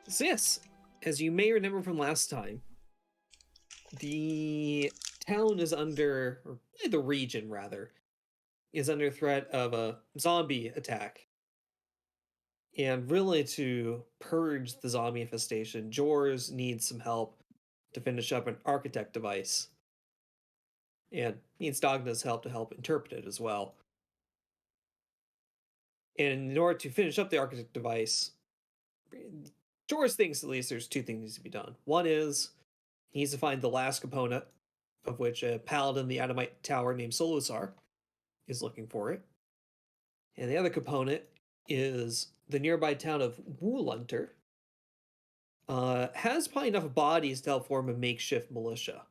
So yes, as you may remember from last time, the town is under, or the region rather, is under threat of a zombie attack. And really, to purge the zombie infestation, Jors needs some help to finish up an architect device. And needs Dagna's help to help interpret it as well. And in order to finish up the architect device, Jors thinks at least there's two things that need to be done. One is he needs to find the last component, of which a paladin in the Adamite Tower named Solusar is looking for it. And the other component is the nearby town of Woolunter has probably enough bodies to help form a makeshift militia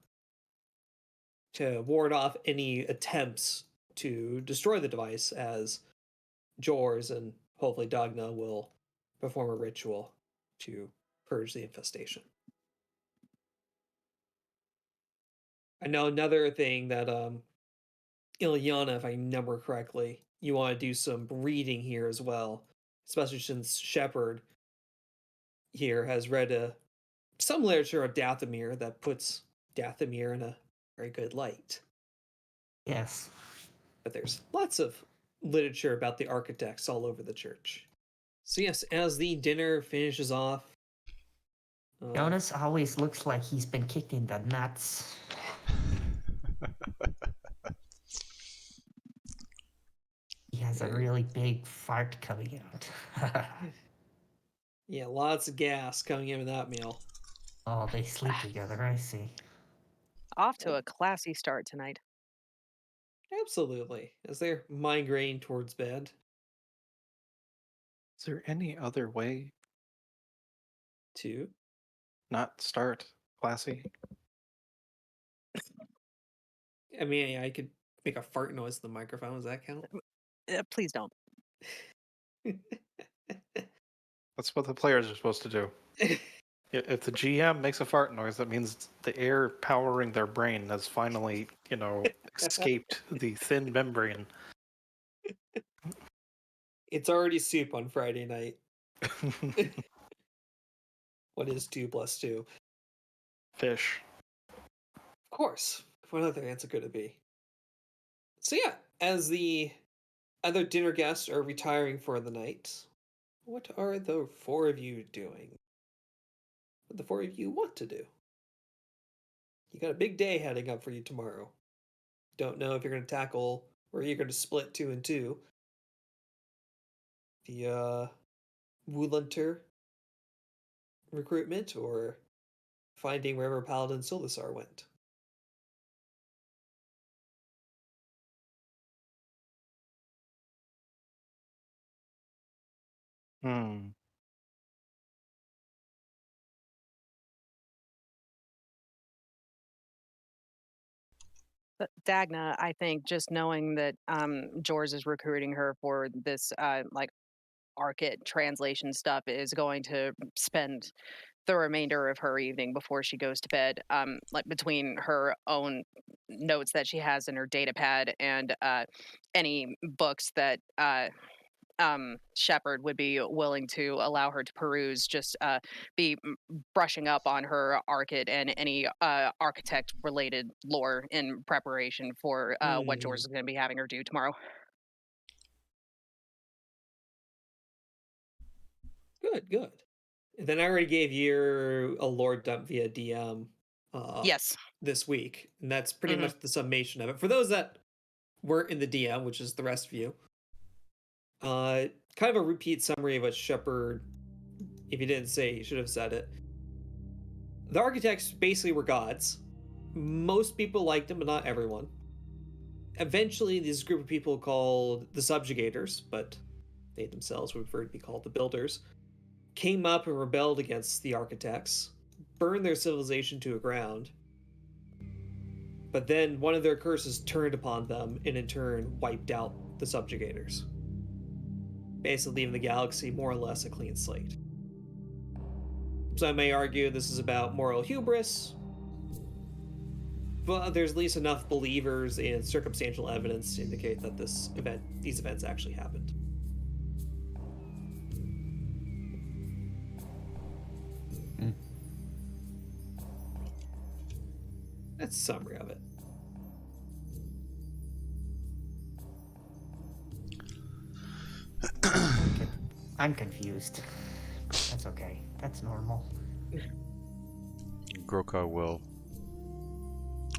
to ward off any attempts to destroy the device, as Jors and hopefully Dagna will perform a ritual to purge the infestation. I know another thing that Ilyana, if I remember correctly, you want to do some reading here as well, especially since Shepard here has read some literature of Dathomir that puts Dathomir in a very good light. Yes. But there's lots of literature about the architects all over the church. So yes, as the dinner finishes off, Jonas always looks like he's been kicked in the nuts. He has a really big fart coming out. Yeah, lots of gas coming in with that meal. Oh, they sleep together, I see. Off to a classy start tonight. Absolutely, as they're migrating towards bed. Is there any other way to not start classy? I mean, I could make a fart noise in the microphone. Does that count? Please don't. That's what the players are supposed to do. If the GM makes a fart noise, that means the air powering their brain has finally, escaped the thin membrane. It's already soup on Friday night. What is 2 + 2? Fish. Of course. What other answer could it be? So yeah, as the other dinner guests are retiring for the night, what are the 4 of you doing? What the 4 of you want to do? You got a big day heading up for you tomorrow. Don't know if you're going to tackle, or you're going to split 2 and 2. The Woolunter recruitment, or finding wherever Paladin Solusar went. But Dagna, I think just knowing that Jors is recruiting her for this Archit translation stuff is going to spend the remainder of her evening before she goes to bed, between her own notes that she has in her data pad and any books that Shepard would be willing to allow her to peruse, just be brushing up on her Archit and any architect related lore in preparation for what Jors is going to be having her do tomorrow. Good. And then I already gave you a lore dump via DM. Yes. This week, and that's pretty much the summation of it. For those that weren't in the DM, which is the rest of you, kind of a repeat summary of what Shepard, if you didn't say, you should have said it. The architects basically were gods. Most people liked them, but not everyone. Eventually, this group of people called the subjugators, but they themselves would prefer to be called the builders, came up and rebelled against the architects, burned their civilization to the ground, but then one of their curses turned upon them and in turn wiped out the subjugators, basically leaving the galaxy more or less a clean slate. So I may argue this is about moral hubris, but there's at least enough believers and circumstantial evidence to indicate that these events actually happened. That's a summary of it. I'm confused. That's okay. That's normal. Groka will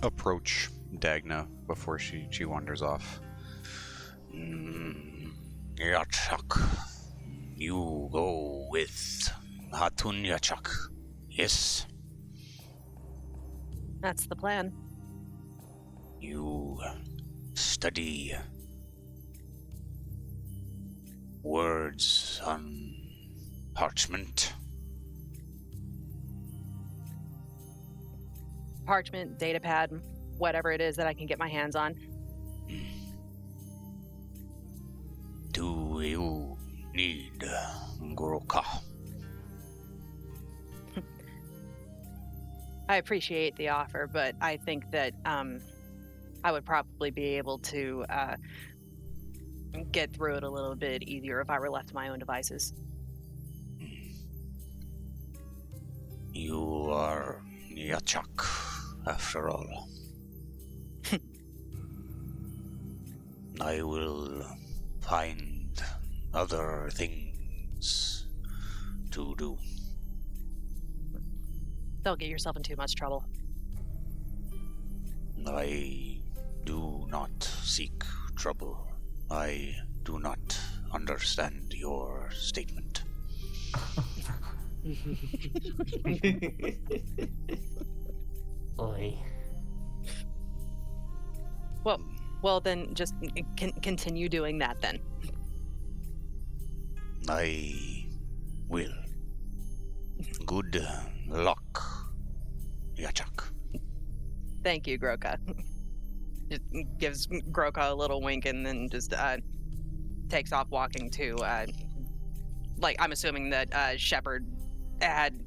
approach Dagna before she wanders off. Yachak, you go with Hatun Yachak, yes? That's the plan. You study words on parchment. Parchment, data pad, whatever it is that I can get my hands on. Do you need Groka? I appreciate the offer, but I think that I would probably be able to get through it a little bit easier if I were left to my own devices. You are Yachak, after all. I will find other things to do. Don't get yourself in too much trouble. I do not seek trouble. I do not understand your statement. Boy. Well, then just continue doing that then. I will. Good luck, Yachak. Thank you, Groka. Just gives Groka a little wink and then just takes off walking to, I'm assuming that Shepard had,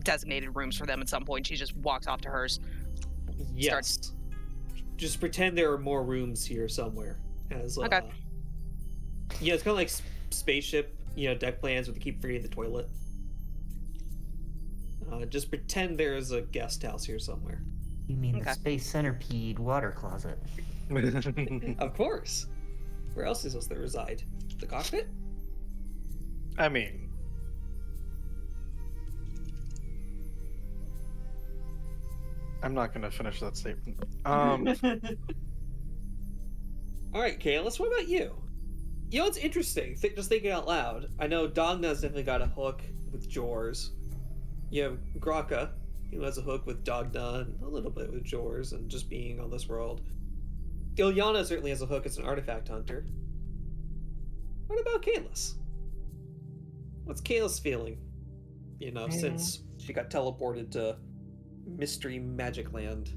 designated rooms for them at some point. She just walks off to hers. Yes. Just pretend there are more rooms here somewhere. As Okay. Yeah, it's kind of like spaceship, deck plans where they keep forgetting the toilet. Just pretend there's a guest house here somewhere. You mean Okay. the Space Centipede water closet? Of course. Where else is supposed to reside? The cockpit? I mean, I'm not going to finish that statement. All right, Kalis, what about you? It's interesting. Just thinking out loud. I know Dogna's definitely got a hook with Jors. You have Graka, who has a hook with Dogna and a little bit with Jors and just being on this world. Ilyana certainly has a hook as an artifact hunter. What about Kalis? What's Kalis feeling? Since she got teleported to Mystery Magic Land.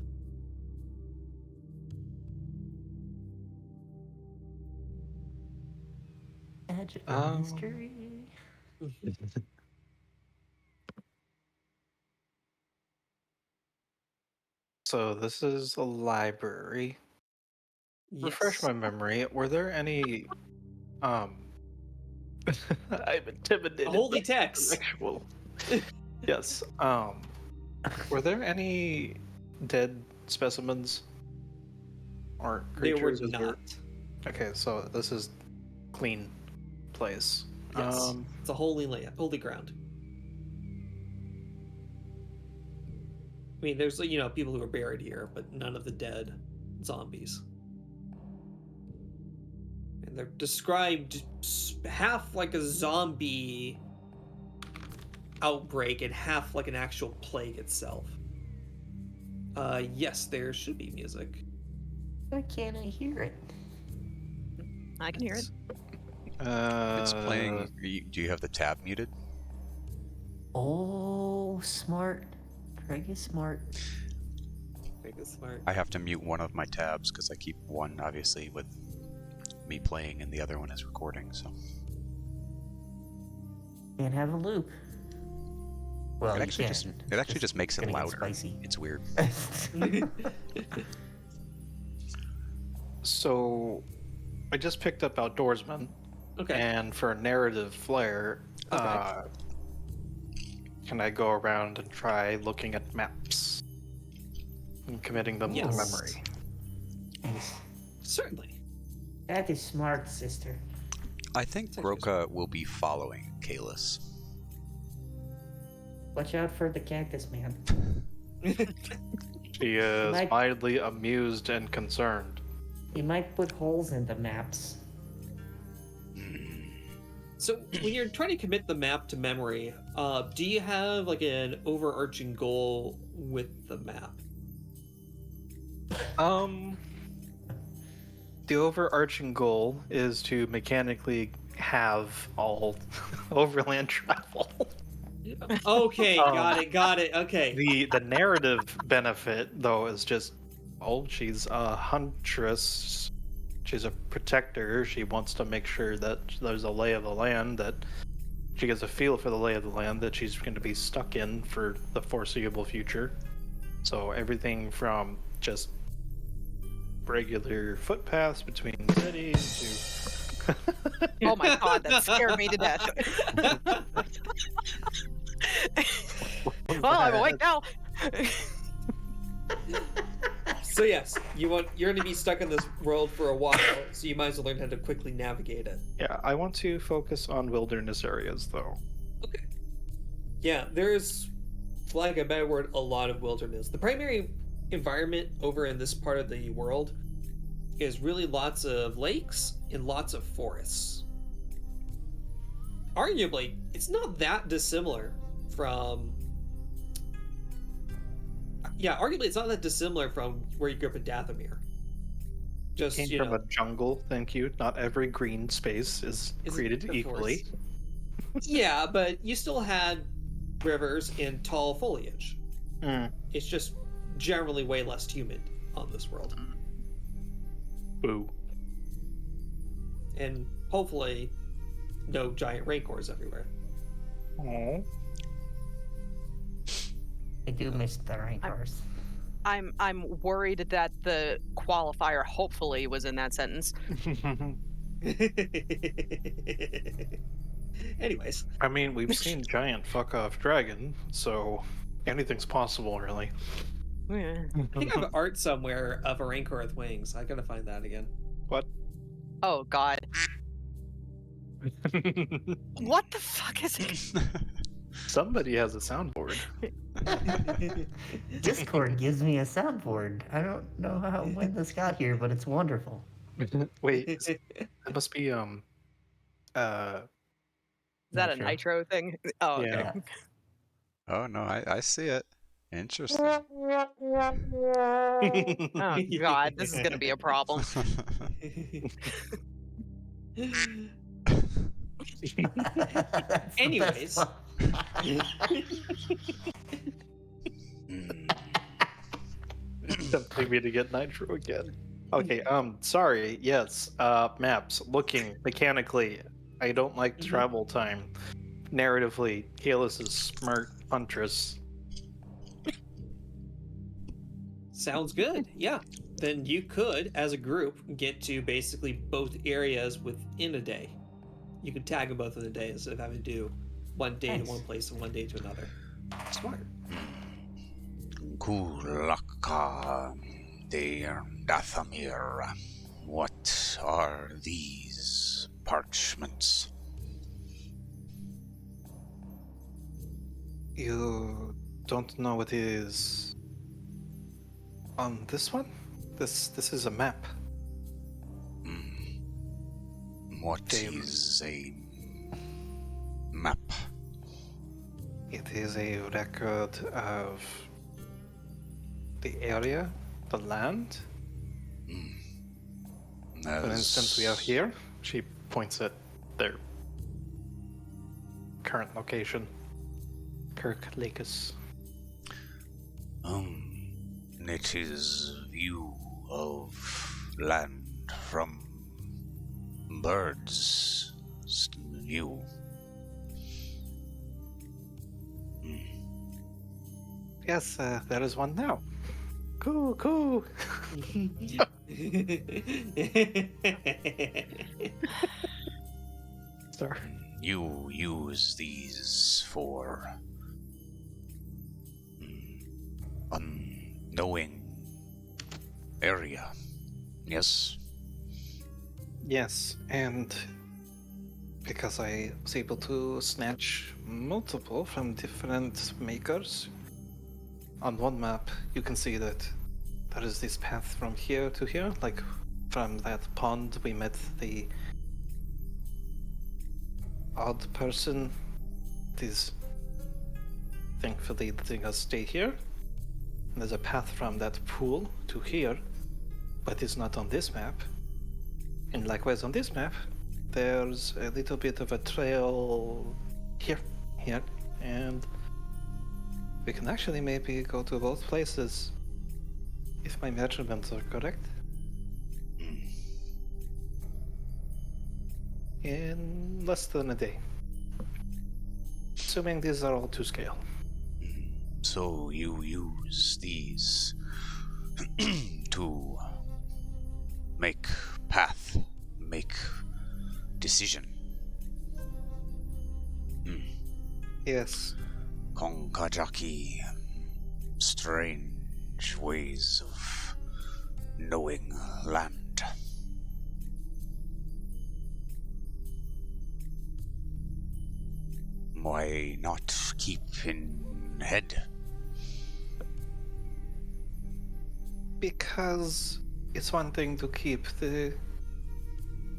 Magical mystery. So this is a library. Refresh Yes. my memory. Were there any I'm intimidated. Holy by text. Sexual. Yes. Were there any dead specimens or They were creatures? not. Okay, so this is clean place. Yes. It's a holy land, holy ground. I mean, there's people who are buried here, but none of the dead zombies. And they're described half like a zombie outbreak and half like an actual plague itself. Yes, there should be music. Why can't I hear it? I can hear it. It's playing. Do you have the tab muted? Oh, smart. Craig is smart. Craig is smart. I have to mute one of my tabs because I keep one obviously with me playing and the other one is recording. So Can't have a loop. Well, it you actually can. just makes it gonna get louder. spicy. It's weird. So I just picked up Outdoorsman. Okay. And for a narrative flair, Okay. can I go around and try looking at maps? and committing them to Yes. memory. Nice. Certainly. That is smart, sister. I think Groka will be following Kalis. Watch out for the cactus man. She is Might- mildly amused and concerned. He might put holes in the maps. So when you're trying to commit the map to memory, do you have like an overarching goal with the map? The overarching goal is to mechanically have all overland travel. Okay, got it. Okay. The narrative benefit, though, is just, she's a huntress. She's a protector. She wants to make sure that there's a lay of the land, that she gets a feel for the lay of the land that she's going to be stuck in for the foreseeable future. So everything from just regular footpaths between cities to... Oh my god, that scared me to death. Well, I'm awake now. So yes, you're going to be stuck in this world for a while, so you might as well learn how to quickly navigate it. Yeah, I want to focus on wilderness areas, though. Okay. Yeah, there's, for lack of a better word, a lot of wilderness. The primary environment over in this part of the world is really lots of lakes and lots of forests. Arguably, it's not that dissimilar from... Yeah, arguably it's not that dissimilar from where you grew up in Dathomir. Just, Came from a jungle, thank you. Not every green space is created equally. Yeah, but you still had rivers and tall foliage. It's just generally way less humid on this world. Boo. And hopefully no giant rancors everywhere. Aww. I do miss the rancors. I'm worried that the qualifier hopefully was in that sentence. Anyways. I mean, we've seen giant fuck-off dragon, so anything's possible, really. Yeah. I think I have art somewhere of a rancor with wings. I gotta find that again. What? Oh god. What the fuck is it? Somebody has a soundboard. Discord gives me a soundboard. I don't know when this got here, but it's wonderful. Wait, it must be Is that a Nitro. nitro thing? Oh, okay. Yeah. Oh no, I see it. Interesting. Oh god, this is gonna be a problem. That's the Anyways. best Tempting me to get nitro again. Okay, sorry, yes, maps, looking, mechanically, I don't like travel time. Narratively, Kalis is smart huntress. Sounds good. Yeah. Then you could, as a group, get to basically both areas within a day. You could tag them both in a day instead of having to do one day Nice. to one place and one day to another. Smart. Kulaka dear Dathomir. What are these parchments? You don't know what is on this one? This is a map. What Damn. is a map? It is a record of the area, the land. For instance, we have here. She points at their current location. Kirk Lakes. It is view of land from birds' view. Yes, there is one now. Cool. Sorry. You use these for unknowing Yes. Yes, and because I was able to snatch multiple from different makers, on one map you can see that there is this path from here to here, like from that pond we met the odd person. It is thankfully letting us stay here. And there's a path from that pool to here, but it's not on this map. And likewise on this map, there's a little bit of a trail here, and we can actually maybe go to both places if my measurements are correct. In less than a day. Assuming these are all to scale. So you use these to make path, make decision. Yes. Konkajaki, strange ways of knowing land. Why not keep in head? Because it's one thing to keep the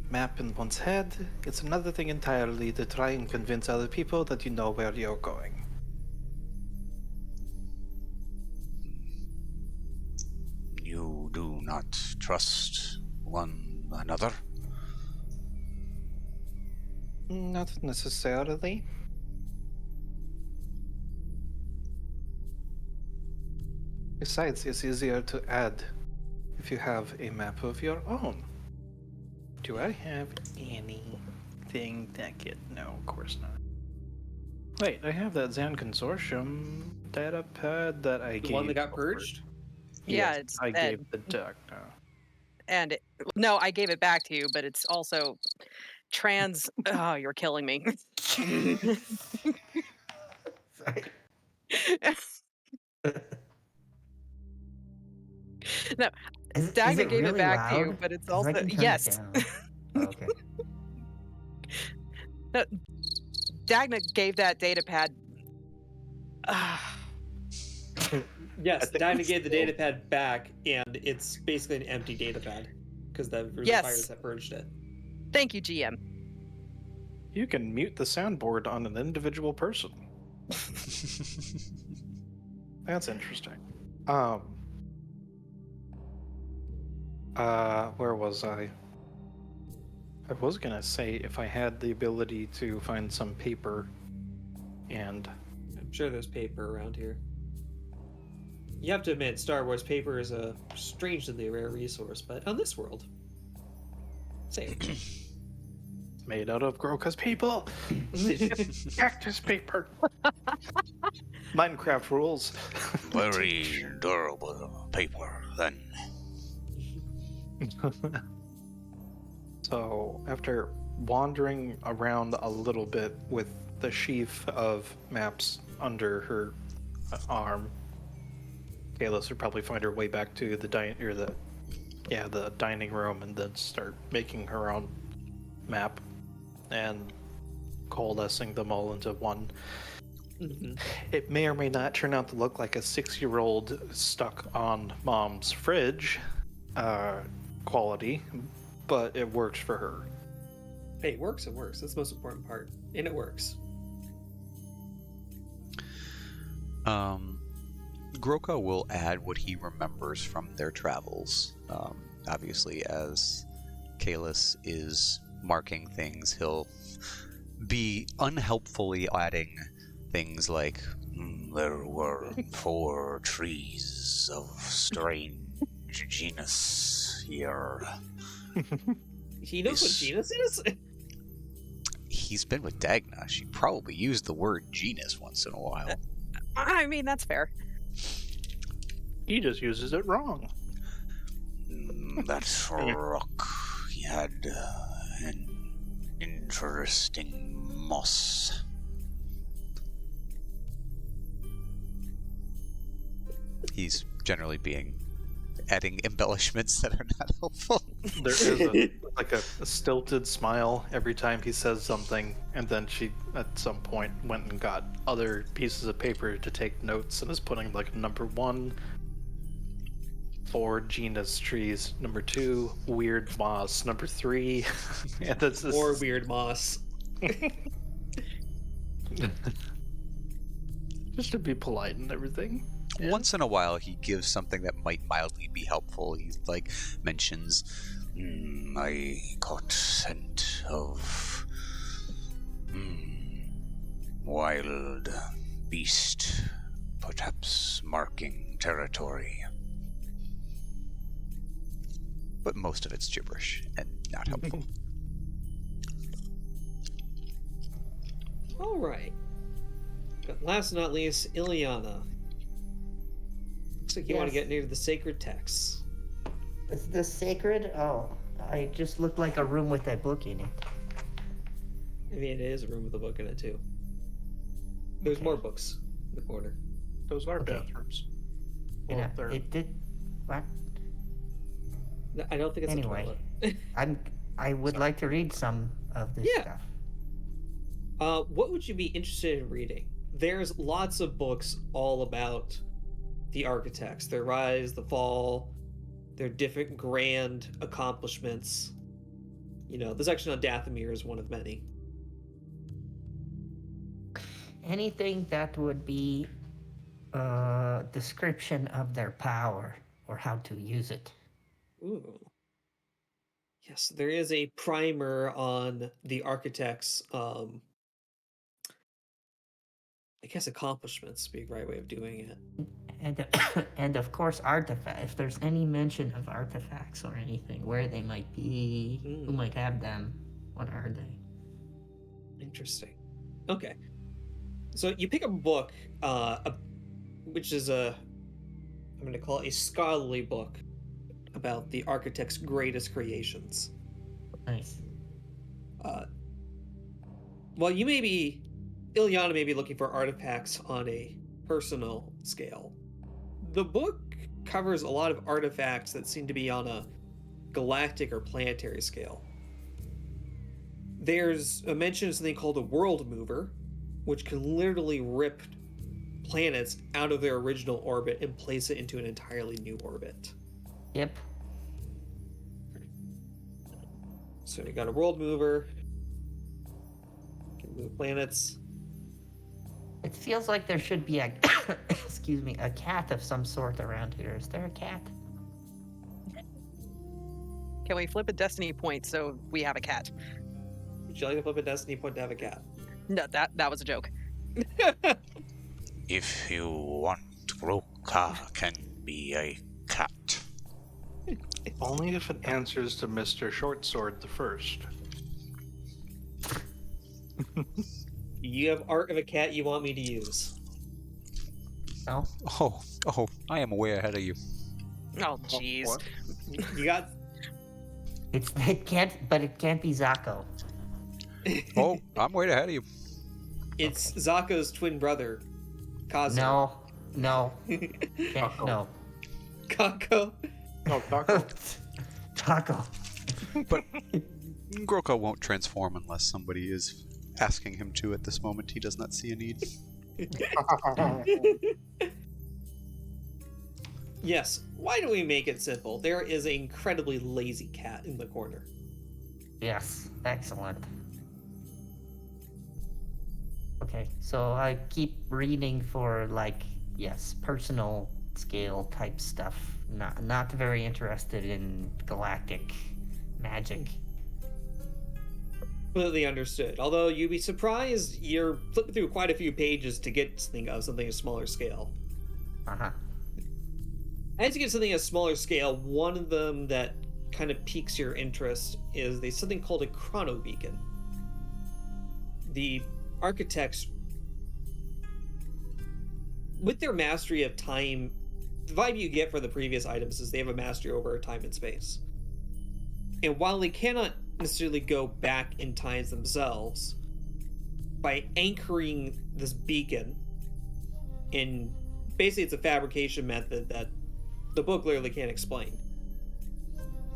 map in one's head, it's another thing entirely to try and convince other people that you know where you're going. You do not trust one another? Not necessarily. Besides, it's easier to add if you have a map of your own. Do I have anything that could... No, of course not. Wait, I have that Zan Consortium data pad that I The gave. one that got purged? Yeah, Yes, it's I dead. gave the duck now. And no, I gave it back to you, but it's also trans. Oh, you're killing me. Sorry. No, Is Dagna it gave it really back to you, loud? but it's 'Cause I also can turn yes. it down. Oh, okay. No, Dagna gave that data pad. Yes, think Dinah it's gave the still- datapad back, and it's basically an empty datapad because the Yes. virus that purged it. Thank you, GM. You can mute the soundboard on an individual person. That's interesting. Where was I? I was gonna say if I had the ability to find some paper and... I'm sure there's paper around here. You have to admit, Star Wars paper is a strangely rare resource, but on this world, same. made out of Groka's people. Cactus paper. Minecraft rules. Very durable paper, then. So, after wandering around a little bit with the sheaf of maps under her arm, Kalis would probably find her way back to the dining room and then start making her own map and coalescing them all into one. It may or may not turn out to look like a 6-year-old stuck on mom's fridge quality, but it works for her. Hey, it works, it works. That's the most important part. And it works. Groka will add what he remembers from their travels. Obviously, as Kalis is marking things, he'll be unhelpfully adding things like, There were 4 trees of strange genus here. He knows what Yes. genus is? he's been with Dagna. She probably used the word genus once in a while. I mean, that's fair. He just uses it wrong. That rock had an interesting moss. He's generally being adding embellishments that are not helpful. There is a stilted smile every time he says something, and then she, at some point, went and got other pieces of paper to take notes and is putting like number 1 for genus trees, number 2 weird moss, number 3 and that's just, Or weird moss. just to be polite and everything. Once in a while, he gives something that might mildly be helpful. He like mentions, I caught scent of wild beast, perhaps marking territory. but most of it's gibberish and not helpful. All right. But last but not least, Ilyana. Looks like you want to Yes. get near the sacred texts. Is this sacred? Oh, I just looked like a room with a book in it. I mean, it is a room with a book in it, too. There's more books in the corner. Those are Okay. bathrooms. And Well, they're- it did. What? I don't think it's Anyway. a toilet. I would like to read some of this Yeah. stuff. What would you be interested in reading? There's lots of books all about the architects, their rise, the fall, their different grand accomplishments. You know, the section on Dathomir is one of many. Anything that would be a description of their power or how to use it. Ooh. Yes, there is a primer on the architects' I guess accomplishments would be the right way of doing it. And and of course artifact. If there's any mention of artifacts or anything, where they might be, who might have them, what are they? Interesting. Okay. So you pick a book, which is I'm going to call it a scholarly book about the architect's greatest creations. Nice. While Ilyana may be looking for artifacts on a personal scale, the book covers a lot of artifacts that seem to be on a galactic or planetary scale. There's a mention of something called a world mover, which can literally rip planets out of their original orbit and place it into an entirely new orbit. Yep. So you got a world mover, can move planets. It feels like there should be a excuse me, a cat of some sort around here. Is there a cat? Can we flip a destiny point so we have a cat? Would you like to flip a destiny point to have a cat? No, that was a joke. If you want, Groka can be a cat. Only if it answers to Mr. Shortsword the First. You have art of a cat you want me to use. No. Oh, I am way ahead of you. Oh, jeez. What? You got It can't be Zako. Oh, I'm way ahead of you. it's Zako's twin brother, Kazu. No. Can't, no. Kako. No, Taco. Taco. But Groka won't transform unless somebody is asking him to at this moment. He does not see a need. Yes, why do we make it simple? There is an incredibly lazy cat in the corner. Yes, excellent. Okay, so I keep reading for personal scale type stuff. Not very interested in galactic magic. Completely understood. Although you'd be surprised, you're flipping through quite a few pages to get something of something a smaller scale. Uh-huh. As you get something a smaller scale, one of them that kind of piques your interest is there's something called a chronobeacon. The architects, with their mastery of time, the vibe you get for the previous items is they have a mastery over time and space. And while they cannot necessarily go back in times themselves, by anchoring this beacon in, basically it's a fabrication method that the book literally can't explain.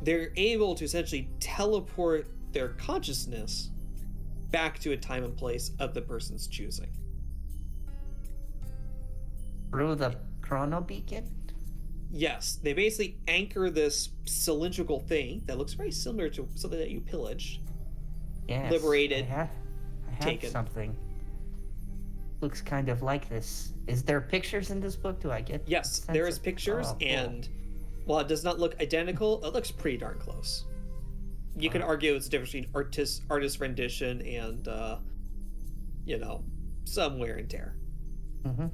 They're able to essentially teleport their consciousness back to a time and place of the person's choosing. Through the chrono beacon? Yes, they basically anchor this cylindrical thing that looks very similar to something that you pillaged. Yes. Liberated. I have Taken. something. Looks kind of like this. Is there pictures in this book? Do I get? Yes, a there sense is of- pictures, Oh, cool. and while it does not look identical, it looks pretty darn close. You can argue it's a difference between artist rendition and, some wear and tear. Mm-hmm.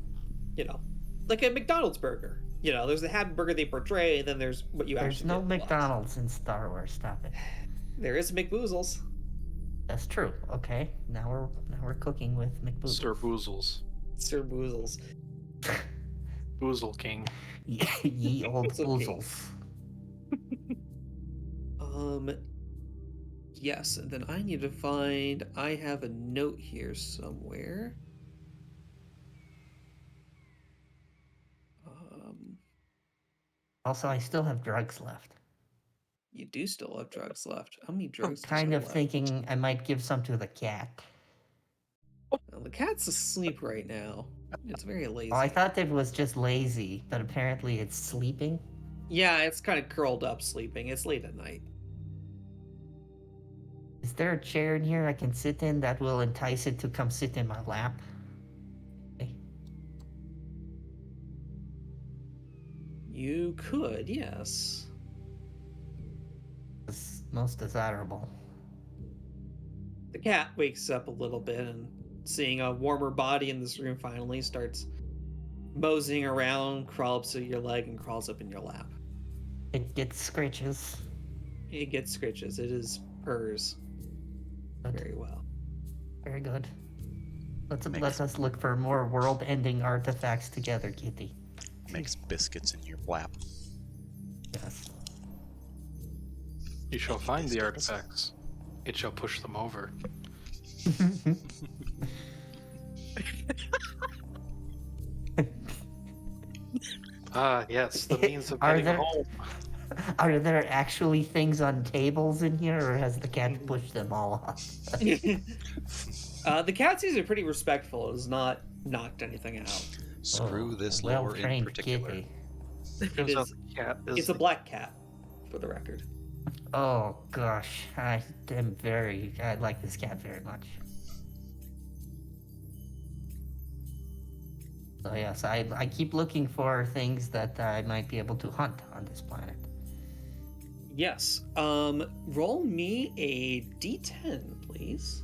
Like a McDonald's burger. There's the happy burger they portray, and then there's what you There's actually no get in the box. McDonald's in Star Wars. Stop it. There is McBoozles. That's true. Okay, now we're cooking with McBoozle. Sir Boozles. Sir Boozles. Boozle King. Ye old It's okay. boozles. Yes, and then I need to find... I have a note here somewhere. Also, I still have drugs left. You do still have drugs left. How many I'm drugs do you kind have of left? thinking I might give some to the cat. Well, the cat's asleep right now. It's very lazy. Oh, I thought it was just lazy, but apparently it's sleeping. Yeah, it's kind of curled up sleeping. It's late at night. Is there a chair in here I can sit in that will entice it to come sit in my lap? Okay. You could, yes. It's most desirable. The cat wakes up a little bit and seeing a warmer body in this room finally starts moseying around, crawls up to your leg and crawls up in your lap. It gets scratches. It gets scritches. It is purrs very well. Very good. Let us look for more world-ending artifacts together, Kitty. Makes biscuits in your lap. Yes. You shall find the artifacts. It shall push them over. Ah, yes, the means of Are getting there- home. Are there actually things on tables in here, or has the cat pushed them all off? The cat sees it pretty respectful. It has not knocked anything out. Screw this lore in well-trained particular. kitty. Turns out is- the cat is It's a black cat, for the record. Oh gosh, I like this cat very much. So yes, I keep looking for things that I might be able to hunt on this planet. Yes. Roll me a d10, please.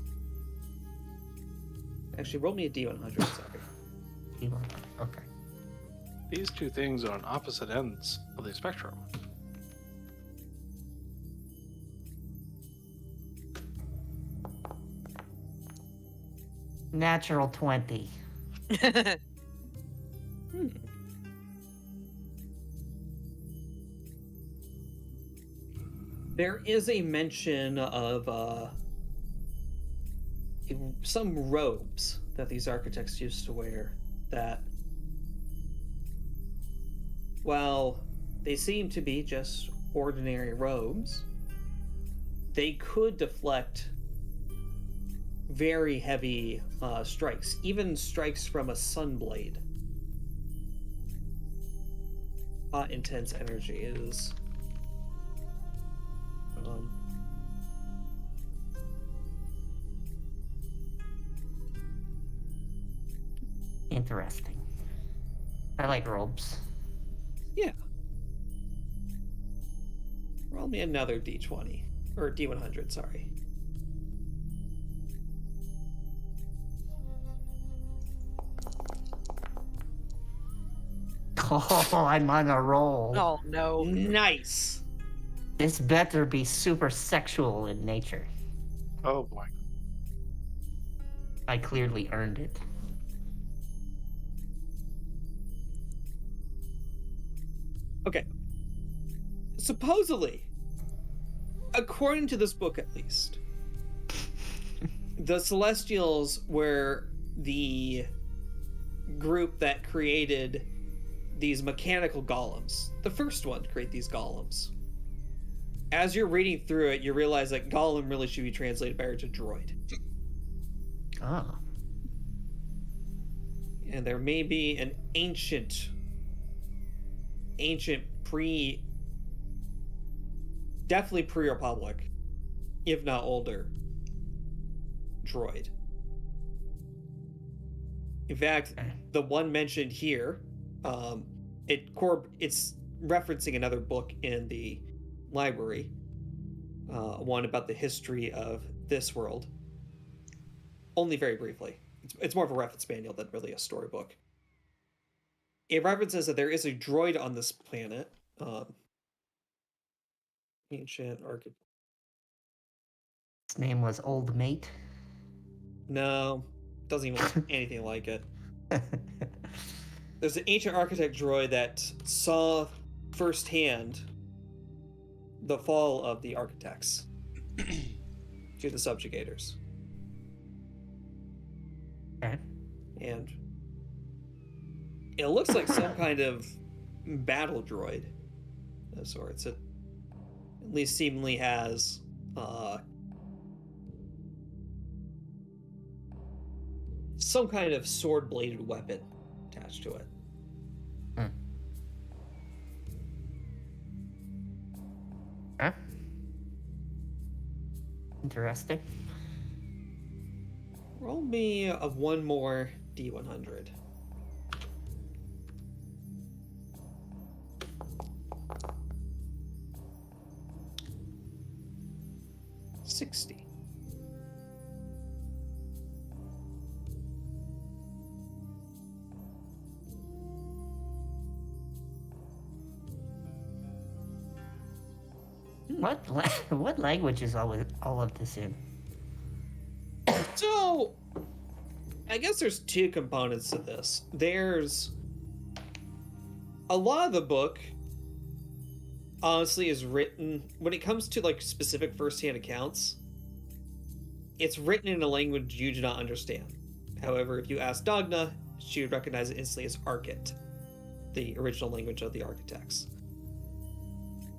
Actually, roll me a d100, sorry. Okay. These two things are on opposite ends of the spectrum. Natural 20. There is a mention of some robes that these architects used to wear that, while they seem to be just ordinary robes, they could deflect very heavy strikes, even strikes from a sunblade. Intense energy. It is Interesting. I like robes. yeah. Roll me another d20 or d100. Sorry. Oh, I'm on a roll. Oh no. Nice. This better be super sexual in nature. Oh boy. I clearly earned it. Okay. Supposedly, according to this book at least, the Celestials were the group that created these mechanical golems. The first one to create these golems. As you're reading through it, you realize that golem really should be translated better to droid. Oh. And there may be an ancient definitely pre-Republic, if not older, droid. In fact, the one mentioned here, it's referencing another book in the library, one about the history of this world. Only very briefly. It's more of a reference manual than really a storybook. It references that there is a droid on this planet. Ancient architect. His name was Old Mate. No, doesn't even look anything like it. There's an ancient architect droid that saw firsthand the fall of the architects to the subjugators. Okay. And it looks like some kind of battle droid of sorts. It at least seemingly has some kind of sword-bladed weapon attached to it. Huh? Interesting. Roll me one more D100. $60. What language is all of this in? So, I guess there's two components to this. There's a lot of the book, honestly, is written when it comes to like specific first-hand accounts. It's written in a language you do not understand. However, if you ask Dagna, she would recognize it instantly as Archit, the original language of the architects.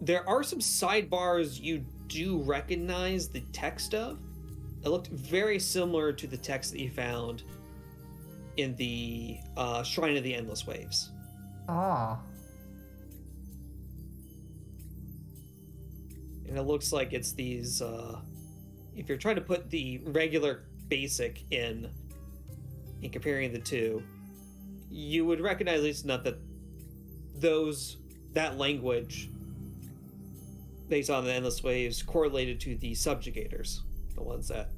There are some sidebars you do recognize the text of. It looked very similar to the text that you found in the Shrine of the Endless Waves. Oh. And it looks like it's these, if you're trying to put the regular basic in comparing the two, you would recognize at least enough that that language they saw in the Endless Waves correlated to the subjugators, the ones that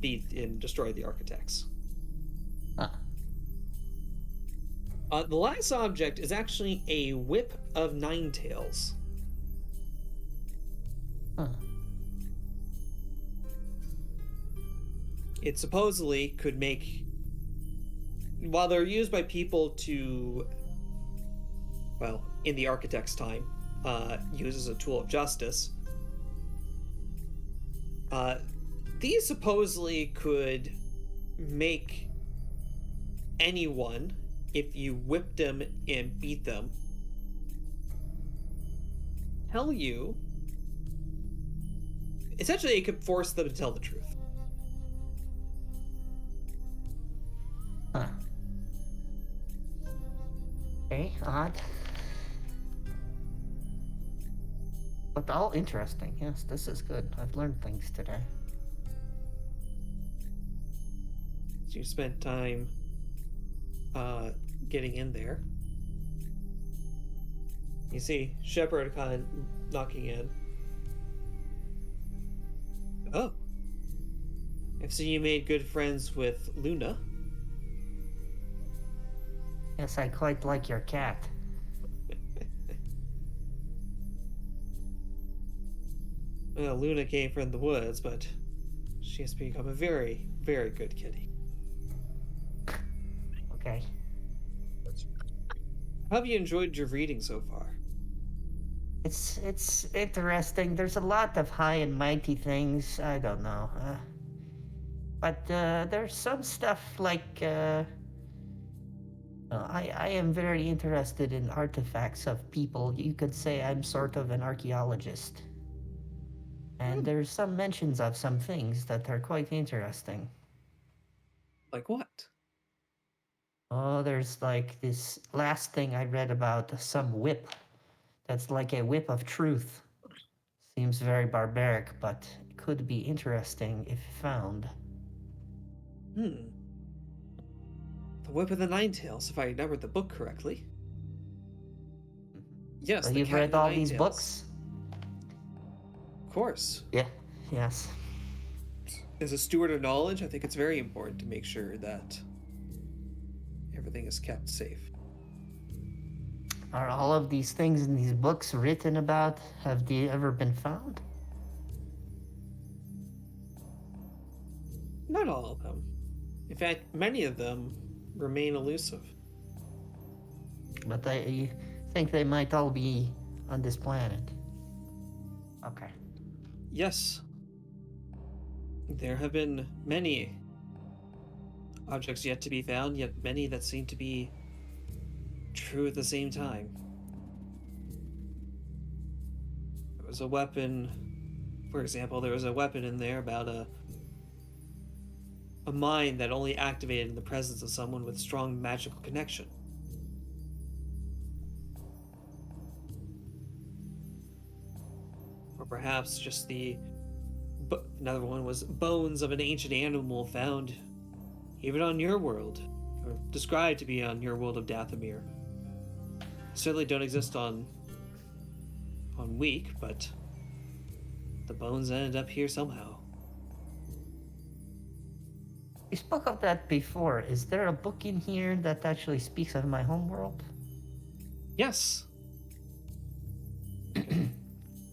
beat and destroyed the architects. Huh. The last object is actually a whip of nine tails. Huh. It supposedly could make, while they're used by people to, well, in the architect's time, used as a tool of justice, these supposedly could make anyone, if you whipped them and beat them, tell you, essentially it could force them to tell the truth. Huh. Okay, odd. But all interesting. Yes, this is good. I've learned things today. So you spent time getting in there. You see Shepard kind of knocking in. Oh. I've seen you made good friends with Luna. Yes, I quite like your cat. Well, Luna came from the woods, but she has become a very, very good kitty. Okay. How have you enjoyed your reading so far? It's interesting. There's a lot of high and mighty things. I don't know. But there's some stuff like I am very interested in artifacts of people. You could say I'm sort of an archaeologist. And there's some mentions of some things that are quite interesting. Like what? Oh, there's like this last thing I read about some whip that's like a whip of truth. Seems very barbaric, but could be interesting if found. The Whip of the Nine Tails, if I remember the book correctly. Yes, So the you've Cat and read the all Nine these Tails. books? Of course. Yeah. Yes. As a steward of knowledge, I think it's very important to make sure that everything is kept safe. Are all of these things in these books written about? Have they ever been found? Not all of them. In fact, many of them remain elusive. But I think they might all be on this planet. Okay. Yes. There have been many objects yet to be found, yet many that seem to be true at the same time. There was a weapon, for example, there was a weapon in there about a mind that only activated in the presence of someone with strong magical connection. Or perhaps just another one was bones of an ancient animal found even on your world, or described to be on your world of Dathomir. Certainly don't exist on Weik, but the bones ended up here somehow. We spoke of that before. Is there a book in here that actually speaks of my homeworld? Yes.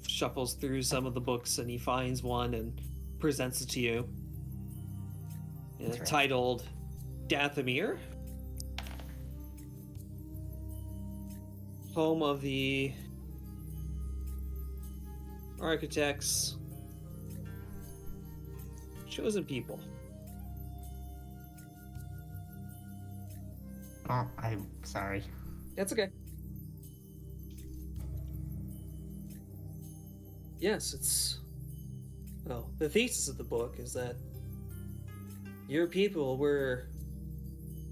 Shuffles through some of the books and he finds one and presents it to you. It's right. titled Dathomir, home of the architects, chosen people. Oh, I'm sorry. That's okay. Yes, well, the thesis of the book is that your people were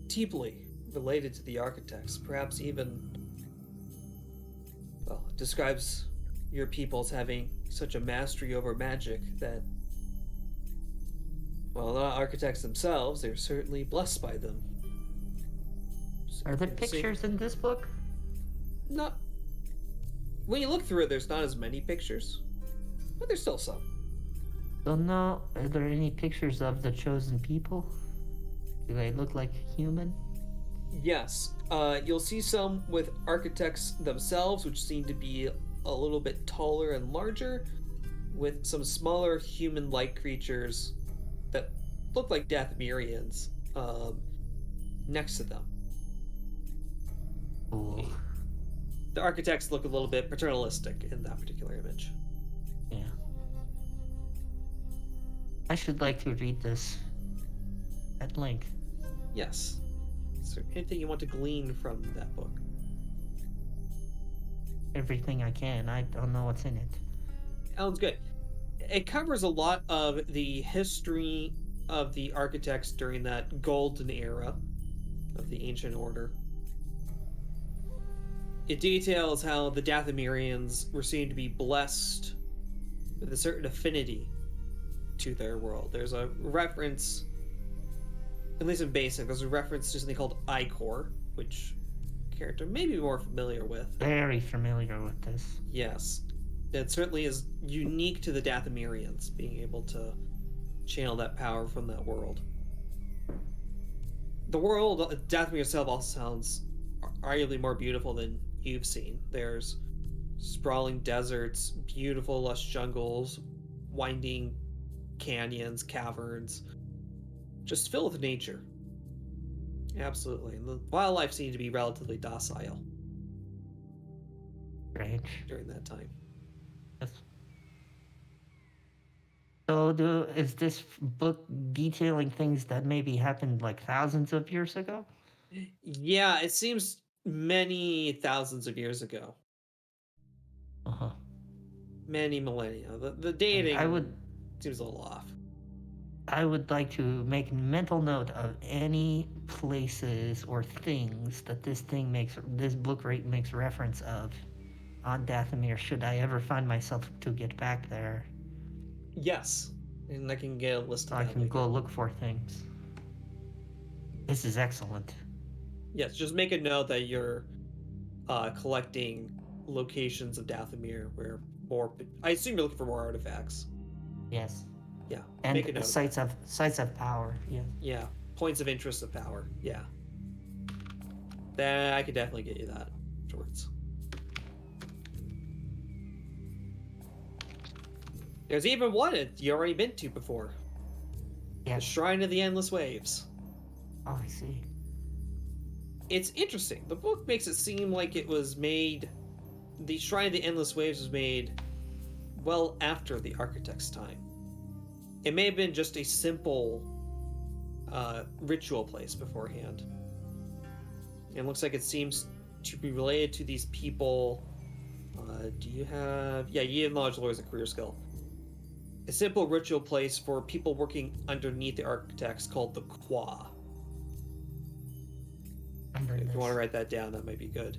deeply related to the architects, perhaps even, well, it describes your people as having such a mastery over magic that, well, not architects themselves, they're certainly blessed by them. Are there pictures in this book? Not. When you look through it, there's not as many pictures, but there's still some. Don't know. Are there any pictures of the chosen people? Do they look like human? Yes. You'll see some with architects themselves, which seem to be a little bit taller and larger, with some smaller human-like creatures that look like Dathomirians next to them. Cool. The architects look a little bit paternalistic in that particular image. Yeah. I should like to read this at length. Yes. Is there anything you want to glean from that book? Everything I can. I don't know what's in it. Sounds good. It covers a lot of the history of the architects during that golden era of the ancient order. It details how the Dathomirians were seen to be blessed with a certain affinity to their world. There's a reference, at least in basic, there's a reference to something called Icor, which character may be more familiar with. Very familiar with this. Yes. It certainly is unique to the Dathomirians, being able to channel that power from that world. The world, Dathomir itself also sounds arguably more beautiful than you've seen. There's sprawling deserts, beautiful lush jungles, winding canyons, caverns, just filled with nature. Absolutely. And the wildlife seemed to be relatively docile Strange. during that time. Yes. So, is this book detailing things that maybe happened like thousands of years ago? Yeah, it seems many thousands of years ago. Uh-huh. Many millennia. The And dating I would seems a little off. like to make mental note of any places or things that this book makes reference of on Dathomir should I ever find myself to get back there. Yes. And I can get a list So of I that can later. go look for things. This is excellent. Yes, just make a note that you're collecting locations of Dathomir where more. I assume you're looking for more artifacts. Yes. Yeah, And make a note. sites of power. Yeah. Yeah, points of interest of power. Yeah. Then I could definitely get you that afterwards. There's even one you already been to before. Yeah. The Shrine of the Endless Waves. Oh, I see. It's interesting. The book makes it seem like it was made. The Shrine of the Endless Waves was made well after the architect's time. It may have been just a simple ritual place beforehand. It looks like it seems to be related to these people. Do you have... Yeah, you have knowledge lore as a career skill. A simple ritual place for people working underneath the architects called the Qua. If you want to write that down, that might be good.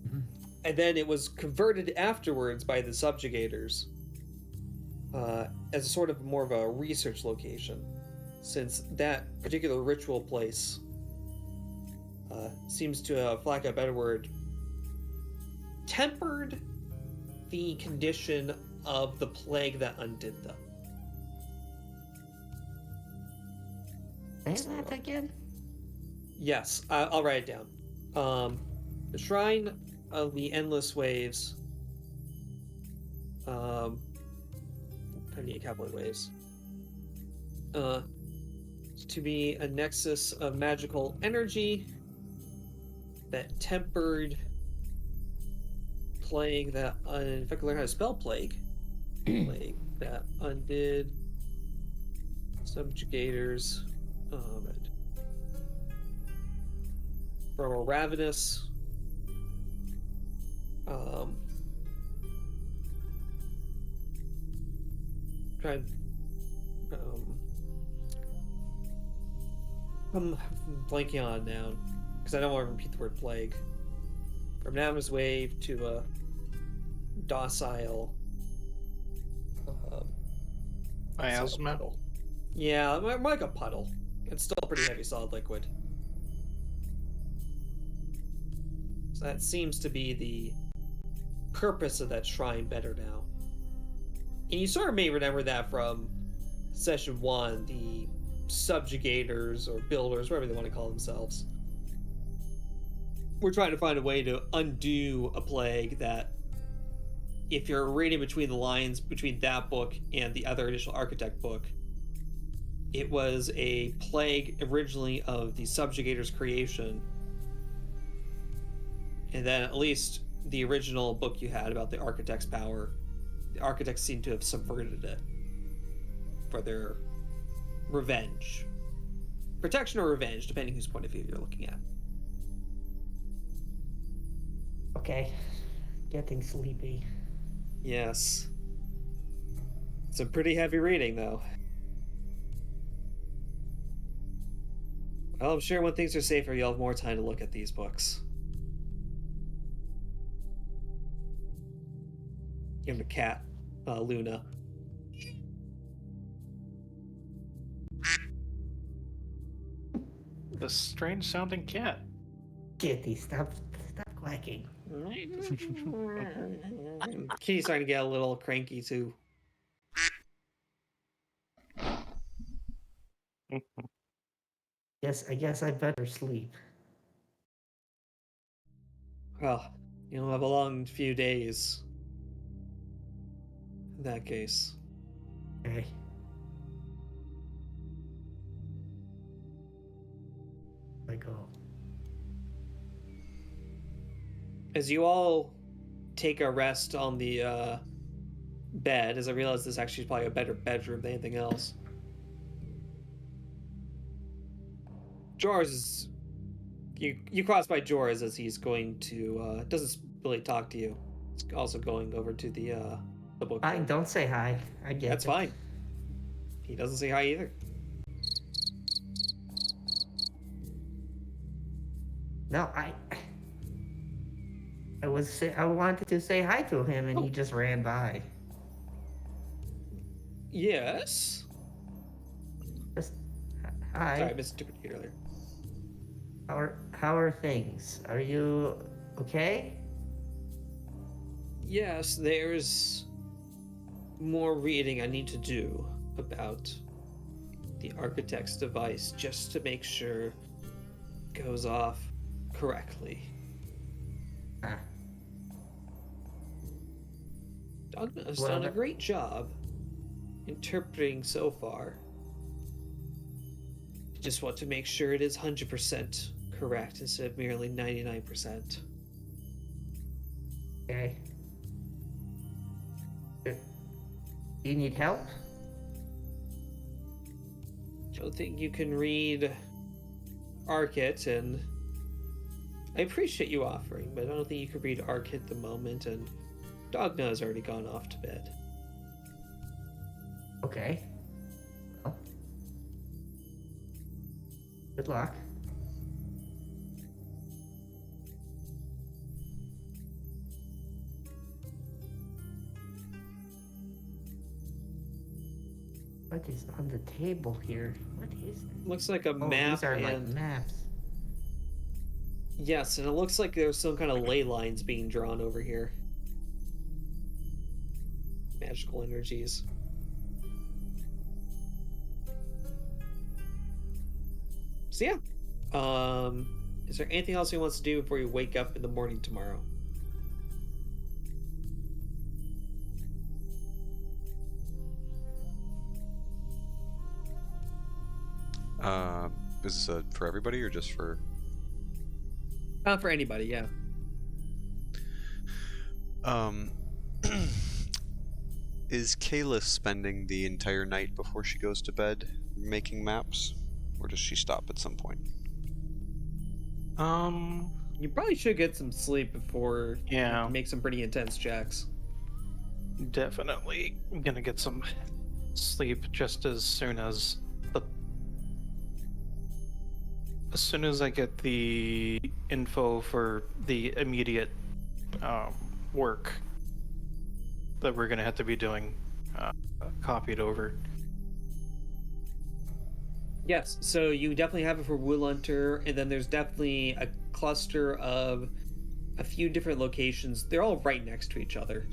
Mhm. And then it was converted afterwards by the subjugators as a sort of more of a research location, since that particular ritual place seems to, for lack of a better word, tempered the condition of the plague that undid them. Say that again? Yes, I'll write it down. The Shrine of the Endless Waves. I need to calculate waves. To be a nexus of magical energy that tempered plague that if I could learn how to spell plague that undid subjugators from a ravenous I'm blanking on it now because I don't want to repeat the word plague. From Nama's wave to a docile Miasma? puddle. Yeah, more like a puddle. It's still a pretty heavy solid liquid. So that seems to be the purpose of that shrine better now. And you sort of may remember that from session 1, the subjugators or builders, whatever they want to call themselves. We're trying to find a way to undo a plague that, if you're reading between the lines between that book and the other initial architect book, it was a plague originally of the subjugators' creation. And then at least the original book you had about the architect's power, the architects seem to have subverted it for their revenge. Protection or revenge, depending whose point of view you're looking at. Okay. Getting sleepy. Yes. It's a pretty heavy reading, though. Well, I'm sure when things are safer, you'll have more time to look at these books. Give him a cat, Luna. This strange sounding cat. Kitty, stop quacking. Kitty's starting to get a little cranky, too. Yes, I guess I better sleep. Well, you'll have a long few days. In that case. Okay. I go. As you all take a rest on the bed, as I realize this actually is probably a better bedroom than anything else, Jars is you cross by Jorah's as he's going to doesn't really talk to you. It's also going over to the book. Fine, don't say hi. I get That's it. fine. He doesn't say hi either. No, I wanted to say hi to him, and he just ran by. Yes. Just hi. Sorry, I misinterpreted you earlier. How are things? Are you okay? Yes, there's more reading I need to do about the architect's device just to make sure it goes off correctly. Ah. Dogna's Well, done a great job interpreting so far. Just want to make sure it is 100% correct instead of merely 99%. Okay. Do you need help? Don't think you can read Arkit, and I appreciate you offering, but I don't think you can read Arkit at the moment, and Dogna has already gone off to bed. Okay. Well. Good luck. What is on the table here? What is that? Looks like a Oh, map, these are and like maps. yes, and it looks like there's some kind of ley lines being drawn over here. Magical energies. So yeah, is there anything else he wants to do before you wake up in the morning tomorrow? Is this for everybody or just for? For anybody, yeah. Is Kayla spending the entire night before she goes to bed making maps, or does she stop at some point? You probably should get some sleep before you have Yeah. to make some pretty intense checks. Definitely gonna get some sleep just as soon as I get the info for the immediate work that we're gonna have to be doing copied over. Yes, so you definitely have it for Woolhunter, and then there's definitely a cluster of a few different locations. They're all right next to each other.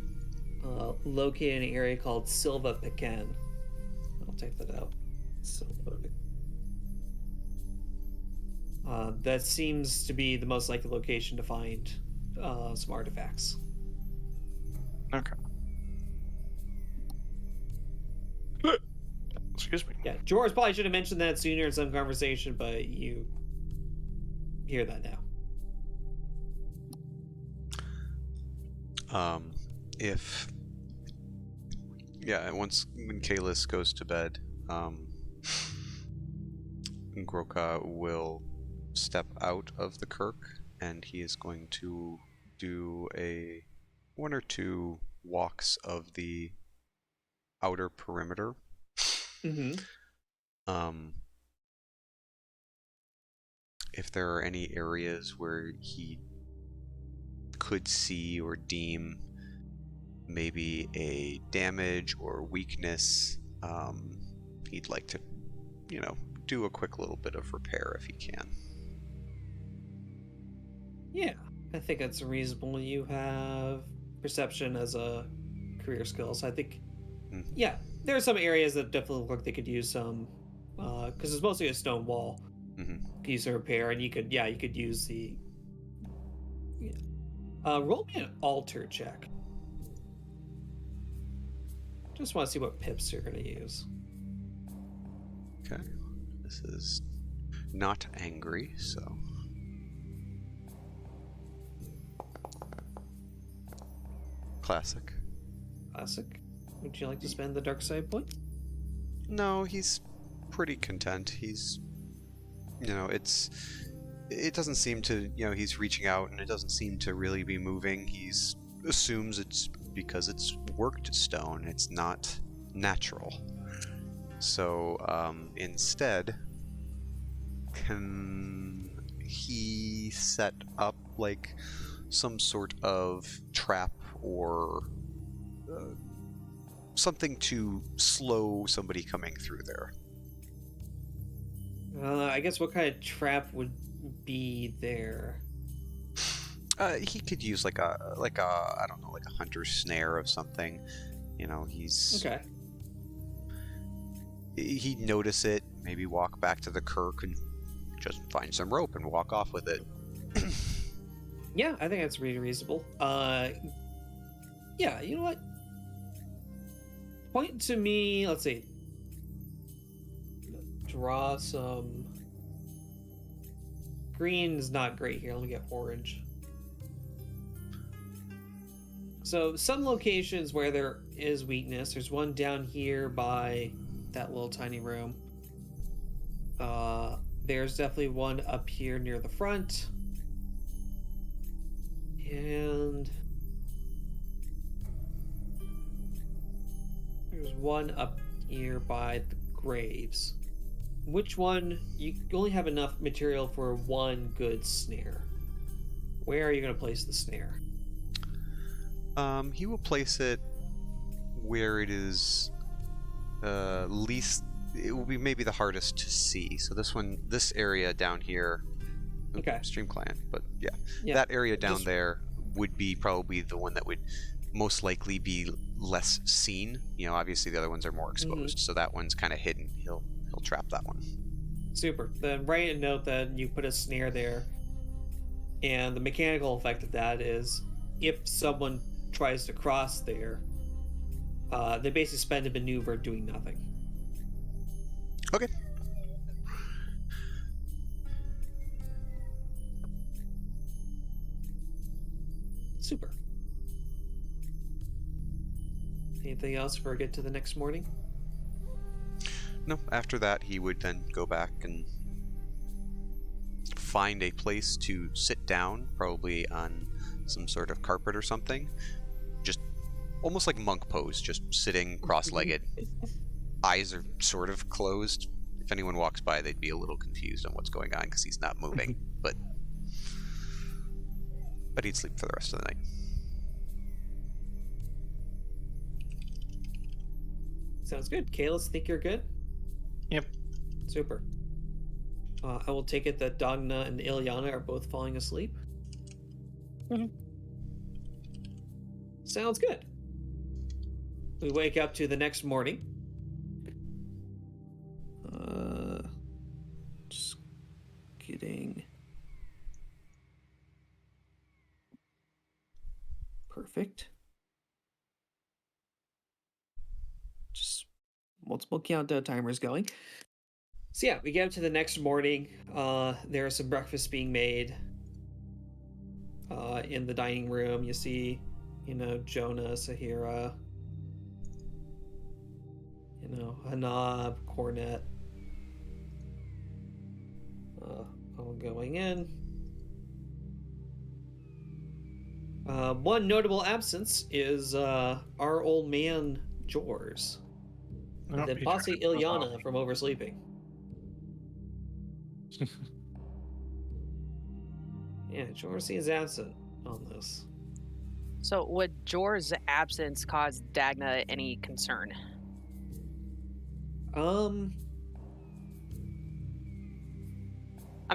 Located in an area called Silva Pecan. I'll type that out. Silva. That seems to be the most likely location to find some artifacts. Okay. Excuse me. Yeah, George probably should have mentioned that sooner in some conversation, but you hear that now. When Kalis goes to bed, Groka will step out of the Kirk, and he is going to do one or two walks of the outer perimeter. Mm-hmm. If there are any areas where he could see or deem maybe a damage or weakness, he'd like to, do a quick little bit of repair if he can. Yeah, I think that's reasonable. You have perception as a career skill, so I think, yeah, there are some areas that definitely look like they could use some, because it's mostly a stone wall. Could use some repair, and you could use the. Yeah. Roll me an alter check. Just want to see what pips you're going to use. Okay, this is not angry, so. Classic. Classic. Would you like to spend the dark side point? No, he's pretty content. He's, it doesn't seem to, he's reaching out and it doesn't seem to really be moving. He's assumes it's because it's worked stone. It's not natural. So instead, can he set up like some sort of trap or something to slow somebody coming through there? I guess what kind of trap would be there? He could use like a I don't know, like a hunter's snare of something. He's Okay. He'd notice it, maybe walk back to the Kirk and just find some rope and walk off with it. Yeah, I think that's really reasonable. Yeah, you know what? Point to me, let's see. Draw some... Green is not great here. Let me get orange. So, some locations where there is weakness. There's one down here by that little tiny room. There's definitely one up here near the front. And... there's one up here by the graves. Which one? You only have enough material for one good snare. Where are you going to place the snare? He will place it where it is least. It will be maybe the hardest to see. So this area down here. Okay. Stream client, but yeah, Yeah, that area down just- there would be probably the one that would most likely be less seen. Obviously the other ones are more exposed, so that one's kind of hidden. He'll trap that one. Super. Then write a note that you put a snare there. And the mechanical effect of that is if someone tries to cross there, they basically spend a maneuver doing nothing. Okay. Super. Anything else before we get to the next morning? No, after that he would then go back and find a place to sit down, probably on some sort of carpet or something. Just almost like monk pose, just sitting cross-legged. Eyes are sort of closed. If anyone walks by, they'd be a little confused on what's going on because he's not moving. but he'd sleep for the rest of the night. Sounds good. Kalis, think you're good? Yep. Super. I will take it that Dagna and Ilyana are both falling asleep. Mhm. Sounds good. We wake up to the next morning. Just getting... Perfect. Just multiple countdown timers going. So yeah, we get up to the next morning. There is some breakfast being made. In the dining room, you see, Jonah, Sahira, Hanab, Cornet, all going in. One notable absence is our old man, Jors. Nope, And he Bossy tried to go Ilyana from oversleeping. Yeah, Jors is absent on this. So, would Jor's absence cause Dagna any concern? I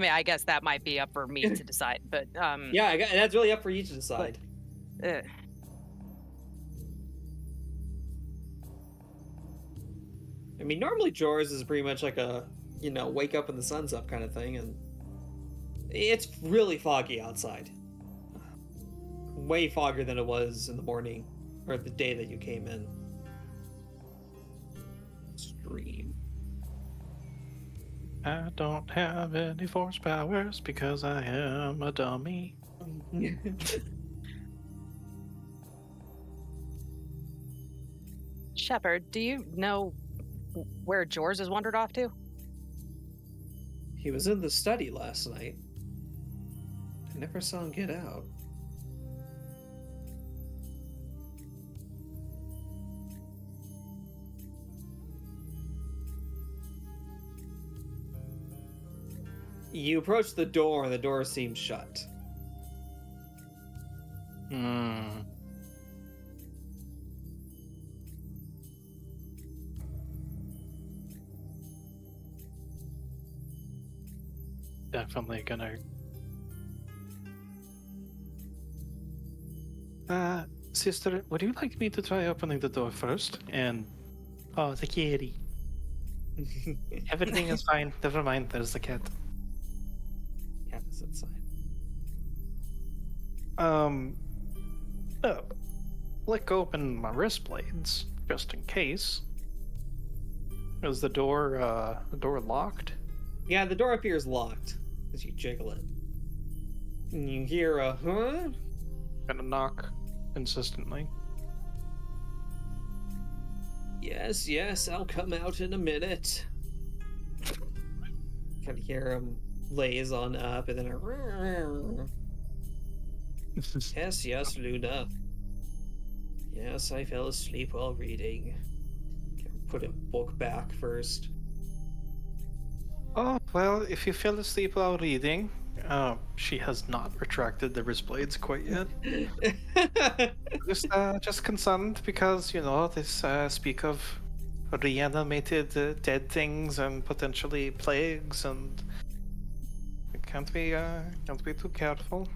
mean, I guess that might be up for me to decide, but Yeah, that's really up for you to decide. uh, I mean, normally Jors is pretty much like a, wake up and the sun's up kind of thing, and it's really foggy outside. Way foggier than it was in the morning, or the day that you came in. Stream. I don't have any force powers because I am a dummy. Shepard, do you know where Jors has wandered off to? He was in the study last night. I never saw him get out. You approach the door, and the door seems shut. Hmm. Definitely gonna. Sister, would you like me to try opening the door first? And oh, the kitty. Everything is fine. Never mind. There's the cat. Cat is inside. Oh, flick open my wrist blades just in case. Is the door locked? Yeah, the door appears locked as you jiggle it. And you hear a huh? Gonna knock insistently. Yes, yes, I'll come out in a minute. Kind of hear him lays on up, and then a yes, yes, Luna. Yes, I fell asleep while reading. Put a book back first. Oh, well, if you fell asleep while reading, she has not retracted the wrist blades quite yet. Just concerned because, you know, this speak of reanimated dead things and potentially plagues, and it can't be too careful.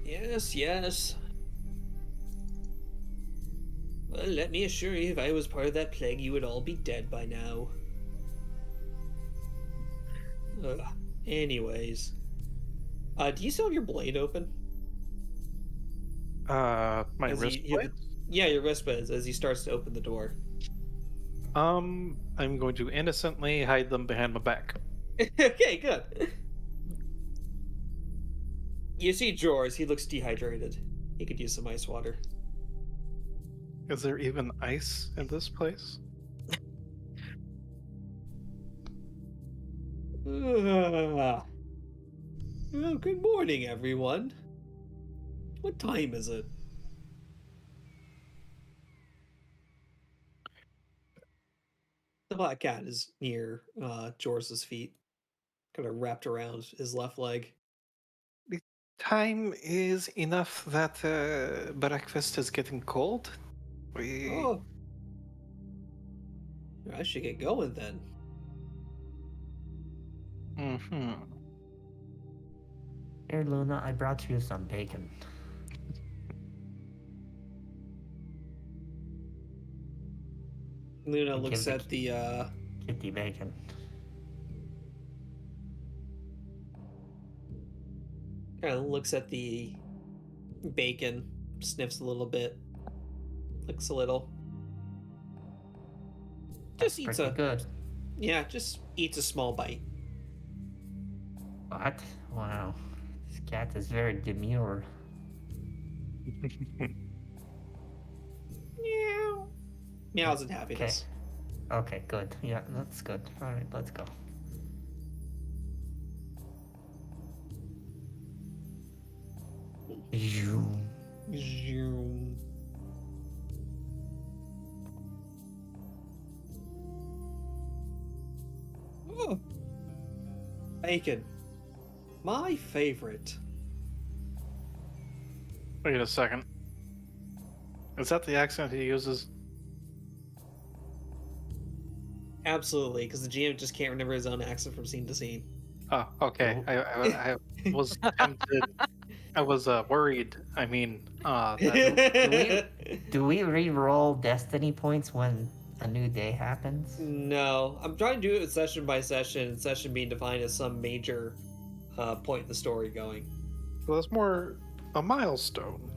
Yes, yes. Well, let me assure you, if I was part of that plague, you would all be dead by now. Ugh. Anyways. Do you still have your blade open? My As wrist you- blades? Yeah, your wrist blades, as he starts to open the door. I'm going to innocently hide them behind my back. Okay, good. You see George, he looks dehydrated. He could use some ice water. Is there even ice in this place? Well, good morning, everyone. What time is it? The black cat is near George's feet, kind of wrapped around his left leg. The time is enough that breakfast is getting cold. Oh, I should get going then. Mm-hmm. Here, Luna, I brought you some bacon. Luna I looks give the at the kitty bacon. kind of looks at the bacon, sniffs a little bit, licks a little. That's Just eats pretty a good. yeah, just eats a small bite. What? Wow. This cat is very demure. Meow. Meows in happiness. Okay, good. Yeah, that's good. Alright, let's go. Zoom. Zoom. Oh. Bacon. My favorite. Wait a second. Is that the accent he uses? Absolutely, because the GM just can't remember his own accent from scene to scene. Oh, okay. I was tempted. I was worried. I mean, that Do we re-roll destiny points when a new day happens? No, I'm trying to do it session by session, session being defined as some major point in the story going. well, it's more a milestone.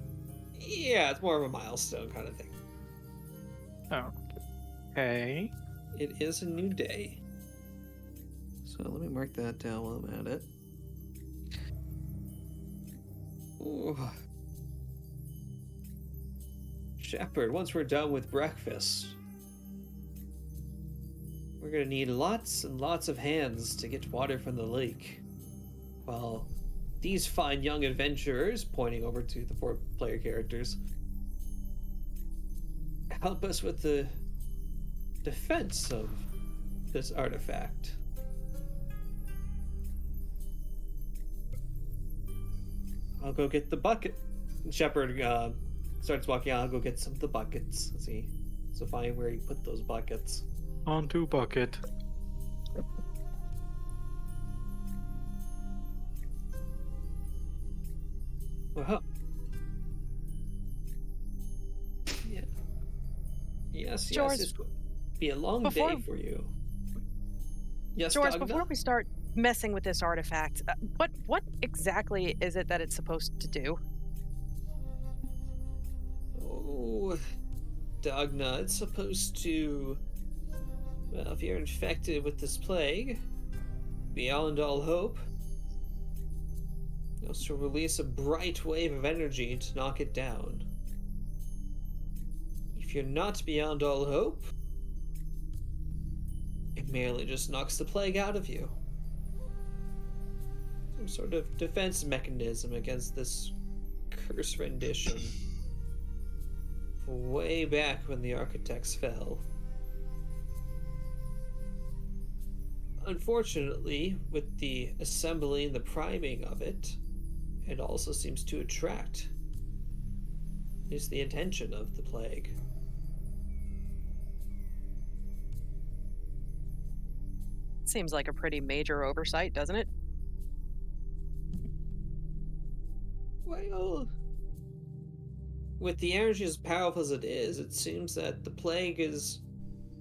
Yeah, it's more of a milestone kind of thing. Oh, okay. It is a new day. So let me mark that down while I'm at it. Ooh. Shepard, once we're done with breakfast, we're gonna need lots and lots of hands to get water from the lake. Well, these fine young adventurers, pointing over to the 4-player characters, help us with the defense of this artifact. I'll go get the bucket. Shepard starts walking out. I'll go get some of the buckets. Let's see. So find where you put those buckets. Onto bucket. Well, yeah. Yes, George, it's going to be a long day for you. Yes, George, Dagna? before we start messing with this artifact, what exactly is it that it's supposed to do? Oh, Dagna, it's supposed to... Well, if you're infected with this plague, beyond all hope, it'll also release a bright wave of energy to knock it down. If you're not beyond all hope, it merely just knocks the plague out of you. Some sort of defense mechanism against this curse rendition. Way back when the architects fell. Unfortunately, with the assembly and the priming of it, it also seems to attract. Is the intention of the plague. Seems like a pretty major oversight, doesn't it? Well, with the energy as powerful as it is, it seems that the plague is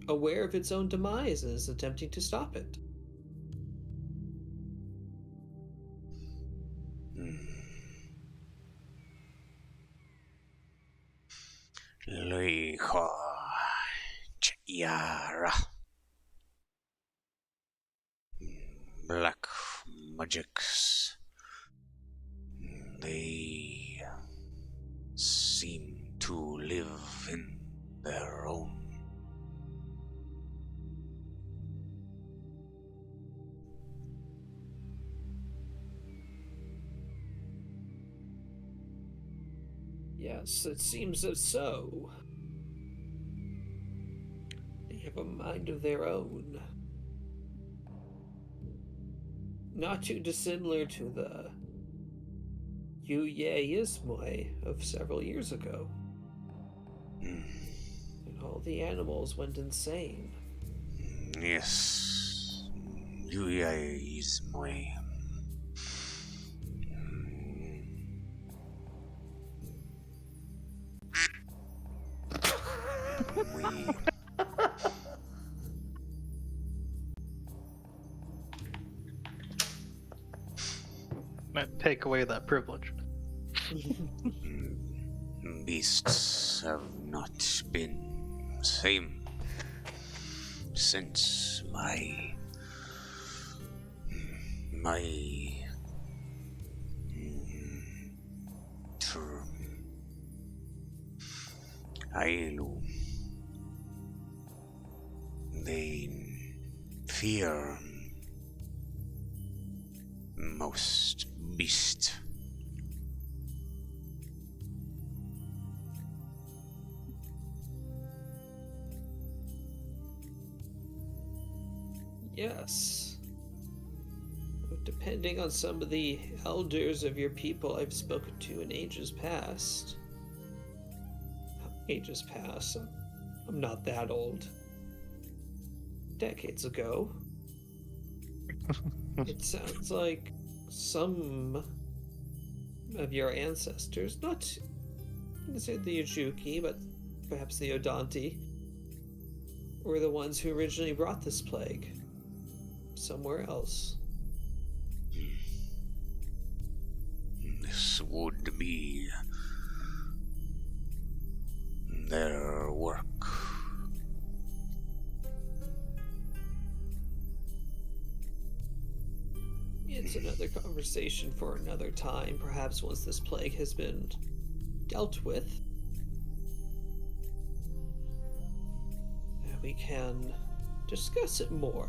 aware of its own demise and is attempting to stop it. Leika Yara. Black magics. They seem to live in their own. Yes, it seems as so. They have a mind of their own. Not too dissimilar to the Yuye Ismoi of several years ago. And all the animals went insane. Yes, Yuya is my. We. Might take away that privilege. Beasts have not been same since my term. Ailu. They fear most beast. Yes. Depending on some of the elders of your people I've spoken to in ages past. Ages past? I'm not that old. Decades ago. It sounds like some of your ancestors, not necessarily the Ujuki, but perhaps the Odanti, were the ones who originally brought this plague somewhere else. This would be their work. It's another conversation for another time, perhaps once this plague has been dealt with. We can discuss it more.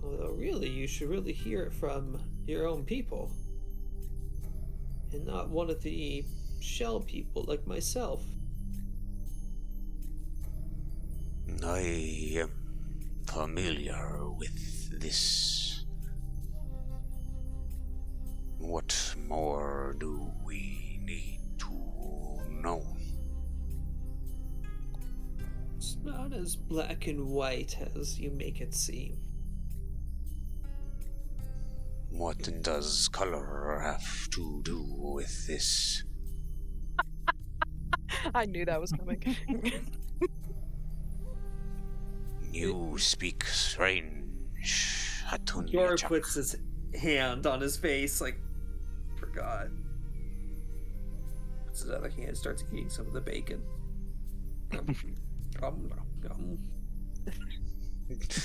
Although really, you should really hear it from your own people. And not one of the shell people like myself. I am familiar with this. What more do we need to know? It's not as black and white as you make it seem. What does color have to do with this? I knew that was coming. You speak strange, Jor Hatunyachak. puts his hand on his face, like, forgot. Puts his other hand and starts eating some of the bacon.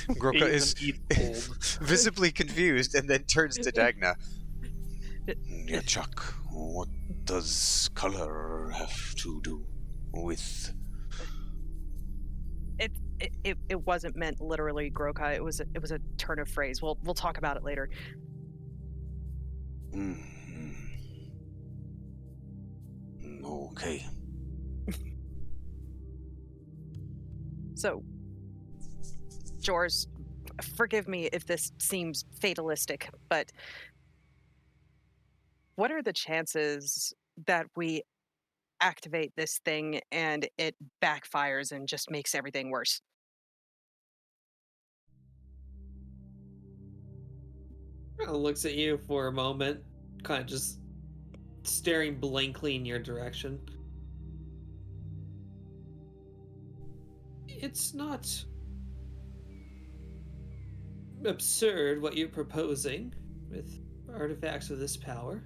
Groka is Even eat old. visibly confused and then turns to Dagna. Nyachak, what does color have to do with... It wasn't meant literally, Groka. It was a turn of phrase. We'll talk about it later. Okay. So, Jors, forgive me if this seems fatalistic, but what are the chances that we activate this thing and it backfires and just makes everything worse? Kind of looks at you for a moment, kind of just staring blankly in your direction. It's not absurd what you're proposing with artifacts of this power.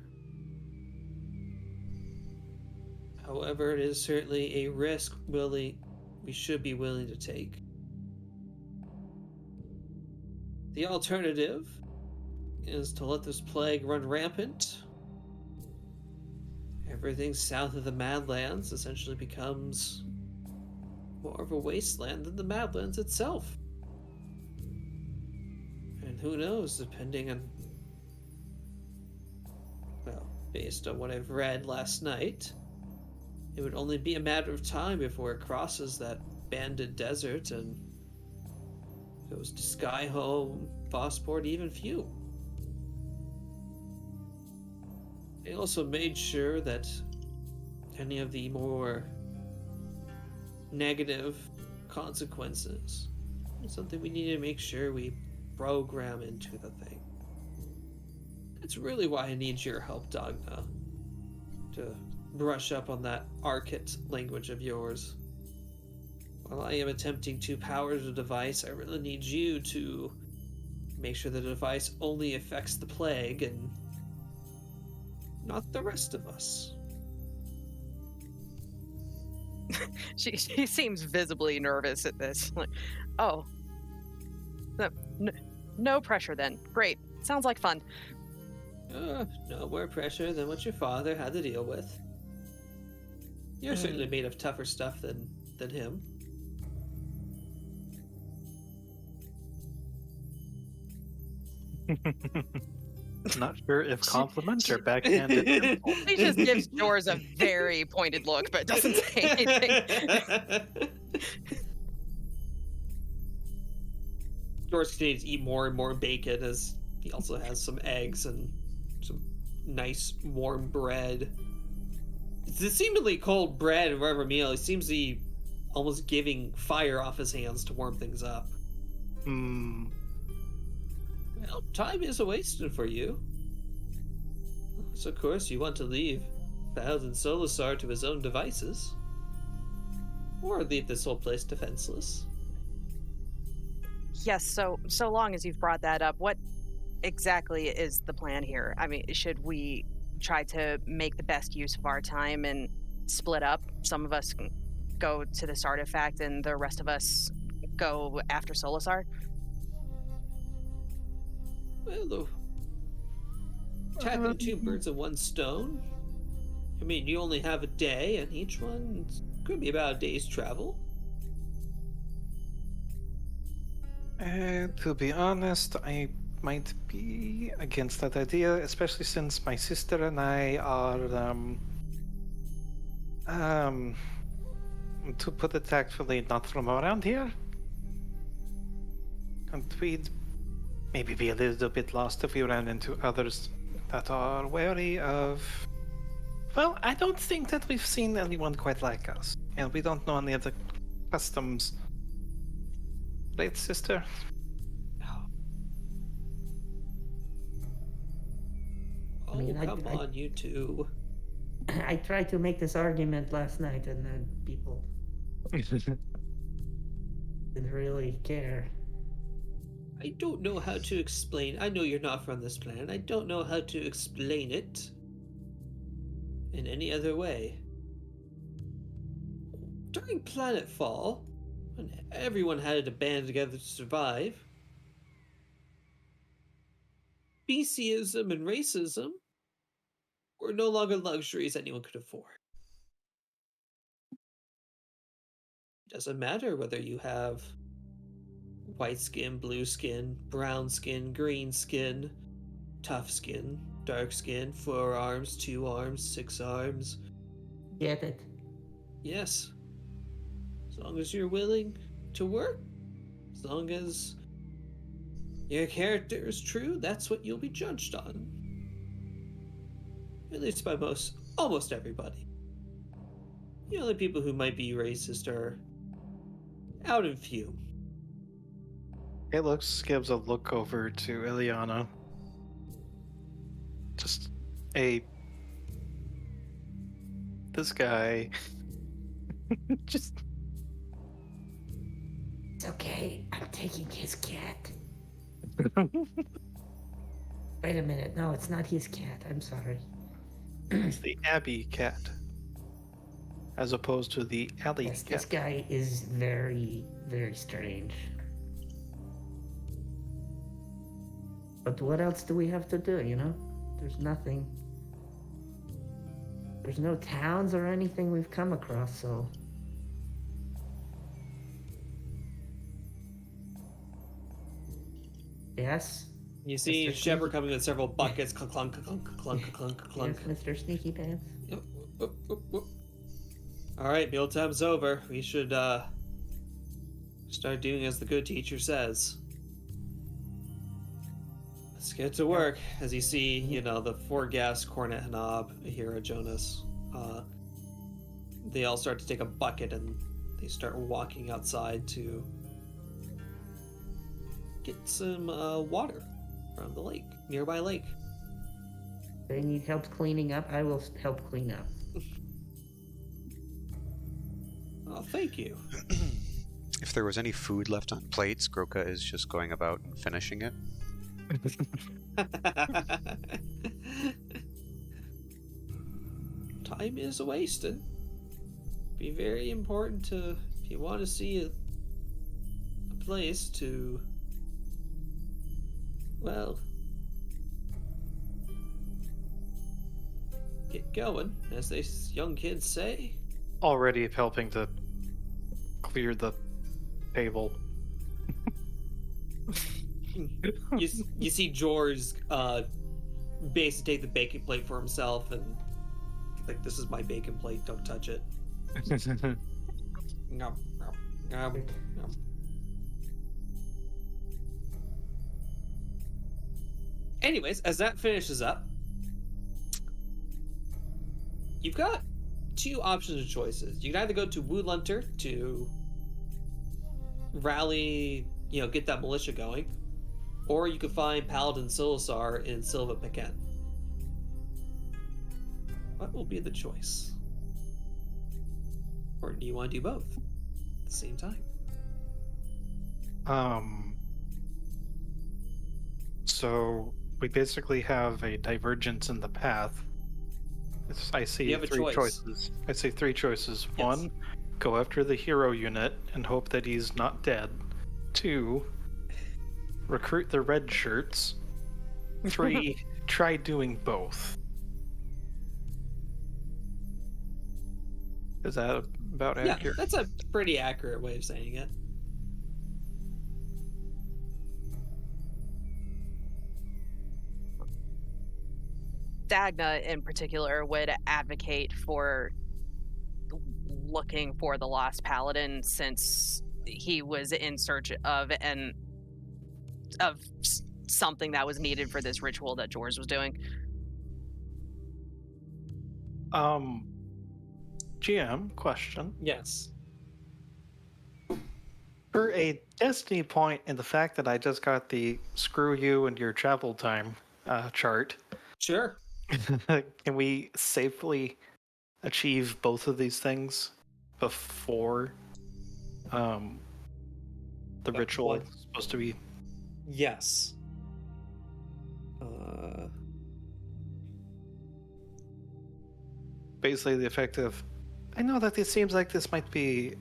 However, it is certainly a risk we should be willing to take. The alternative is to let this plague run rampant. Everything south of the Madlands essentially becomes more of a wasteland than the Madlands itself. And who knows, depending on... well, based on what I've read last night, it would only be a matter of time before it crosses that banded desert and goes to Skyhome, Phosphor, even Few. They also made sure that any of the more negative consequences is something we need to make sure we program into the thing. It's really why I need your help, Dagna, to brush up on that Archit language of yours. While I am attempting to power the device, I really need you to make sure the device only affects the plague and not the rest of us. She seems visibly nervous at this. Like, oh, no pressure then. Great, sounds like fun. No more pressure than what your father had to deal with. You're certainly made of tougher stuff than him. Not sure if compliment or backhanded insult. He just gives Jors a very pointed look, but doesn't say anything. George continues to eat more and more bacon as he also has some eggs and some nice warm bread. It's a seemingly cold bread and whatever meal. He seems to be almost giving fire off his hands to warm things up. Well, time isn't wasted for you. So of course you want to leave Paladin Solasar to his own devices. Or leave this whole place defenseless. Yes, so long as you've brought that up, what exactly is the plan here? I mean, should we try to make the best use of our time and split up? Some of us go to this artifact and the rest of us go after Solasar? Well, tackling two birds with one stone. I mean, you only have a day, and each one could be about a day's travel. To be honest, I might be against that idea, especially since my sister and I are, to put it tactfully, not from around here. And we'd maybe be a little bit lost if we ran into others that are wary of. Well, I don't think that we've seen anyone quite like us, and we don't know any of the customs. Right, sister? Oh, mean, come on, you two. I tried to make this argument last night, and then people didn't really care. I don't know how to explain. I know you're not from this planet. I don't know how to explain it in any other way. During planetfall, when everyone had to band together to survive, speciesism and racism were no longer luxuries anyone could afford. It doesn't matter whether you have white skin, blue skin, brown skin, green skin, tough skin, dark skin, 4 arms, 2 arms, 6 arms. Get it? Yes. As long as you're willing to work, as long as your character is true, that's what you'll be judged on. At least by almost everybody. The only people who might be racist are out and few. Kalix gives a look over to Ileana. Just this guy. Just. It's okay. I'm taking his cat. Wait a minute. No, it's not his cat. I'm sorry. It's the Abbey cat, as opposed to the Alley Yes, cat. this guy is very, very strange. But what else do we have to do, you know? There's nothing. There's no towns or anything we've come across, so... Yes? You see Mr. Shepard Sneaky- coming with several buckets, clunk, clunk, clunk, clunk, clunk, clunk. Yes, Mr. Sneaky Pants? Yep, whoop, whoop, whoop. All right, mealtime's over. We should start doing as the good teacher says. Let's get to work. As you see, the 4 guests, Cornet, Hanab, Ahira, Jonas, they all start to take a bucket and they start walking outside to get some water from the lake, nearby lake. They need help cleaning up. I will help clean up. Oh, thank you. If there was any food left on plates, Groka is just going about and finishing it. Time is wasted. Be very important to, if you want to see a place to, well, get going, as they young kids say. Already helping to clear the table. You see George basically take the bacon plate for himself and like, this is my bacon plate, don't touch it. Nom, nom, nom, nom. Anyways, as that finishes up, you've got 2 options of choices. You can either go to Woodlunter to rally, get that militia going, or you could find Paladin Silasar in Silva Pecan. What will be the choice? Or do you want to do both at the same time? So we basically have a divergence in the path. I see You have a 3 choice. choices. I see 3 choices. Yes. 1, go after the hero unit and hope that he's not dead. 2, recruit the red shirts. 3, try doing both. Is that about Yeah, accurate? that's a pretty accurate way of saying it. Dagna in particular would advocate for looking for the lost paladin, since he was in search of something that was needed for this ritual that George was doing. GM question. Yes. For a destiny point in the fact that I just got the screw you and your travel time chart, Sure. can we safely achieve both of these things before the ritual what? is supposed to be? Yes. Basically the effect of, I know that it seems like this might be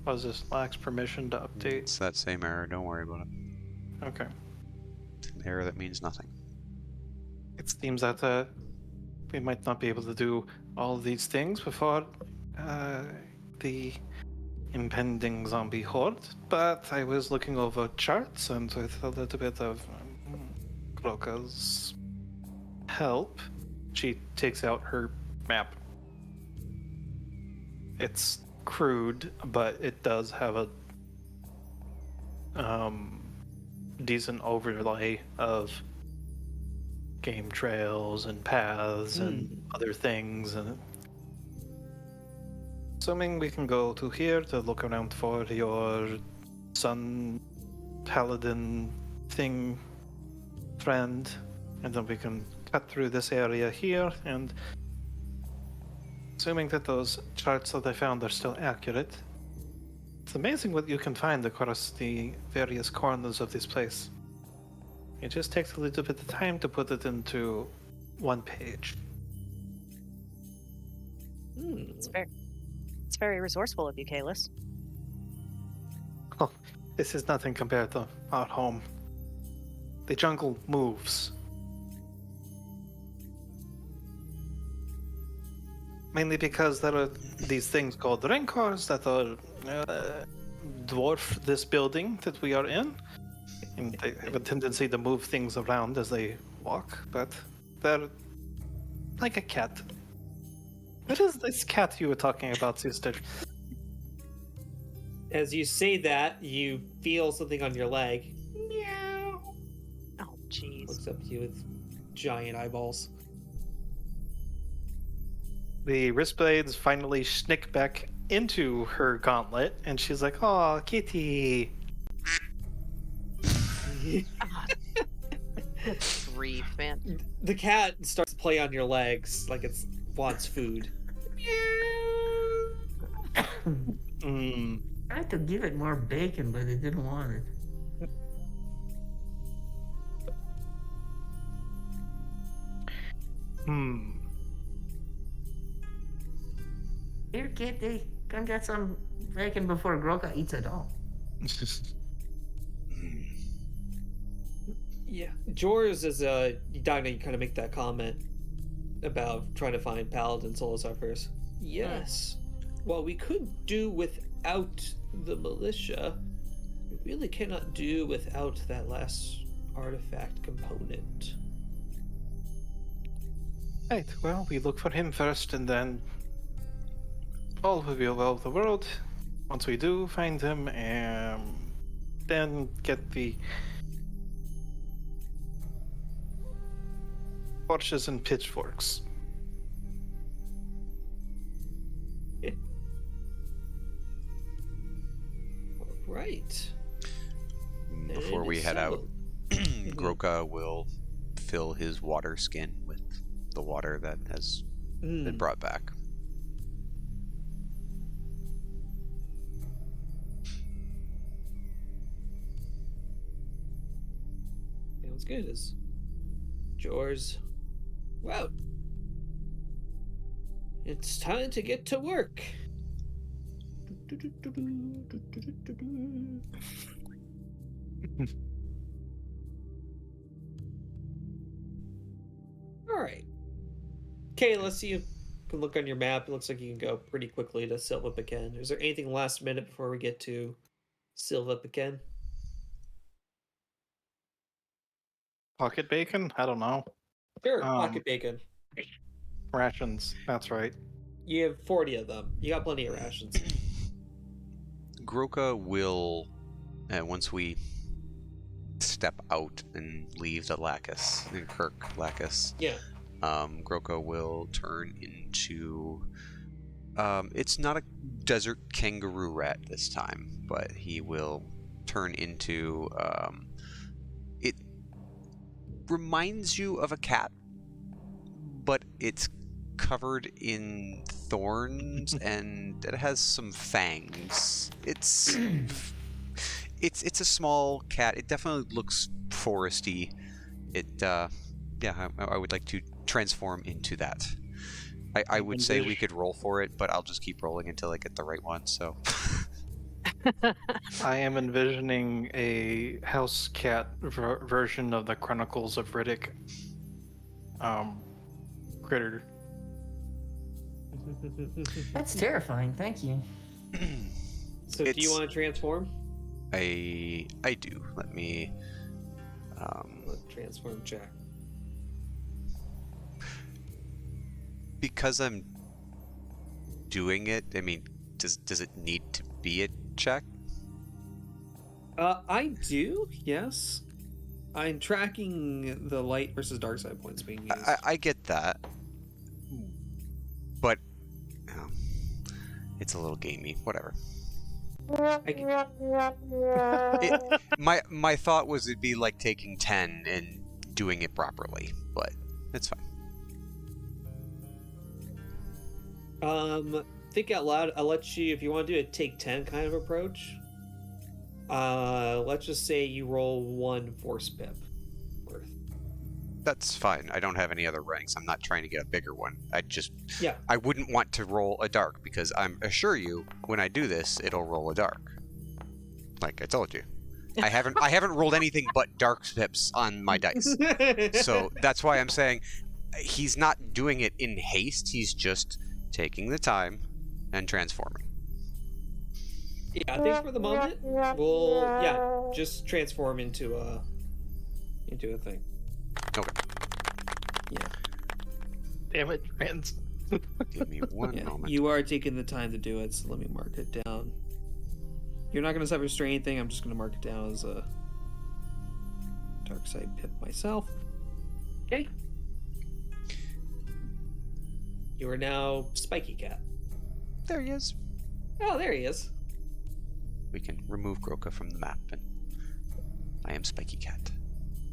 was this lacks permission to update? It's that same error. Don't worry about it. Okay. An error that means nothing. It seems that we might not be able to do all of these things before the impending zombie horde, but I was looking over charts and with a little bit of Kroka's help, she takes out her map. It's crude, but it does have a decent overlay of game trails and paths and other things, and assuming we can go to here to look around for your sun paladin thing friend, and then we can cut through this area here, and assuming that those charts that I found are still accurate, it's amazing what you can find across the various corners of this place. It just takes a little bit of time to put it into one page. It's very resourceful of you, Kalis. Oh, this is nothing compared to our home. The jungle moves. Mainly because there are these things called rancors that are dwarf this building that we are in. And they have a tendency to move things around as they walk, but they're like a cat. What is this cat you were talking about, sister? As you say that, you feel something on your leg. Meow. Oh, jeez. Looks up to you with giant eyeballs. The wrist blades finally snick back into her gauntlet, and she's like, "Oh, kitty." Good grief, man. The cat starts to play on your legs like it wants food. Mm. I had to give it more bacon, but it didn't want it. Here, kitty, come get some bacon before Groka eats it all. Yeah, Jors is Dagna, you kind of make that comment about trying to find Paladin Soul Suffers. Yes. Well, we could do without the militia. We really cannot do without that last artifact component. Right, well, we look for him first, and then all will be well the world. Once we do find him, then get the torches and pitchforks. Right. Before we head out, Groka will fill his water skin with the water that has been brought back. Sounds good. As Jors, wow, it's time to get to work. All right. Okay, let's see. You can look on your map. It looks like you can go pretty quickly to Silva Pecan. Is there anything last minute before we get to Silva Pecan? Pocket bacon? I don't know. Sure, pocket bacon. Rations. That's right. You have 40 of them. You got plenty of rations. Groka will, once we step out and leave the Lacus, and Kirk Lacus, Yeah. Groka will turn into. It's not a desert kangaroo rat this time, but he will turn into. It reminds you of a cat, but it's covered in thorns and it has some fangs. It's a small cat. It definitely looks foresty. I would like to transform into that. I would say we could roll for it, but I'll just keep rolling until I get the right one. So I am envisioning a house cat version of the Chronicles of Riddick critter. That's terrifying. Thank you. So do you want to transform? I do. Let me. Transform check. Because I'm doing it. I mean, does it need to be a check? I do. Yes. I'm tracking the light versus dark side points being used. I get that, but it's a little gamey. Whatever. My thought was it'd be like taking 10 and doing it properly, but it's fine. Think out loud. I'll let you, if you want to do a take 10 kind of approach. Let's just say you roll 1 force pip worth. That's fine. I don't have any other ranks. I'm not trying to get a bigger one. Yeah. I wouldn't want to roll a dark because I assure you, when I do this, it'll roll a dark. Like I told you, I haven't rolled anything but dark pips on my dice. So that's why I'm saying he's not doing it in haste. He's just taking the time and transforming. Yeah, I think for the moment we'll just transform into a thing. Okay. Yeah. Damn it, trans. Give me one moment. You are taking the time to do it, so let me mark it down. You're not going to suffer strain anything. I'm just going to mark it down as a dark side pip myself. Okay. You are now Spiky Cat. There he is. Oh, there he is. We can remove Groka from the map, and I am Spiky Cat.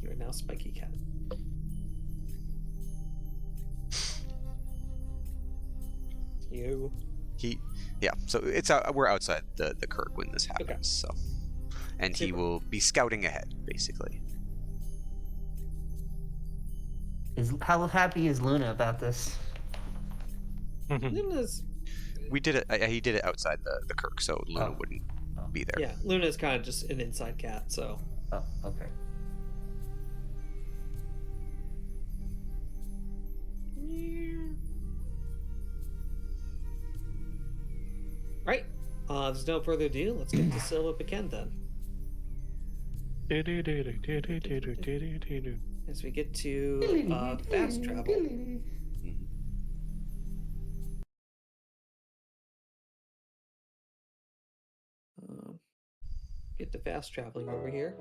You are now Spiky Cat. You. So it's we're outside the Kirk when this happens. Okay. So, and he Super. will be scouting ahead, basically. How happy is Luna about this? Luna's. We did it. He did it outside the Kirk, so Luna wouldn't be there. Yeah, Luna's kind of just an inside cat, so. Oh, okay. Right. There's no further ado. Let's get to Silva Pecan then. As we get to fast travel. Get to fast traveling over here.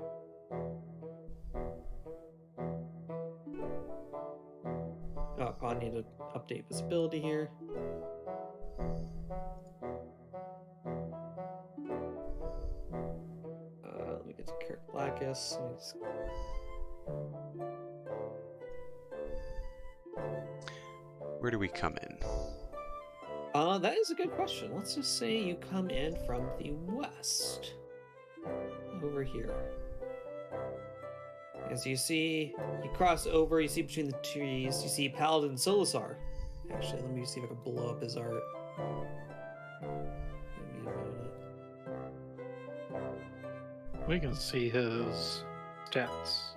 Oh, I need to update visibility here. Let me get to Kirk Blackus. Where do we come in? That is a good question. Let's just say you come in from the west. Over here. As you see, you cross over, you see between the trees, you see Paladin Solasar. Actually, let me see if I can blow up his art. Give me a minute. We can see his stats.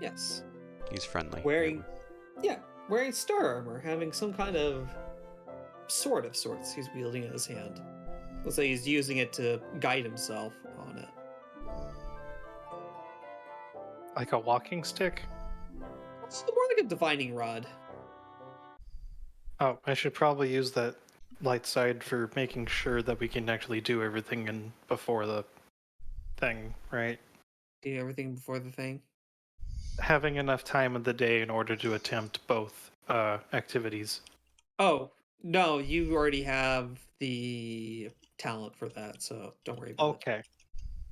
Yes. He's friendly. Wearing star armor, having some kind of sword of sorts he's wielding in his hand. Looks like he's using it to guide himself on it. Like a walking stick? It's more like a divining rod. Oh, I should probably use that light side for making sure that we can actually do everything before the thing, right? Do everything before the thing. Having enough time in the day in order to attempt both activities. Oh, no, you already have the talent for that, so don't worry about Okay.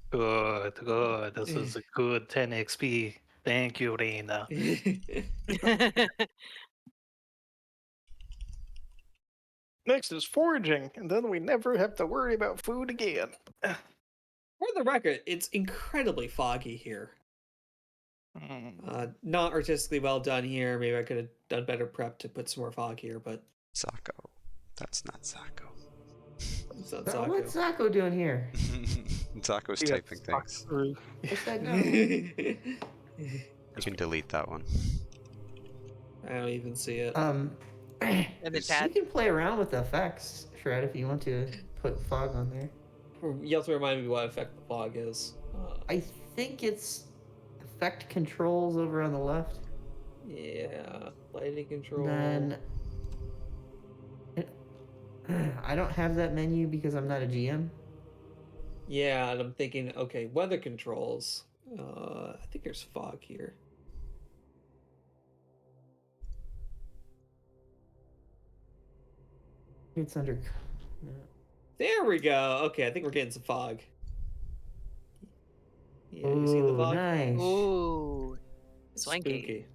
Good, good. This is a good 10 XP. Thank you, Reina. it. Next is foraging, and then we never have to worry about food again. For the record, it's incredibly foggy here. Not artistically well done here. Maybe I could have done better prep to put some more fog here, but Sako. That's not Sako. it's not What's Sako. Zako doing here? Sako's Yeah, typing things. I said no. You can delete that one. I don't even see it. In the You chat. can play around with the effects, Shred, if you want to put fog on there. You have to remind me what effect the fog is. I think it's effect controls over on the left. Yeah, lighting control. Then I don't have that menu because I'm not a GM. Yeah, and I'm thinking, okay, weather controls. I think there's fog here. It's under. There we go. Okay, I think we're getting some fog. Yeah, you see the Ooh, fog? nice. Ooh, It's swanky.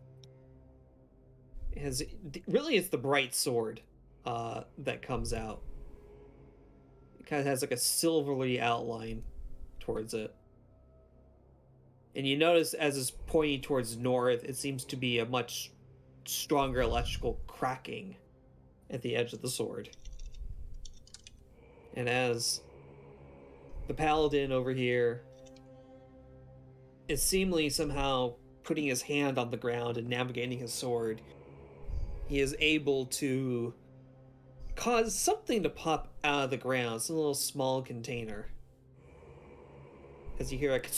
spooky. Really, it's the bright sword that comes out. It kind of has like a silvery outline towards it. And you notice as it's pointing towards north, it seems to be a much stronger electrical cracking at the edge of the sword. And as the paladin over here is seemingly somehow putting his hand on the ground and navigating his sword, he is able to cause something to pop out of the ground. It's a little small container. As you hear, like,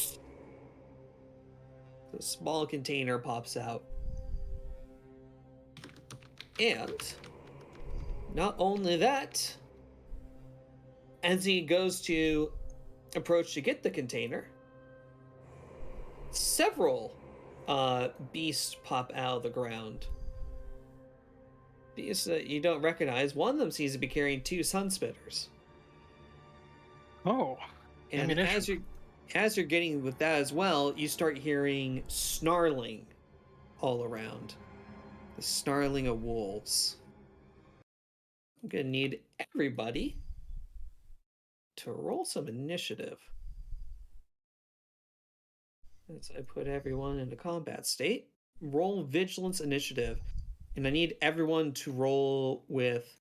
a small container pops out. And not only that, as he goes to approach to get the container, several beasts pop out of the ground. Beasts that you don't recognize. One of them seems to be carrying 2 sunspitters. Oh, And ammunition. as you're getting with that as well, you start hearing snarling all around. The snarling of wolves. I'm gonna need everybody to roll some initiative. As I put everyone into combat state, roll vigilance initiative. And I need everyone to roll with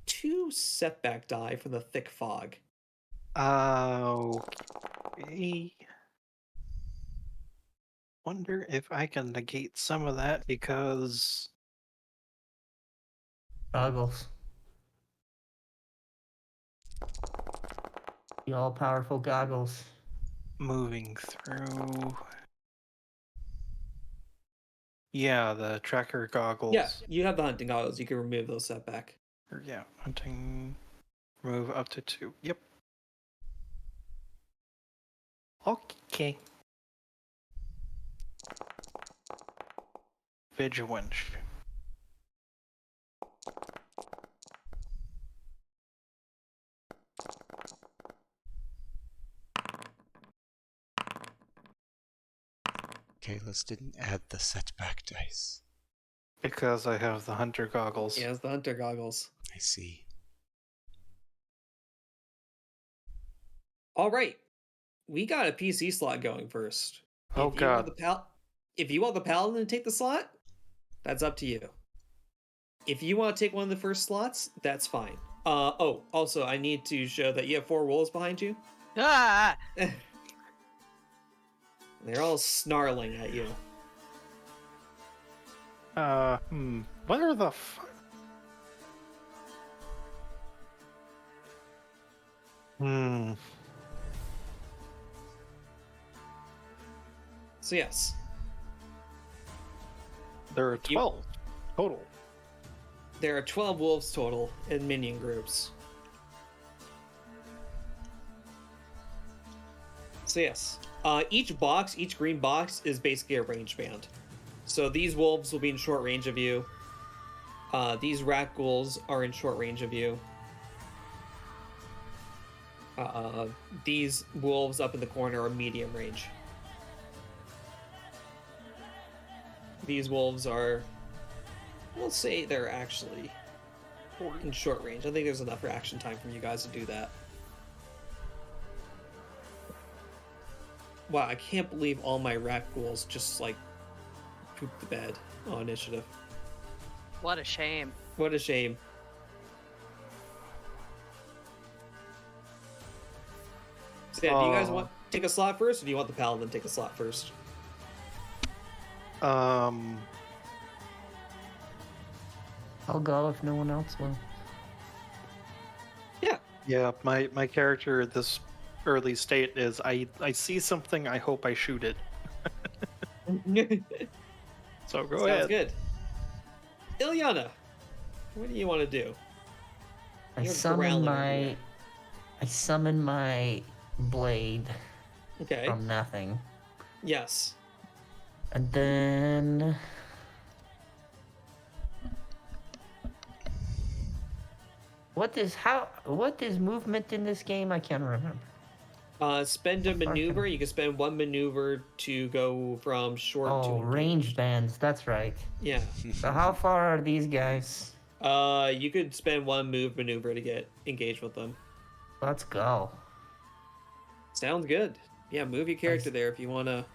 2 setback die for the thick fog. Okay. Wonder if I can negate some of that because Goggles. The all-powerful goggles. moving through. Yeah, the tracker goggles. Yeah, you have the hunting goggles. You can remove those setback. Or, yeah, hunting. Remove up to 2. Yep. Okay. Vigilance. Kalis didn't add the setback dice. Because I have the hunter goggles. Yeah, it's the hunter goggles. I see. All right, we got a PC slot going first. Oh, if you God. if you want the paladin to take the slot, that's up to you. If you want to take one of the first slots, that's fine. Oh, also, I need to show that you have 4 wolves behind you. Ah! They're all snarling at you. What are the So yes, There are 12 total. There are 12 wolves total in minion groups. So yes, each green box is basically a range band. So these wolves will be in short range of you. These rat ghouls are in short range of you. These wolves up in the corner are medium range. These wolves are, we'll say they're actually in short range. I think there's enough reaction time from you guys to do that. Wow, I can't believe all my rat ghouls just like pooped the bed on initiative. What a shame. What a shame. So yeah, do you guys want to take a slot first, or do you want the paladin to take a slot first? I'll go if no one else will. Yeah. Yeah, my character at this early state is I see something, I hope I shoot it. So go ahead. Sounds good. Ilyana, what do you want to do? I You're summon growling over my here. I summon my blade Okay. from nothing. Yes. And then what is movement in this game? I can't remember. Spend a maneuver. You can spend one maneuver to go from short to Oh, engaged. range bands, that's right. Yeah. So how far are these guys? You could spend one maneuver to get engaged with them. Let's go. Sounds good. Yeah, move your character Nice. there if you wanna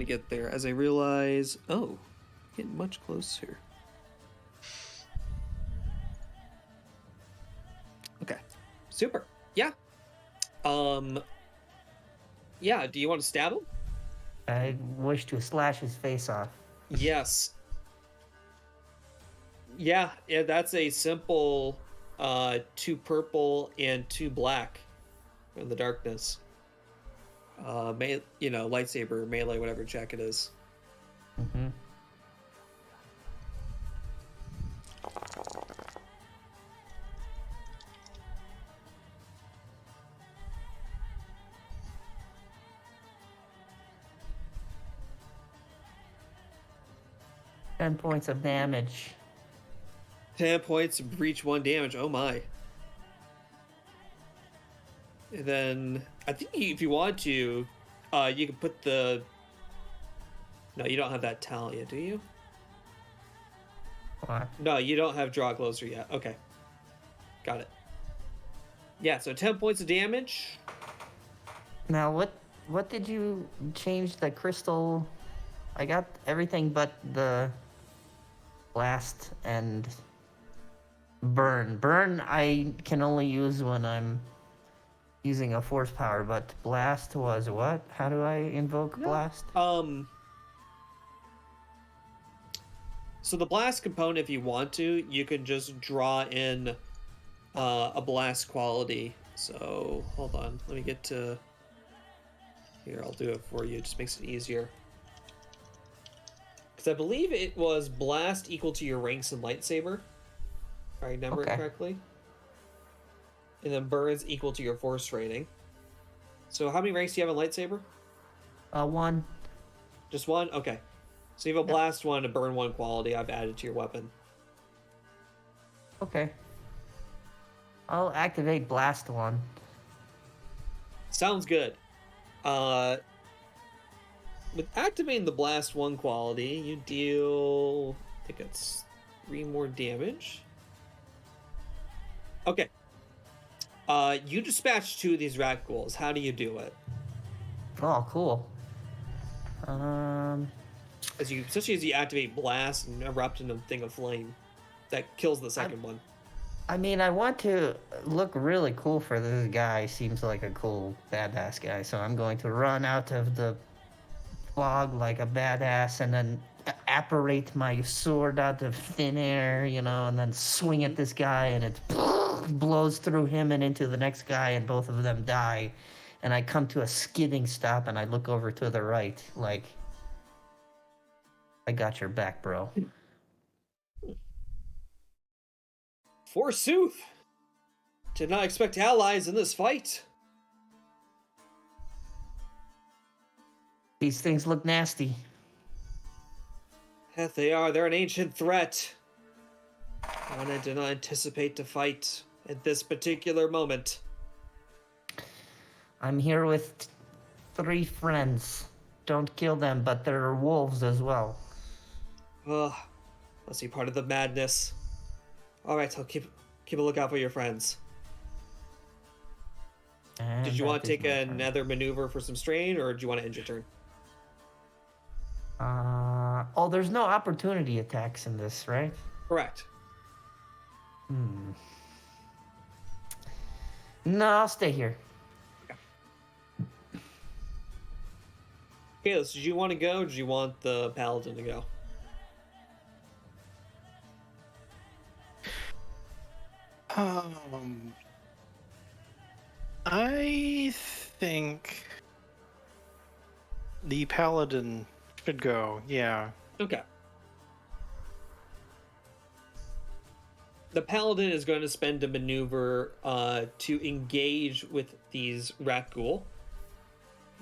get there. As I realize, getting much closer. Okay, super. Yeah. Yeah. Do you want to stab him? I wish to slash his face off. Yes. Yeah. That's a simple 2 purple and 2 black in the darkness. Lightsaber, melee, whatever check it is. Mm-hmm. Ten points of damage. 10 points, breach 1 damage. Oh my. And then I think if you want to, you can put the. No, you don't have that talent yet, do you? What? No, you don't have draw closer yet. Okay, got it. Yeah, so 10 points of damage. Now what did you change the crystal? I got everything but the blast and burn. Burn I can only use when I'm using a force power, but blast was what? How do I invoke blast? So the blast component, if you want to, you can just draw in a blast quality. So hold on, let me get to here. I'll do it for you. It just makes it easier. Because I believe it was blast equal to your ranks in lightsaber, if I remember it correctly. And then burns equal to your force rating. So how many ranks do you have in lightsaber? 1. Just 1? Okay. So you have a blast 1, a burn 1 quality I've added to your weapon. Okay. I'll activate blast 1. Sounds good. With activating the blast 1 quality, you deal, I think it's 3 more damage. Okay. You dispatch 2 of these rat ghouls. How do you do it? Oh, cool. Especially as you activate blast and erupt in a thing of flame that kills the second one. I mean, I want to look really cool for this guy. Seems like a cool badass guy, so I'm going to run out of the fog like a badass and then apparate my sword out of thin air, and then swing at this guy, and it blows through him and into the next guy, and both of them die. And I come to a skidding stop, and I look over to the right, like, I got your back, bro. Forsooth! Did not expect allies in this fight. These things look nasty. Yes, they are. They're an ancient threat. One I did not anticipate to fight at this particular moment. I'm here with 3 friends. Don't kill them, but there are wolves as well. Ugh. Must be part of the madness. Alright, I'll keep a lookout for your friends. And Did you that want to is take my turn. another maneuver for some strain, or do you want to end your turn? Oh, there's no opportunity attacks in this, right? Correct. No, I'll stay here. Kalis, did you want to go, or did you want the paladin to go? I think the paladin should go. Yeah. Okay. The paladin is going to spend a maneuver to engage with these rat ghoul.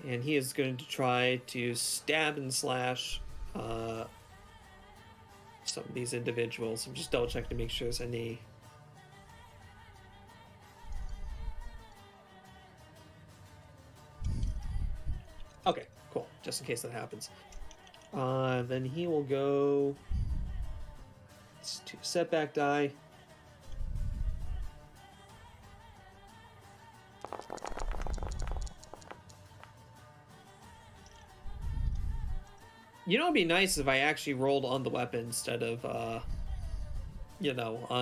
And he is going to try to stab and slash some of these individuals. I'm just double checking to make sure there's any... Okay, cool. Just in case that happens. Then he will go... It's 2 setback die. You know, it'd be nice if I actually rolled on the weapon instead of, on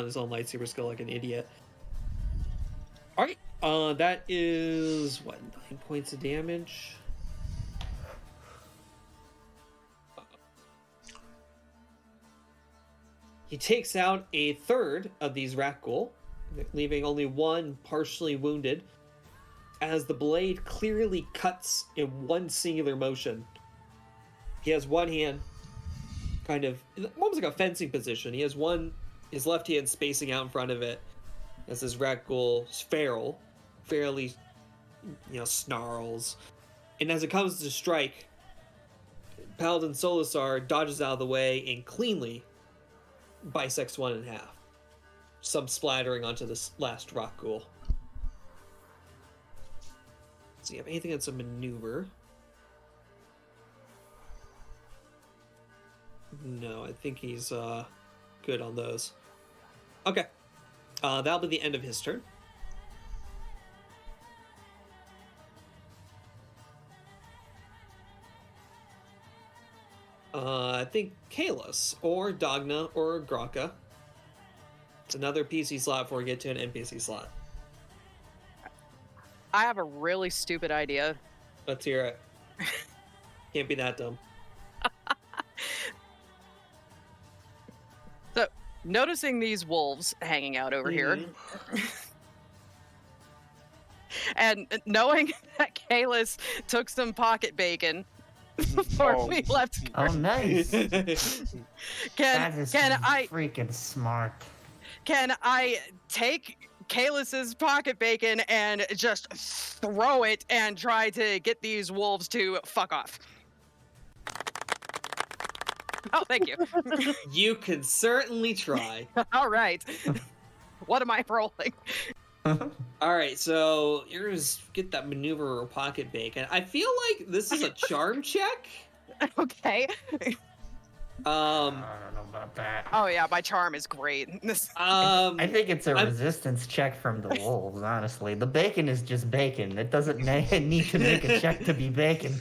his own lightsaber skill like an idiot. Alright, that is, 9 points of damage? He takes out a third of these rat ghoul, leaving only one partially wounded, as the blade clearly cuts in one singular motion. He has one hand kind of almost like a fencing position. He has his left hand spacing out in front of it as this rat ghoul is fairly, snarls. And as it comes to strike, Paladin Solasar dodges out of the way and cleanly bisects one in half, some splattering onto this last rock ghoul. So you have anything that's a maneuver? No, I think he's good on those. Okay. That'll be the end of his turn. I think Kalis, or Dagna, or Graka. It's another PC slot before we get to an NPC slot. I have a really stupid idea. Let's hear it. Can't be that dumb. So, noticing these wolves hanging out over here, and knowing that Kalis took some pocket bacon before we left, Oh, nice. can I freaking smart. Can I take Kalis's pocket bacon and just throw it and try to get these wolves to fuck off? Oh, thank you. You can certainly try. All right. What am I rolling? All right, so you're gonna get that maneuver or pocket bacon. I feel like this is a charm check. Okay. I don't know about that. Oh yeah, my charm is great. I think it's a resistance check from the wolves, honestly. The bacon is just bacon. It doesn't need to make a check to be bacon.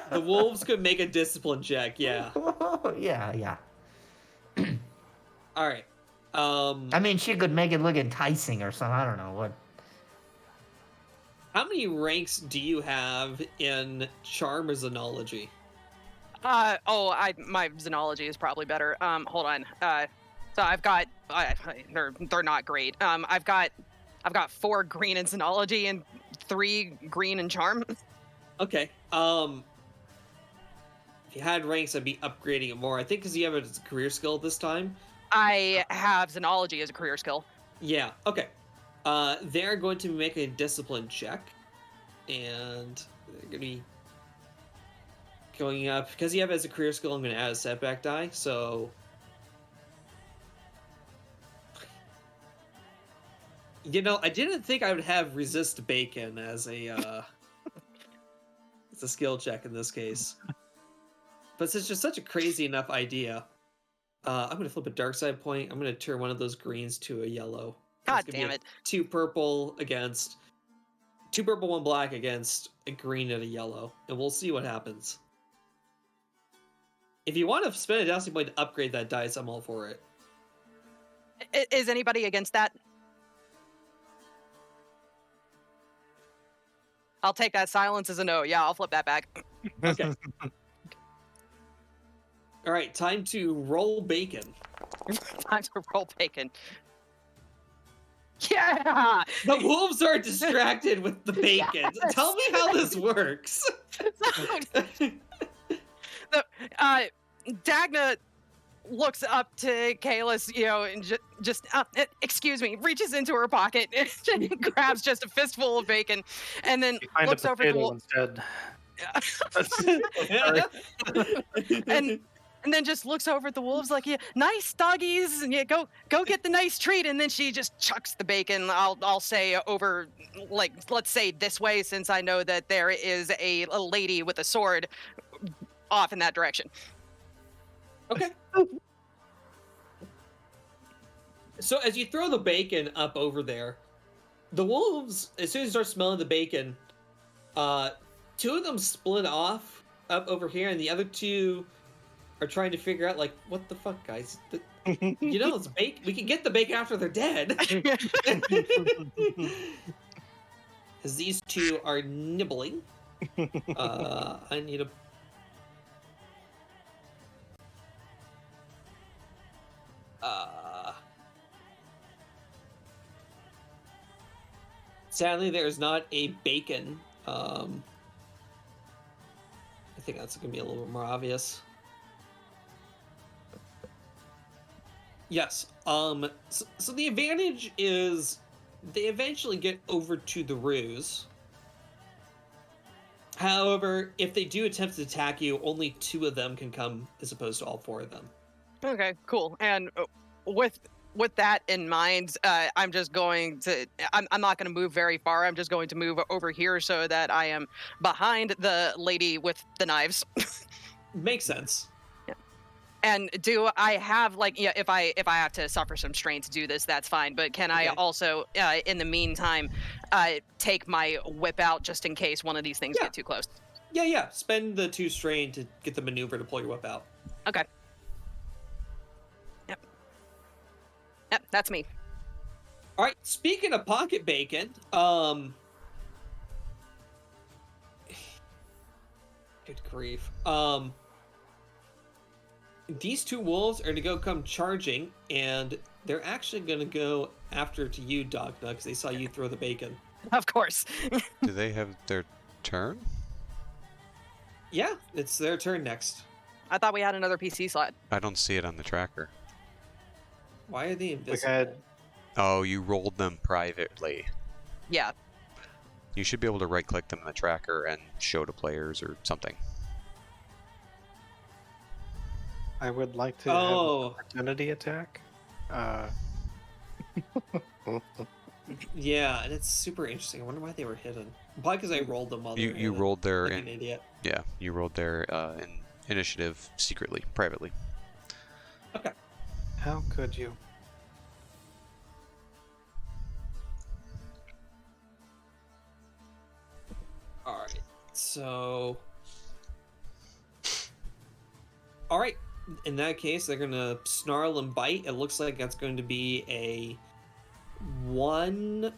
The wolves could make a discipline check, yeah. Yeah. All right. I mean, she could make it look enticing or something. I don't know what. How many ranks do you have in charm or xenology? My xenology is probably better. Hold on. So I've got they're not great. I've got 4 green in xenology and 3 green in charm. Okay. if you had ranks, I'd be upgrading it more. I think because you have it as a career skill this time. I have Xenology as a career skill. Yeah, okay. They're going to make a discipline check. And they're going to be going up. Because you have it as a career skill, I'm going to add a setback die. So... You know, I didn't think I would have resist bacon as a it's a skill check in this case. But it's just such a crazy enough idea. I'm gonna flip a dark side point. I'm gonna turn one of those greens to a yellow. God damn it. 2 purple, 1 black against a green and a yellow. And we'll see what happens. If you want to spend a destiny point to upgrade that dice, I'm all for it. Is anybody against that? I'll take that silence as a no. Yeah, I'll flip that back. Okay. All right, time to roll bacon. Time to roll bacon. Yeah! The wolves are distracted with the bacon. Yes! Tell me how this works. Dagna looks up to Kalis, you know, and just excuse me, reaches into her pocket and grabs just a fistful of bacon, and then Find looks a over at the instead. and then just looks over at the wolves like, yeah, nice doggies, and yeah, go get the nice treat, and then she just chucks the bacon. I'll say over, like, let's say this way, since I know that there is a lady with a sword off in that direction. Okay. So as you throw the bacon up over there, the wolves, as soon as you start smelling the bacon, 2 of them split off up over here, and the other 2 are trying to figure out, like, what the fuck, guys? You know, it's bacon. We can get the bacon after they're dead. As these 2 are nibbling, I need a... Sadly, there's not a bacon. I think that's going to be a little bit more obvious. Yes. So the advantage is they eventually get over to the ruse. However, if they do attempt to attack you, only 2 of them can come as opposed to all 4 of them. Okay, cool. And with that in mind, I'm just going to... I'm not going to move very far. I'm just going to move over here so that I am behind the lady with the knives. Makes sense. Yeah. And do I have, like, yeah, if I have to suffer some strain to do this, that's fine. But can I also, in the meantime, take my whip out just in case one of these things get too close? Yeah. Spend the 2 strain to get the maneuver to pull your whip out. Okay. Yep, that's me. All right, speaking of pocket bacon, good grief. These 2 wolves are going to come charging, and they're actually going to go after to you, Dogna, because they saw you throw the bacon. Of course. Do they have their turn? Yeah, it's their turn next. I thought we had another PC slot. I don't see it on the tracker. Why are they invisible? had- Oh, you rolled them privately. Yeah. You should be able to right-click them in the tracker and show to players or something. I would like to have an opportunity attack. Yeah, and it's super interesting. I wonder why they were hidden. Probably because I rolled them while they were You hidden, rolled their like an idiot. Yeah, you rolled their initiative secretly, privately. Okay. How could you? Alright, so... Alright, in that case, they're gonna snarl and bite. It looks like that's going to be a 1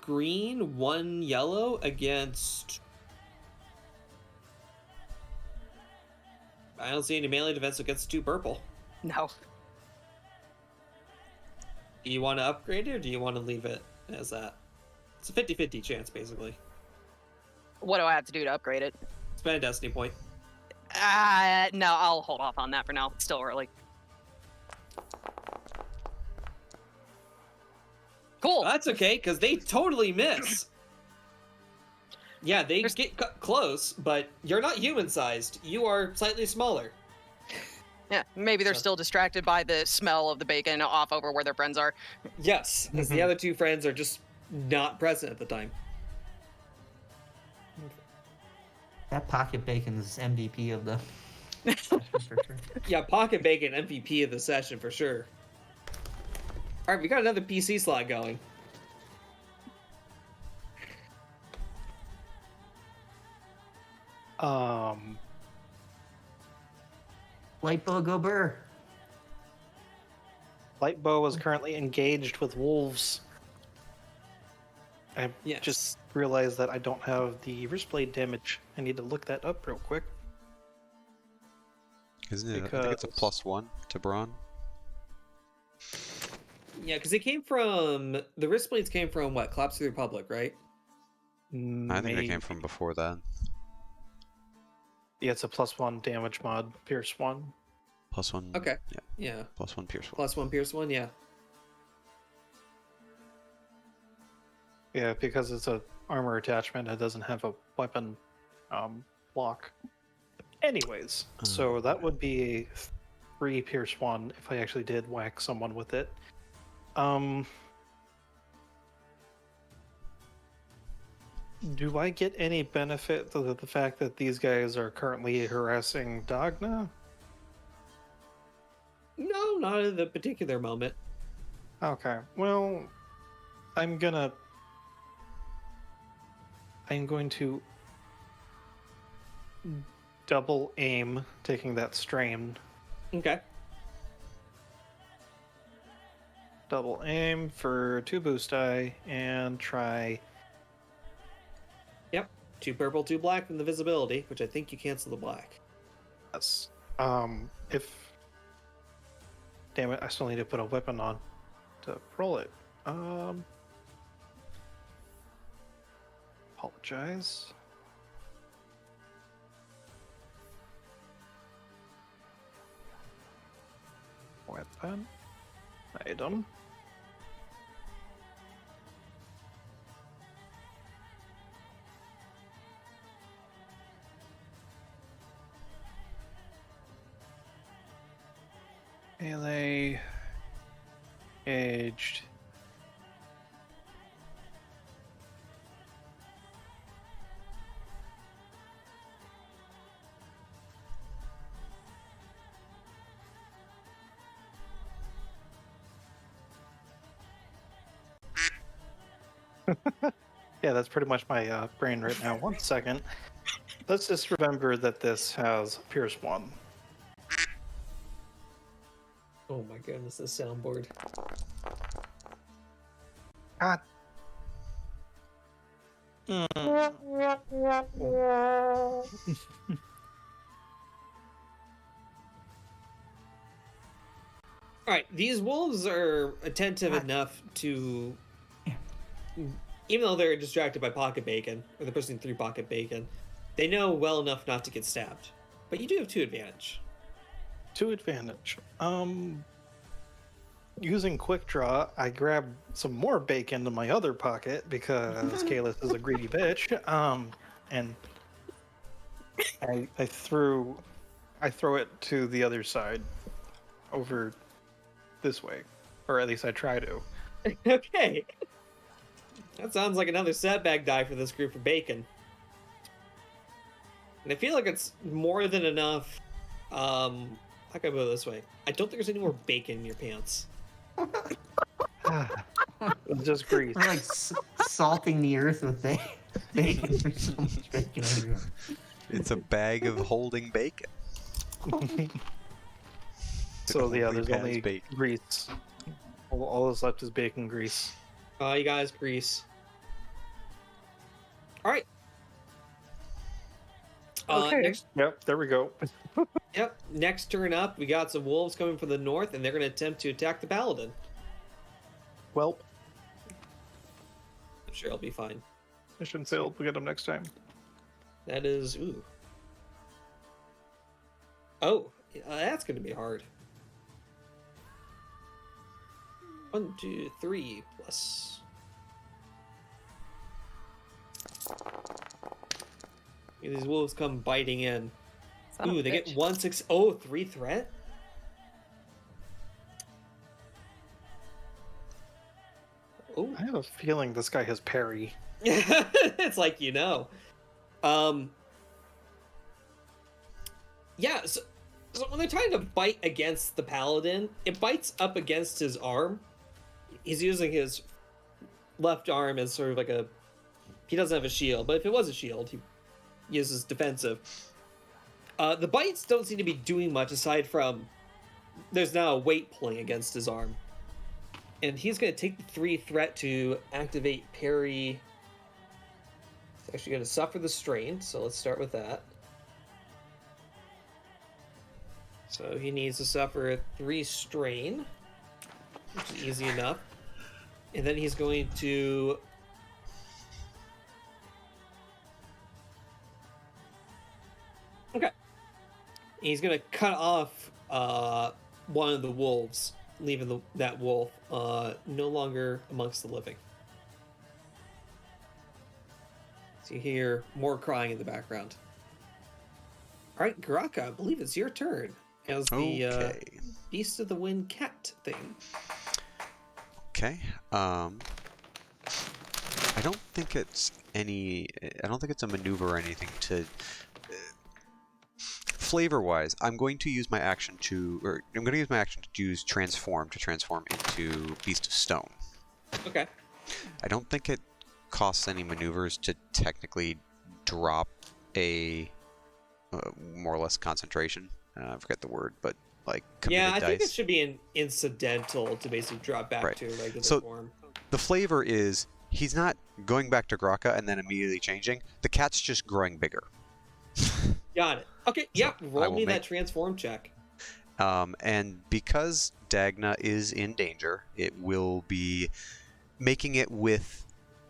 green, 1 yellow against... I don't see any melee defense against 2 purple. No. Do you want to upgrade it, or do you want to leave it as that? It's a 50-50 chance, basically. What do I have to do to upgrade it? Spend a destiny point. No, I'll hold off on that for now. It's still early. Cool. That's okay, because they totally miss. Yeah, they get close, but you're not human-sized. You are slightly smaller. Yeah, maybe they're still distracted by the smell of the bacon off over where their friends are. Yes, as the other two friends are just not present at the time. That pocket bacon's MVP of the session for sure. Yeah, Pocket Bacon MVP of the session for sure. All right, we got another PC slot going. Lightbow go burr. Lightbow is currently engaged with wolves. I Yes. just realized that I don't have the wristblade damage. I need to look that up real quick. Isn't it? I think it's a +1 to brawn. Yeah, because it came from the wrist blades came from what? Collapse of the Republic, right? I think it came from before that. Yeah, it's a +1 damage mod, Pierce 1. +1. Okay. Yeah. Yeah. +1 Pierce 1. +1 Pierce 1, yeah. Yeah, because it's a armor attachment, it doesn't have a weapon block. Anyways, so that would be a 3 Pierce 1 if I actually did whack someone with it. Do I get any benefit to the fact that these guys are currently harassing Dagna? No, not at the particular moment. Okay, well, I'm going to double aim, taking that strain. Okay. Double aim for 2 boost die and try. Yep. 2 purple, 2 black from the visibility, which I think you cancel the black. Yes. If. Damn it, I still need to put a weapon on to roll it. Apologize. Weapon. Item. Melee. Aged. Yeah, that's pretty much my brain right now. 1 second. Let's just remember that this has Pierce 1. Oh my goodness, this soundboard. God. Alright, these wolves are attentive enough to... Even though they're distracted by Pocket Bacon, or the person through Pocket Bacon, they know well enough not to get stabbed. But you do have 2 advantage. 2 advantage. Using Quick Draw, I grabbed some more bacon in my other pocket because Kalis is a greedy bitch. And I throw it to the other side, over this way, or at least I try to. Okay. That sounds like another setback die for this group of bacon. And I feel like it's more than enough. How can I put it this way? I don't think there's any more bacon in your pants. It's just grease. We're like salting the earth with bacon. There's so much bacon everywhere. It's a bag of holding bacon. So yeah, there's Has only bacon. grease. All that's left is bacon grease. You guys, grease. Alright. Okay. Next, Yep, there we go. yep. Next turn up, we got some wolves coming from the north, and they're going to attempt to attack the paladin. Well, I'm sure it'll be fine. mission failed. We'll get them next time. That is, ooh. Oh, that's going to be hard. 1, 2, 3 plus. These wolves come biting in. Son of Ooh, a they get bitch. 1, 6. Oh, 3 threat. Oh, I have a feeling this guy has parry. it's like Yeah, so when they're trying to bite against the paladin, it bites up against his arm. He's using his left arm as sort of like a... He doesn't have a shield, but if it was a shield, he uses defensive. The bites don't seem to be doing much aside from there's now a weight pulling against his arm. And he's going to take the 3 threat to activate parry. He's actually going to suffer the strain, so let's start with that. So he needs to suffer 3 strain, which is easy enough. And then he's going to... Okay. He's going to cut off one of the wolves, leaving that wolf no longer amongst the living. So you hear more crying in the background. All right, Garaka, I believe it's your turn as the Beast of the Wind cat thing. Okay. I don't think it's a maneuver or anything to... Flavor-wise, I'm going to use my action to use transform to transform into Beast of Stone. Okay. I don't think it costs any maneuvers to technically drop a more or less concentration. I forget the word, but like committed I dice. think it should be an incidental to basically drop back to regular form. The flavor is he's not going back to Graka and then immediately changing. The cat's just growing bigger. Got it. Okay, yeah, So roll me that transform check. And because Dagna is in danger, it will be making it with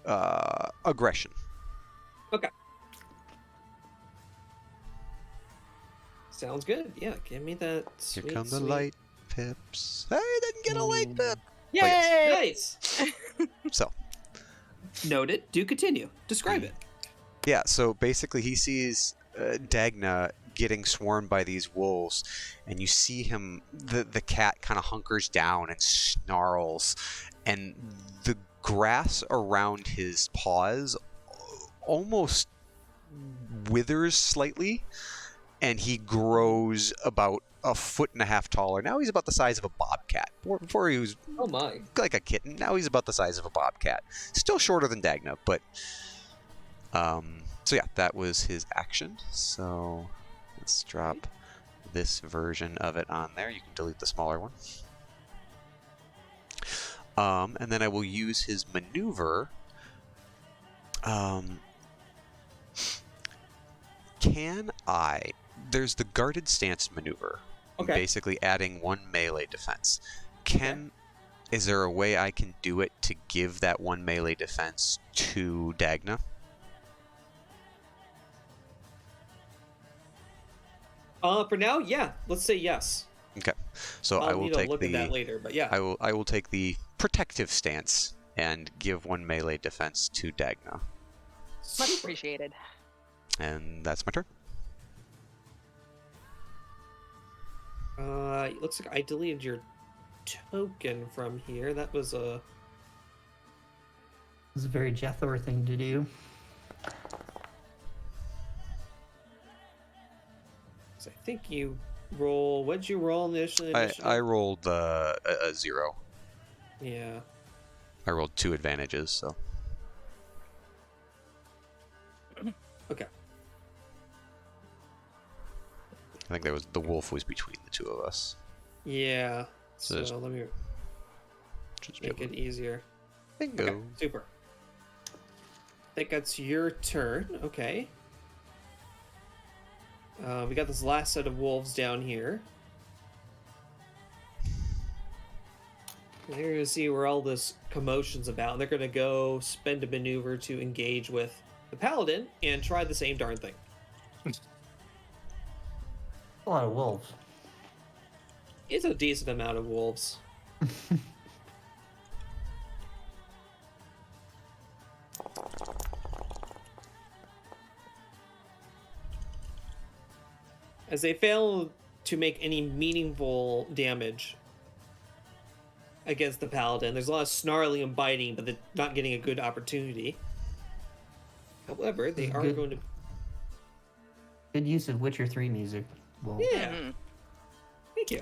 aggression. Okay. Sounds good. Yeah, give me that. Here come the light pips. Hey, I didn't get a light pip. Yay! Nice. So. Noted. Do continue. Describe it. Yeah, so basically he sees Dagna getting swarmed by these wolves, and you see him, the cat kind of hunkers down and snarls, and the grass around his paws almost withers slightly, and he grows about 1.5 foot taller. Now he's about the size of a bobcat. Before he was like a kitten. Now he's about the size of a bobcat. Still shorter than Dagna, but so yeah, that was his action. So let's drop this version of it on there. You can delete the smaller one. And then I will use his maneuver. There's the guarded stance maneuver. Okay. Basically adding 1 melee defense. Is there a way I can do it to give that 1 melee defense to Dagna? For now, yeah. Let's say yes. Okay. So I will take look at that later, but yeah. I will take the protective stance and give 1 melee defense to Dagna. Much appreciated. And that's my turn. It looks like I deleted your token from here. That was a... It's a very Jethor thing to do. So I think you roll... What did you roll initially? I rolled a 0. Yeah. I rolled 2 advantages, so... Okay. I think the wolf was between the two of us. Yeah. So let me Just make it easier. Bingo. Okay, super. I think that's your turn. Okay. We got this last set of wolves down here. And they're going to see where all this commotion's about. They're going to go spend a maneuver to engage with the paladin and try the same darn thing. A lot of wolves. It's a decent amount of wolves. As they fail to make any meaningful damage against the paladin, there's a lot of snarling and biting, but they're not getting a good opportunity. However, they are Good. going to... Good use of Witcher 3 music. Well, Yeah. Thank you.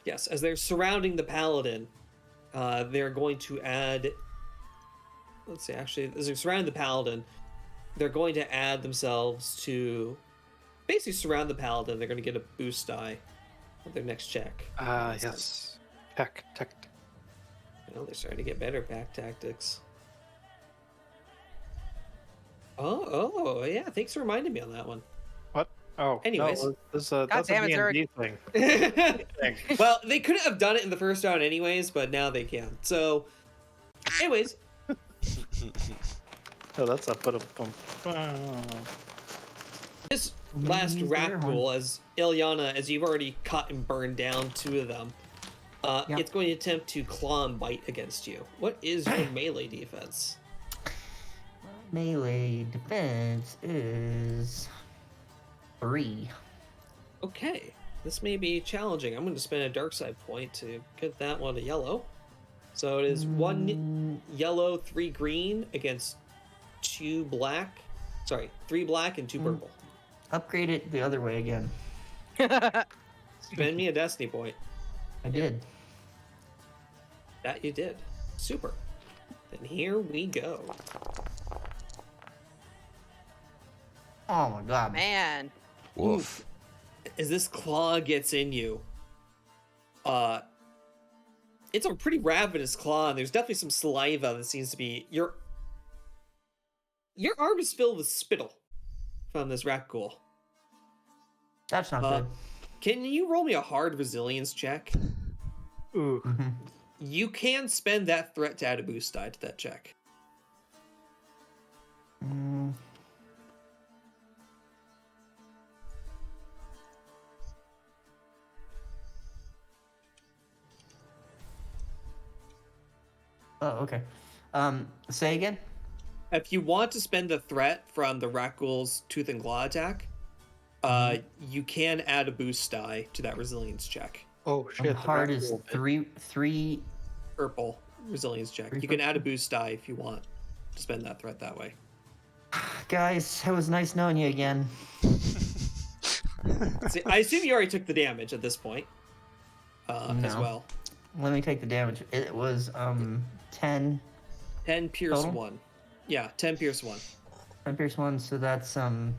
Yes, as they're surrounding the paladin, they're going to add... Let's see, actually, as they're surrounding the paladin, they're going to add themselves to... Basically surround the paladin. They're going to get a boost die on their next check. Yes. Tech. Well, they're starting to get better pack tactics. Oh, yeah. Thanks for reminding me on that one. What? Oh, Anyways. no, that's a D&D thing. Well, they couldn't have done it in the first round anyways, but now they can. So, anyways. Oh, that's a bit of This last rat ghoul, as Ilyana, as you've already cut and burned down 2 of them, it's going to attempt to claw and bite against you. What is your melee defense? melee defense is 3. Okay, this may be challenging. I'm going to spend a dark side point to get that one to yellow. So it is 1 yellow, 3 green against 2 black. Sorry, 3 black and 2 purple. Upgrade it the other way again. Spend me a destiny point. I did. That you did. Super. Then here we go. Oh my god. Man. Woof. As this claw gets in you, it's a pretty ravenous claw, and there's definitely some saliva that seems to be... Your arm is filled with spittle from this rat ghoul. That's not good. Can you roll me a hard resilience check? Ooh. You can spend that threat to add a boost die to that check. Oh, okay. Say again? If you want to spend the threat from the rat ghoul's tooth and claw attack, you can add a boost die to that resilience check. Oh shit! Hard is 3. Purple resilience check. You can add a boost die if you want to spend that threat that way. Guys, it was nice knowing you again. See, I assume you already took the damage at this point, as No. well. Let me take the damage. It was 10. 10 pierce Total? 1. Yeah, 10 pierce 1. 10 pierce 1, so that's okay.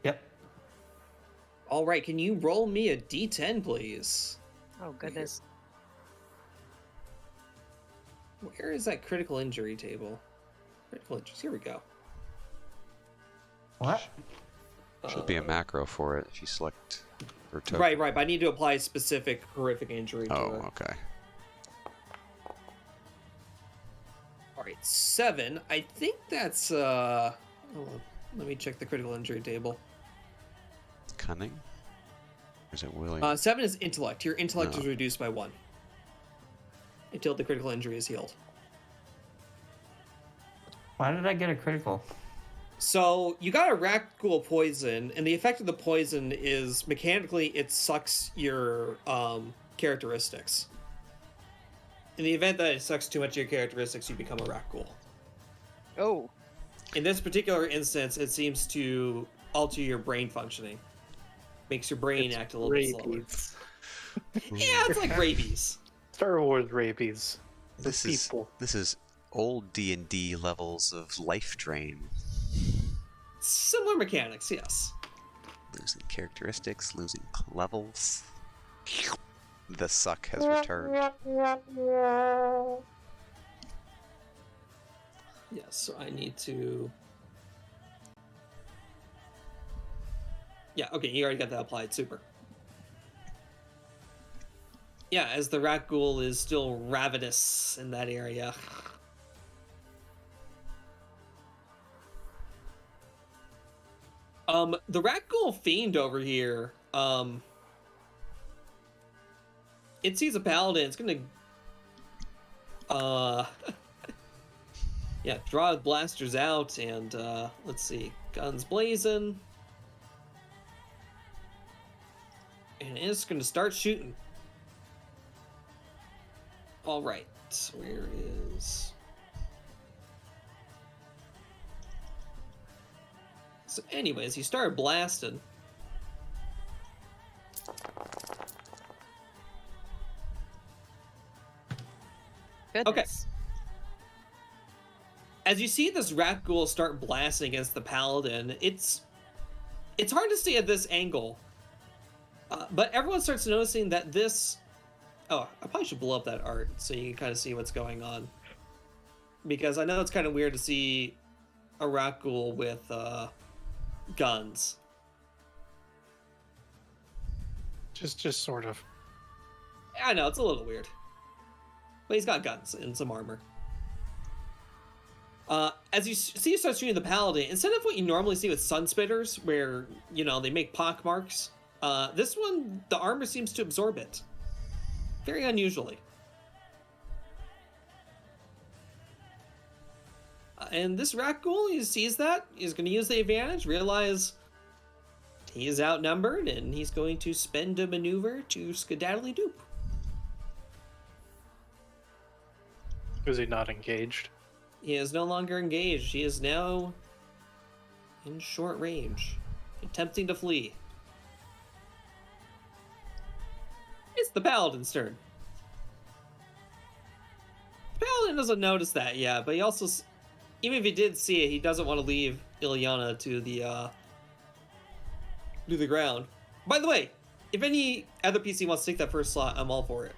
Yep. All right, can you roll me a d10, please? Oh, goodness. Where is that critical injury table? Critical injuries. Here we go. What? Should be a macro for it if you select her token. Right, but I need to apply a specific horrific injury to Oh, it. okay. All right, 7. I think that's hold on. Let me check the critical injury table. Cunning? Or is it willing? 7 is intellect. Your intellect No. is reduced by 1 until the critical injury is healed. Why did I get a critical? So you got a rat ghoul poison, and the effect of the poison is mechanically it sucks your characteristics. In the event that it sucks too much of your characteristics, you become a rat ghoul. Oh. In this particular instance, it seems to alter your brain functioning. Makes your brain act a little bit slower. Rabies. Yeah, it's like rabies. Star Wars rabies. This is old D&D levels of life drain. Similar mechanics, yes. Losing characteristics, losing levels. The suck has returned. Yes, so I need to... Yeah, okay, you already got that applied. Super. Yeah, as the rat ghoul is still ravenous in that area. The Raccoon Fiend over here, it sees a paladin. It's gonna, yeah, draw blasters out and, let's see, guns blazing. And it's gonna start shooting. All right, where is... So anyways, he started blasting. Goodness. As you see this rat ghoul start blasting against the paladin, it's hard to see at this angle. But everyone starts noticing that this... Oh, I probably should blow up that art so you can kind of see what's going on. Because I know it's kind of weird to see a rat ghoul with guns. Just sort of. I know, it's a little weird. But he's got guns and some armor. As you see, you start shooting the paladin. Instead of what you normally see with sun spitters, where, you know, they make pock marks, this one, the armor seems to absorb it. Very unusually. And this rat ghoul, he sees that, he's going to use the advantage, realize he is outnumbered, and he's going to spend a maneuver to skedaddly dupe. Is he not engaged? He is no longer engaged. He is now in short range, attempting to flee. It's the paladin's turn. The paladin doesn't notice that yet, but he also, even if he did see it, he doesn't want to leave Ilyana to the ground. By the way, if any other PC wants to take that first slot, I'm all for it.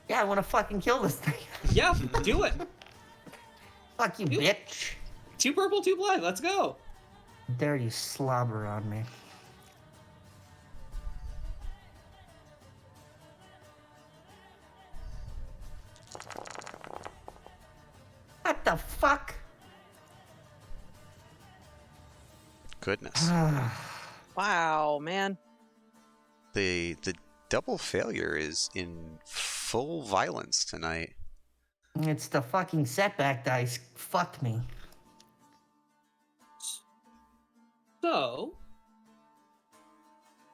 Yeah, I want to fucking kill this thing. Yeah, do it. Fuck you, bitch. 2 purple, 2 black. Let's go. Dare you slobber on me. What the fuck? Goodness. Wow, man. The double failure is in full violence tonight. It's the fucking setback dice. Fucked me. So,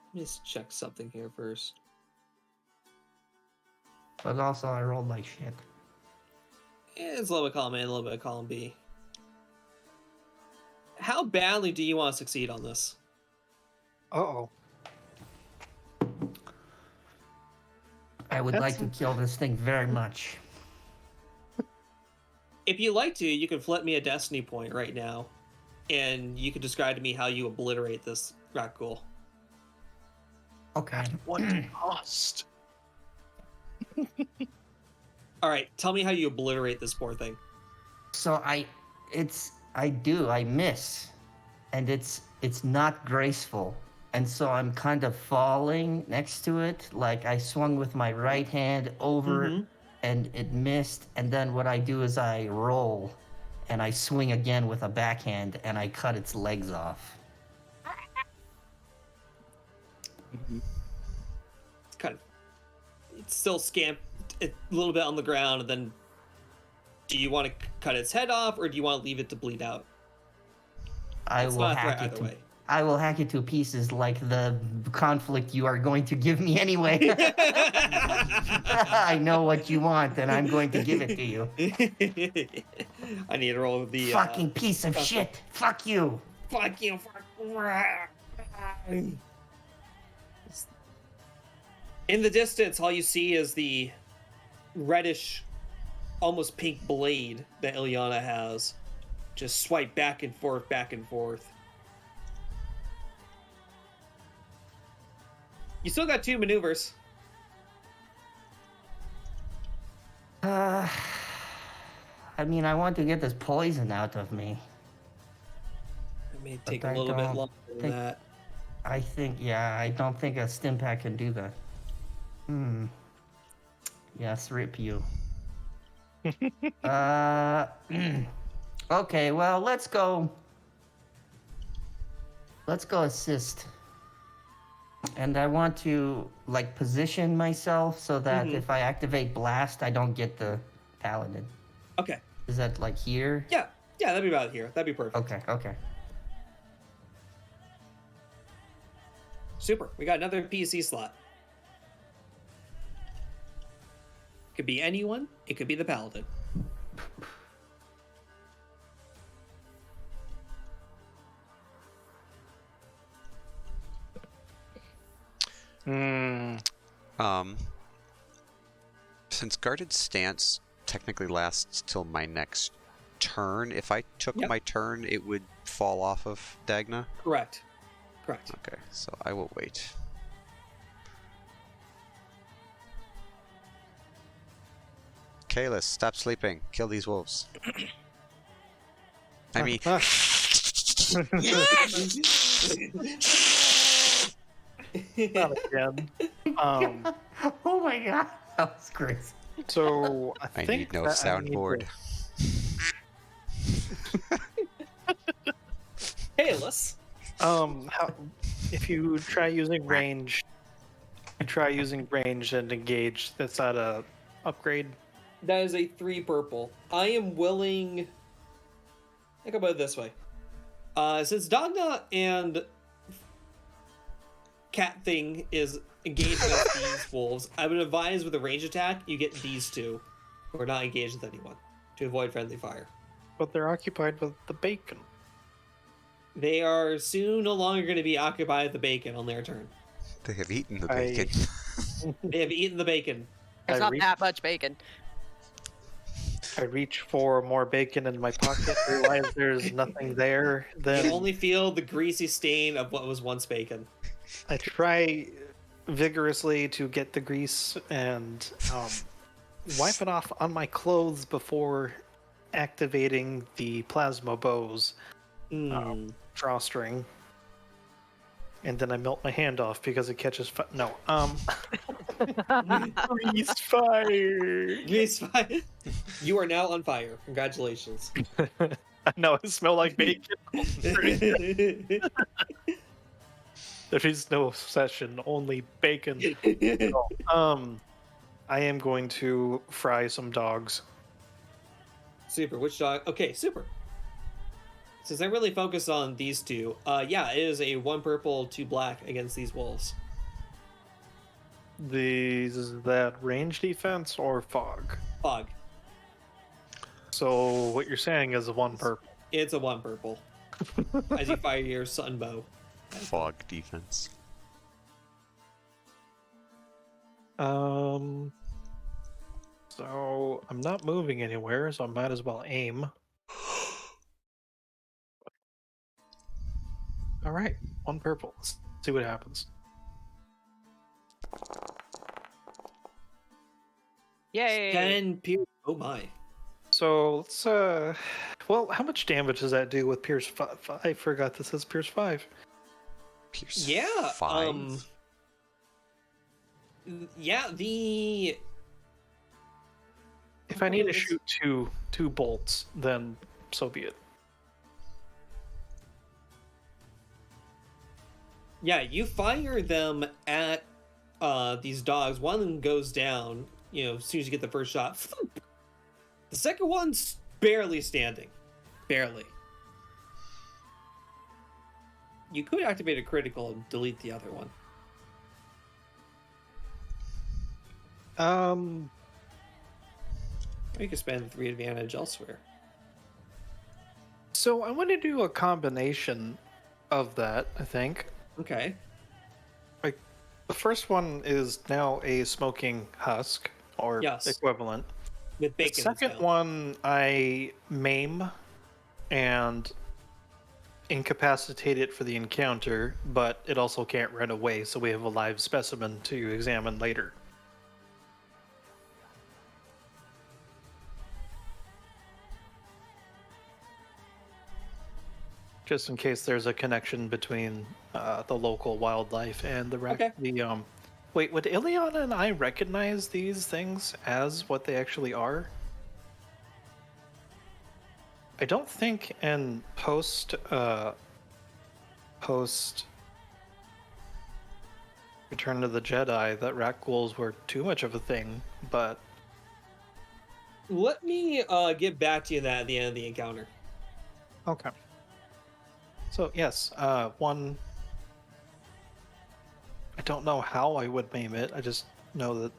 let me just check something here first. But also, I rolled like shit. It's a little bit column A, a little bit of column B. How badly do you want to succeed on this? Uh-oh. I would like to kill this thing very much. If you like to, you can flip me a destiny point right now, and you can describe to me how you obliterate this rat ghoul. Okay. What cost? All right, tell me how you obliterate this poor thing. So I miss, and it's not graceful, and so I'm kind of falling next to it. Like I swung with my right hand over, and it missed. And then what I do is I roll, and I swing again with a backhand, and I cut its legs off. It's kind of, it's still scamped a little bit on the ground, and then do you want to cut its head off, or do you want to leave it to bleed out? I will hack it to pieces like the conflict you are going to give me anyway. I know what you want, and I'm going to give it to you. I need to roll the fucking piece of shit. Fuck you. Fuck you. In the distance, all you see is the reddish, almost pink blade that Ilyana has. Just swipe back and forth, back and forth. You still got 2 maneuvers. I mean, I want to get this poison out of me. It may take a little bit longer than that. I think, yeah, I don't think a stim pack can do that. Yes, rip you. Okay, well, let's go. Let's go assist. And I want to like position myself so that if I activate blast, I don't get the paladin. Okay. Is that like here? Yeah. Yeah, that'd be about here. That'd be perfect. Okay. Super. We got another PC slot. Could be anyone. It could be the paladin. Since guarded stance technically lasts till my next turn, if I took my turn, it would fall off of Dagna? Correct. Okay, so I will wait. Kalis, stop sleeping. Kill these wolves. I mean... Not again. Oh my god, that was crazy. So I think need no that I need soundboard. Hayless. If you try using range, and engage. That's not a upgrade. That is a 3 purple. I am willing. Think about it this way. Since Dagna and Cat Thing is engaged with these wolves, I would advise with a range attack, you get these two, who are not engaged with anyone, to avoid friendly fire. But they're occupied with the bacon. They are soon no longer going to be occupied with the bacon on their turn. They have eaten the bacon. They have eaten the bacon. There's not that much bacon. I reach for more bacon in my pocket, realize there's nothing there. Then You only feel the greasy stain of what was once bacon. I try vigorously to get the grease and wipe it off on my clothes before activating the plasma bows drawstring. And then I melt my hand off because it catches fire. No, grease fire. Grease fire. You are now on fire. Congratulations. I know, I smell like bacon. There is no session, only bacon. So, I am going to fry some dogs. Super. Which dog? Okay, super. Since I really focus on these two, yeah, it is a 1 purple, 2 black against these wolves. Is that range defense or fog? Fog. So what you're saying is a 1 purple. It's a 1 purple. As you fire your sun bow. Fog defense. So I'm not moving anywhere, so I might as well aim. All right, 1 purple. Let's see what happens. Yay! 10 pierce. Oh my. So let's well, how much damage does that do with Pierce 5? I forgot this is Pierce 5. Pierce Yeah. 5? Yeah. The. If I need to shoot two bolts, then so be it. Yeah, you fire them at these dogs. One of them goes down, as soon as you get the first shot. The second one's barely standing. Barely. You could activate a critical and delete the other one. Or you could spend 3 advantage elsewhere. So I want to do a combination of that, I think. Okay. Like, the first one is now a smoking husk, or equivalent. With bacon. The second one, I maim and incapacitate it for the encounter, but it also can't run away, so we have a live specimen to examine later. Just in case there's a connection between the local wildlife and the wait, would Ileana and I recognize these things as what they actually are? I don't think in post post Return of the Jedi that rat ghouls were too much of a thing, but Let me get back to you that at the end of the encounter. okay. So yes, one. I don't know how I would name it. I just know that.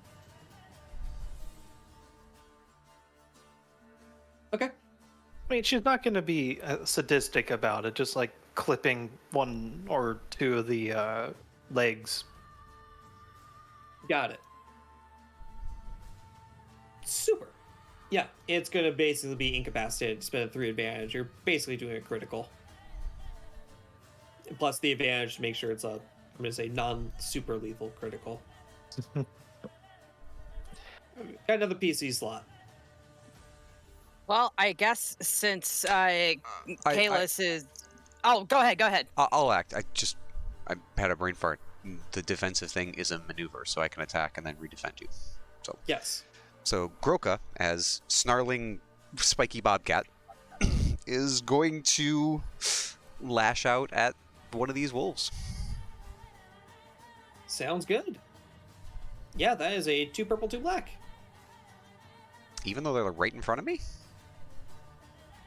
Okay. I mean, she's not going to be sadistic about it. Just like clipping one or two of the legs. Got it. Super. Yeah, it's going to basically be incapacitated, spend a 3 advantage. You're basically doing a critical. Plus the advantage to make sure it's a, I'm going to say, non-super lethal critical. Got another PC slot. Well, I guess since Kalis is... Oh, go ahead. I'll act. I had a brain fart. The defensive thing is a maneuver, so I can attack and then redefend you. So Yes. So Groka, as snarling spiky bobcat, is going to lash out at one of these wolves. Sounds good. Yeah, that is a 2 purple, 2 black. Even though they're right in front of me?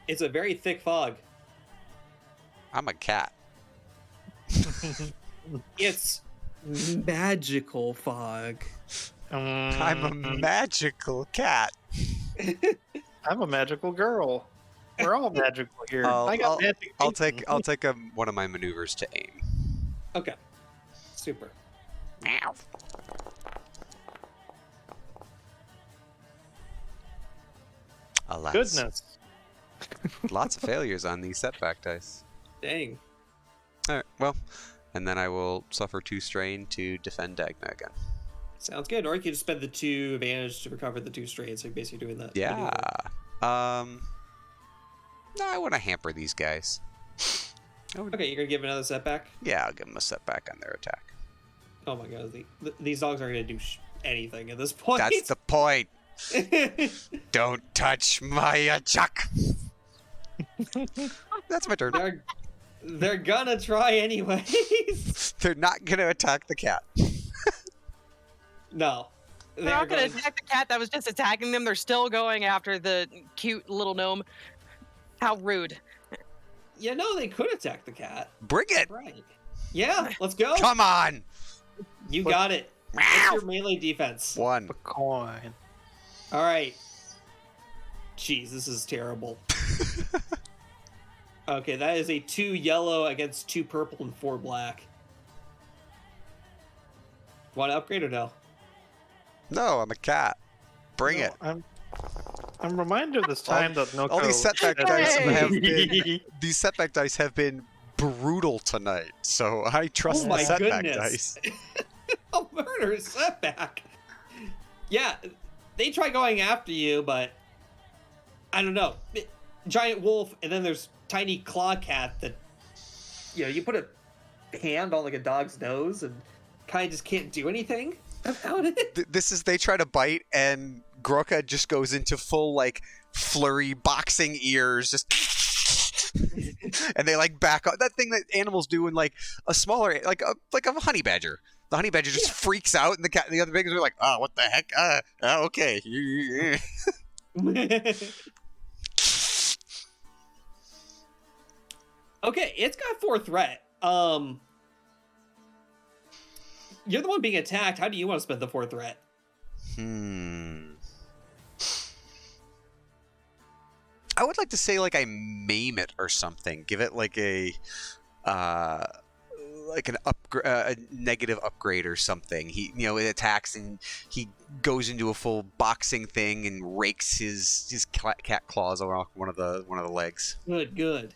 It's a very thick fog. I'm a cat. It's magical fog. I'm a magical cat. I'm a magical girl. We're all magical here. I'll take thinking. one of my maneuvers to aim. Okay. Super. Meow. Alas. Goodness. Lots of failures on these setback dice. Dang. Alright, well, and then I will suffer 2 strain to defend Dagna again. Sounds good. Or you can just spend the 2 advantage to recover the 2 strain, so you're basically doing that. Yeah. No, I want to hamper these guys. Okay, you're gonna give another setback? Yeah, I'll give them a setback on their attack. Oh my god, these dogs aren't gonna do anything at this point. That's the point. Don't touch my chuck. That's my turn. They're gonna try anyways. They're not gonna attack the cat. No. They're not going to attack the cat that was just attacking them. They're still going after the cute little gnome. How rude. Yeah, no, they could attack the cat. Bring it. Right. Yeah, let's go. Come on. You got it. What's your melee defense? 1. A coin. All right. Jeez, this is terrible. Okay, that is a 2 yellow against 2 purple and 4 black. Want to upgrade or no? No, I'm a cat. Bring it. I'm reminded this time that Noko... All these setback dice have been... These setback dice have been brutal tonight, so I trust the setback dice. A murder setback. Yeah, they try going after you, but I don't know. Giant wolf, and then there's tiny claw cat that, you know, you put a hand on like a dog's nose and kind of just can't do anything about it. This is, they try to bite, and Groka just goes into full, like, flurry boxing ears, just... and they, like, back up. That thing that animals do in, like, a smaller, like a honey badger. The honey badger just freaks out, and the other babies are like, oh, what the heck? Okay. Okay, it's got 4 threat. You're the one being attacked. How do you want to spend the 4 threat? I would like to say, like, I maim it or something. Give it like a negative upgrade or something. He, you know, it attacks and he goes into a full boxing thing and rakes his cat claws around one of the legs. Good.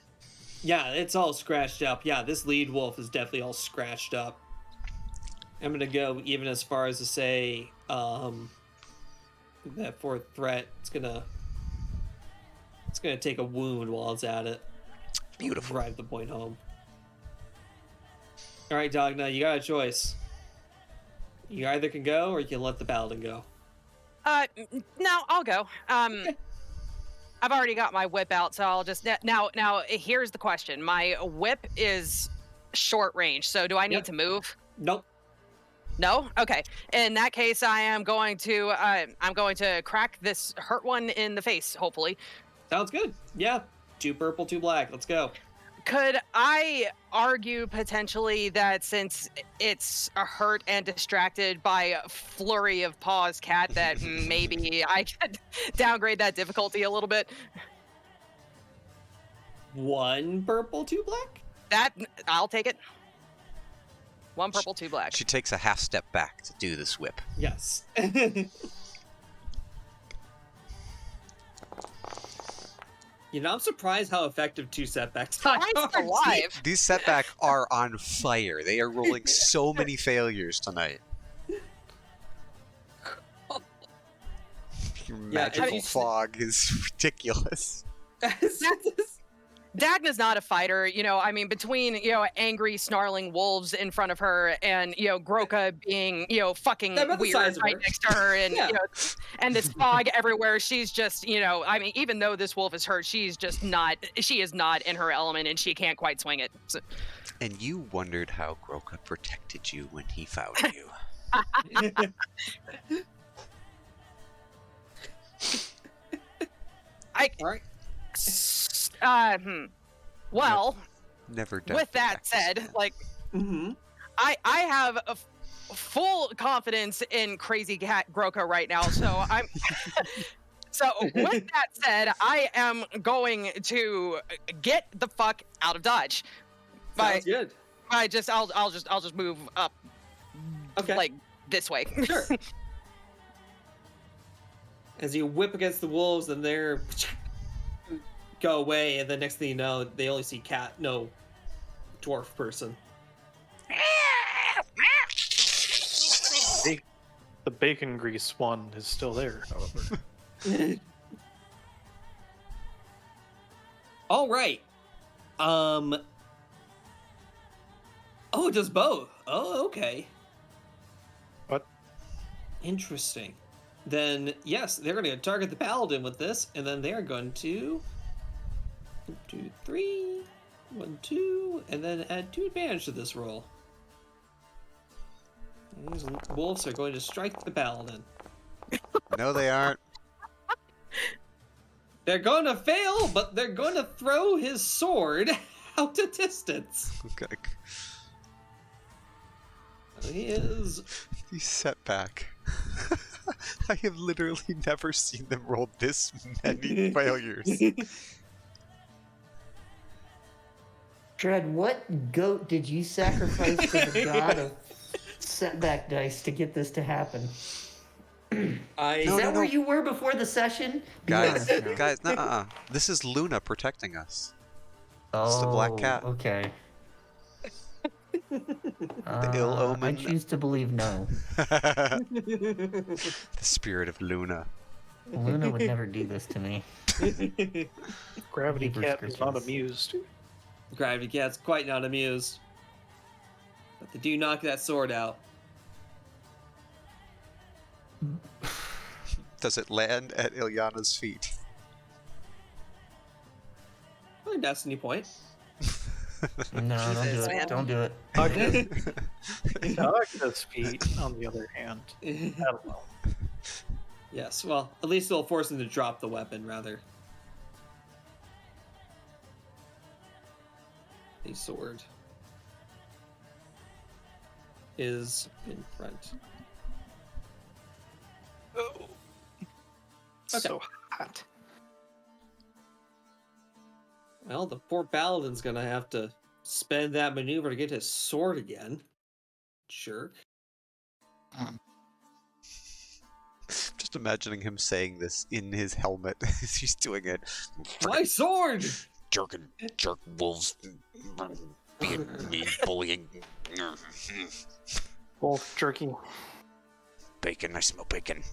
Yeah, it's all scratched up. Yeah, this lead wolf is definitely all scratched up. I'm gonna go even as far as to say that 4th threat. It's gonna take a wound while it's at it. Beautiful. Drive the point home. All right, Dogna, you got a choice. You either can go or you can let the paladin go. No, I'll go. I've already got my whip out, so I'll just now. Here's the question: my whip is short range. So do I need Yep. to move? Nope. No? Okay. In that case, I'm going to crack this hurt one in the face, hopefully. Sounds good. Yeah. 2 purple, 2 black. Let's go. Could I argue potentially that since it's hurt and distracted by a flurry of paws cat, that maybe I could downgrade that difficulty a little bit? 1 purple, 2 black? That, I'll take it. 1 purple, 2 black. She takes a half step back to do this whip. Yes. You know, I'm surprised how effective 2 setbacks are. Christ alive. These setback are on fire. They are rolling so many failures tonight. Your magical fog is ridiculous. Dagna's not a fighter, you know. I mean, between angry, snarling wolves in front of her, and Groka being fucking weird right next to her, and and this fog everywhere, she's just I mean, even though this wolf is hurt, she is not in her element, and she can't quite swing it. So. And you wondered how Groka protected you when he found you. All right. Well, Never done. with that said, like, I have a full confidence in Crazy Cat Groka right now, so I'm. So with that said, I am going to get the fuck out of Dodge. Sounds good. I'll just move up. Okay. Like this way. Sure. As you whip against the wolves, and they're go away, and the next thing you know, they only see cat, no dwarf person. The bacon grease one is still there, however. All right. Oh, it does both. Oh, okay. What? Interesting. Then, yes, they're going to target the paladin with this, and then they're going to 1, 2, 3, 1, 2, and then add 2 advantage to this roll. And these wolves are going to strike the paladin. No, they aren't. They're going to fail, but they're going to throw his sword out a distance. Okay. He is... He's set back. I have literally never seen them roll this many failures. Dread, what goat did you sacrifice to the god of setback dice to get this to happen? Is that where you were before the session? Guys, nuh-uh. This is Luna protecting us. It's the black cat. Okay. The ill omen. I choose to believe no. The spirit of Luna. Luna would never do this to me. Gravity Hebrew Cat is not scriptures. amused. Gravity Cat's quite not amused. But they do knock that sword out. Does it land at Ilyana's feet? Oh, destiny point. No, don't do it. Don't do it. Dagna's feet, on the other hand. I don't know. Yes, well, at least it'll force him to drop the weapon, rather. The sword is in front. Oh. Okay. So hot. Well, the poor paladin's gonna have to spend that maneuver to get his sword again. Jerk. Just imagining him saying this in his helmet as he's doing it. My sword! Jerk wolves being mean, bullying. Wolf jerky. Bacon, I smell bacon.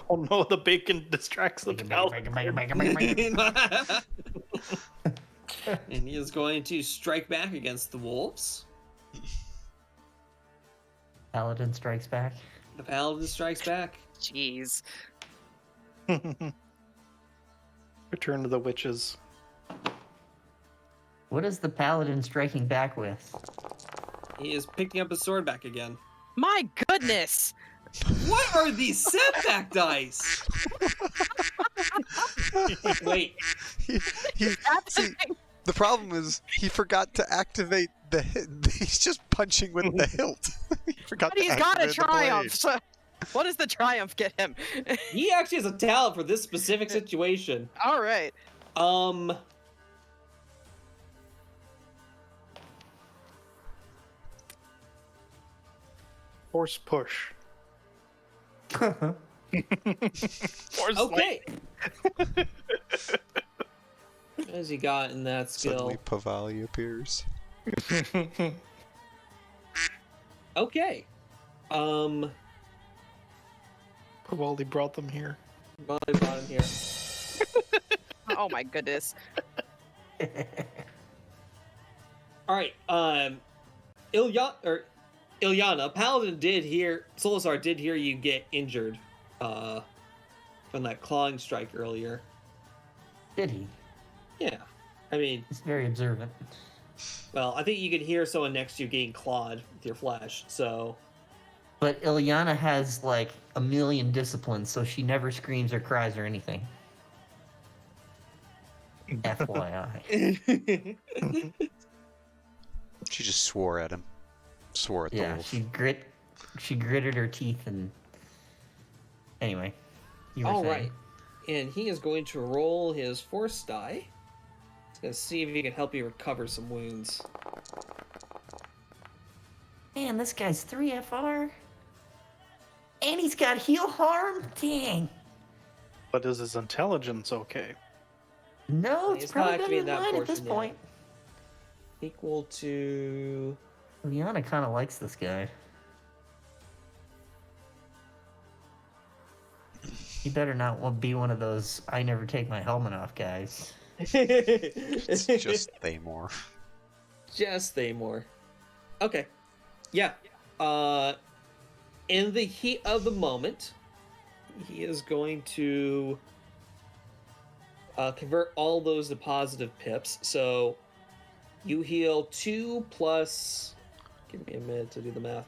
Oh no, the bacon distracts the paladin. And he is going to strike back against the wolves. Paladin strikes back. The paladin strikes back. Jeez. Return to the witches. What is the paladin striking back with? He is picking up his sword back again. My goodness! What are these setback dice? Wait, he, see, the problem is he forgot to activate the hit. He's just punching with the hilt. He forgot But to he's got a activate the triumph. blade. So what does the triumph get him? he actually has a talent for this specific situation. All right. Force push. Force Okay. What has he got in that skill? Suddenly Pavali appears. Okay. Pavaldi brought them here. Molly brought him here. Oh my goodness. All right. Ilyana, Paladin did hear, Solasar did hear you get injured from that clawing strike earlier. Did he? Yeah. I mean, He's very observant. well, I think you could hear someone next to you getting clawed with your flesh, so. But Ilyana has like a million disciplines, so she never screams or cries or anything. FYI. She just swore at him. Swore at the Yeah, wolf. she gritted her teeth and. Anyway, you were All saying. right. And he is going to roll his force die. He's going to see if he can help you recover some wounds. Man, this guy's 3 FR. And he's got heal harm? Dang. But is his intelligence okay? No, it's He's not probably actually better in than that mine at this portion yet. point. Equal to. Liana kind of likes this guy. He better not be one of those I never take my helmet off guys. It's just Thamor. Just Thamor. Okay. Yeah. In the heat of the moment, he is going to convert all those to positive pips. So you heal 2 plus. Give me a minute to do the math.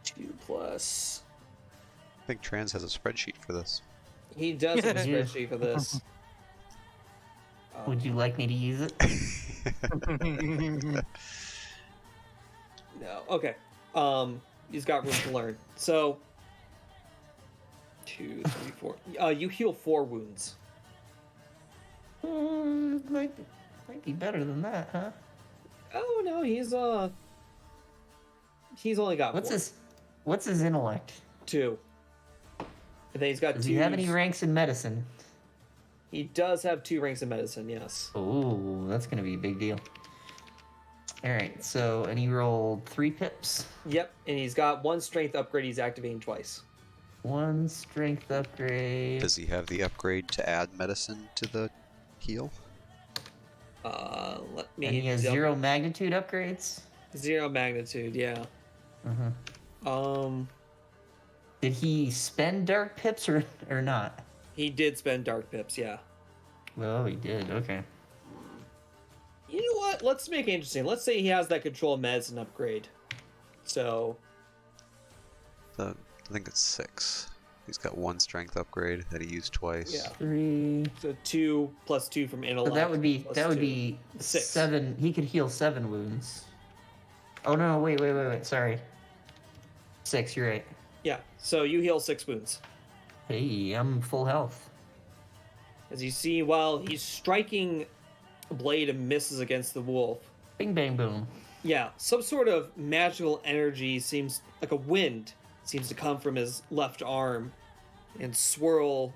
2 plus. I think Trans has a spreadsheet for this. He does have a Yeah. spreadsheet for this. Would you like me to use it? No. Okay. He's got room to learn. So 2, 3, 4. You heal 4 wounds. Might be better than that, huh? Oh no, he's only got What's his intellect? 2. And then he's got Does 2. he have any ranks in medicine? He does have 2 ranks in medicine, yes. Oh, that's gonna be a big deal. Alright, so and he rolled 3 pips. Yep, and he's got 1 strength upgrade he's activating twice. 1 strength upgrade. Does he have the upgrade to add medicine to the heal? Let me And he has 0 magnitude upgrades? 0 magnitude, yeah. Uh-huh. Did he spend dark pips or not? He did spend dark pips, yeah. Oh, he did. Okay. You know what? Let's make it interesting. Let's say he has that control medicine upgrade. So I think it's 6. He's got 1 strength upgrade that he used twice. yeah. 3. So 2 plus 2 from intellect. So that would be plus 2. 6. 7. He could heal 7 wounds. Oh no! Wait! Sorry. 6. You're right. Yeah. So you heal 6 wounds. Hey, I'm full health. As you see, while he's striking a blade and misses against the wolf, Bing bang boom. yeah, some sort of magical energy seems like a wind seems to come from his left arm and swirl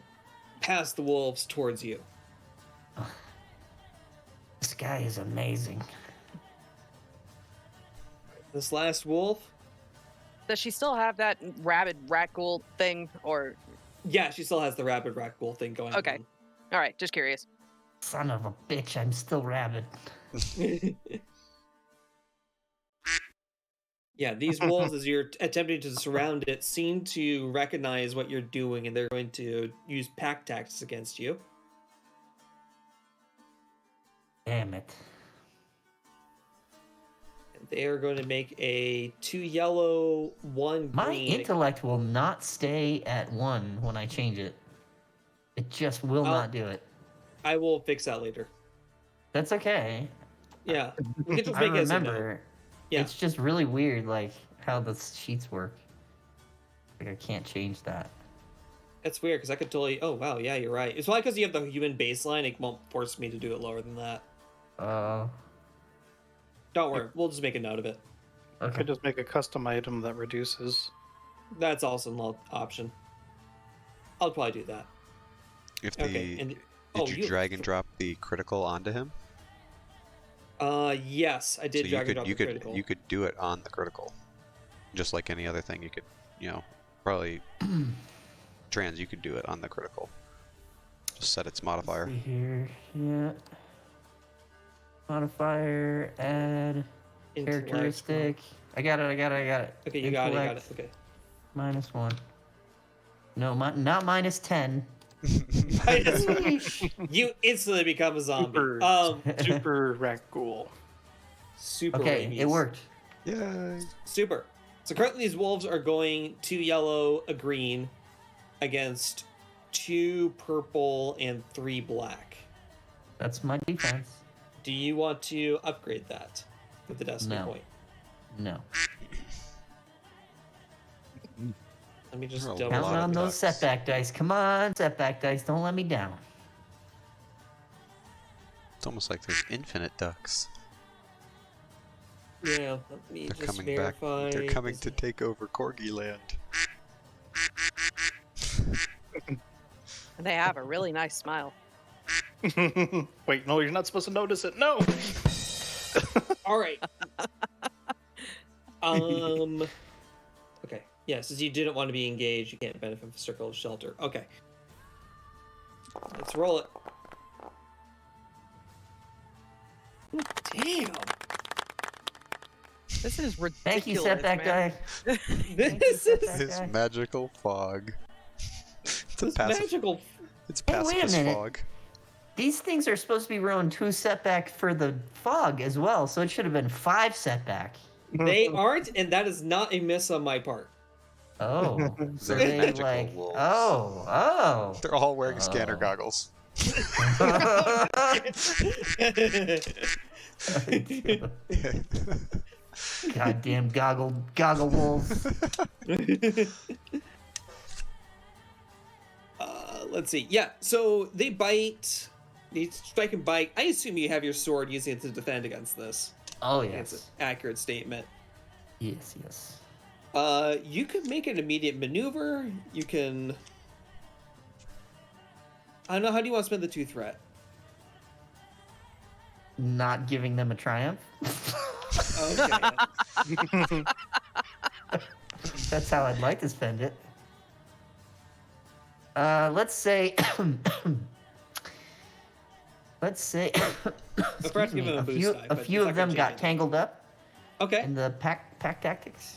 past the wolves towards you. This guy is amazing. This last wolf, Does she still have that rabid rat ghoul thing? Or yeah, she still has the rabid rat ghoul thing going okay, all right, just curious. Son of a bitch! I'm still rabid. on. Yeah, these wolves, as you're attempting to surround it, seem to recognize what you're doing, and they're going to use pack tactics against you. Damn it. They are going to make a 2 yellow, 1 My green. intellect will not stay at 1 when I change it. It just will not do it. I will fix that later. That's okay. Yeah, we can just I make it as a note. remember. Yeah. It's just really weird, like, how the sheets work. Like, I can't change that. That's weird because I could totally. Oh wow, yeah, you're right. It's probably because you have the human baseline. It won't force me to do it lower than that. Don't worry, we'll just make a note of it. I Okay. could just make a custom item that reduces. That's also an option. I'll probably do that. If Okay. And did you drag and drop the critical onto him? Yes, I did So drag and drop the critical. you could do it on the critical, just like any other thing. You could, probably trans. You could do it on the critical. Just set its modifier. Let's see here. Yeah. Modifier, add, Intellect. characteristic. I got it. Okay, you got it. Intellect, Okay. -1. No, not -10. You instantly become a zombie. Super Ragdoll. Super. Okay, rabies. it worked. Yay! Super. So currently these wolves are going 2 yellow, a green, against 2 purple and 3 black. That's my defense. Do you want to upgrade that with the destiny No. point? No. Let me just Roll. double Counting lot of on those ducks. setback dice. Come on, setback dice. Don't let me down. It's almost like there's infinite ducks. Yeah, let me They're just coming verify. back. They're coming to take over Corgi Land. And they have a really nice smile. Wait, no, you're not supposed to notice it. No. All right. Okay. Yeah, since you didn't want to be engaged, you can't benefit from circle of shelter. Okay. Let's roll it. Damn. This is ridiculous. Thank you, setback man. die. This is His magical fog. It's a this passive. magical. It's Hey, wait a pacifist minute. fog. These things are supposed to be rolling 2 setback for the fog as well, so it should have been 5 setback. They aren't, and that is not a miss on my part. Oh, so They're they magical like, wolves. oh. They're all wearing scanner Oh. goggles. Goddamn goggle wolves. Let's see. Yeah, so they bite. They strike and bite. I assume you have your sword using it to defend against this. Oh It's an yes. accurate statement. Yes. You can make an immediate maneuver. You can. I don't know. How do you want to spend the 2 threat? Not giving them a triumph. Okay. That's how I'd like to spend it. Let's say. forgot to give them a boost die, a but few it's of not gonna them got change tangled up Okay. in the pack tactics.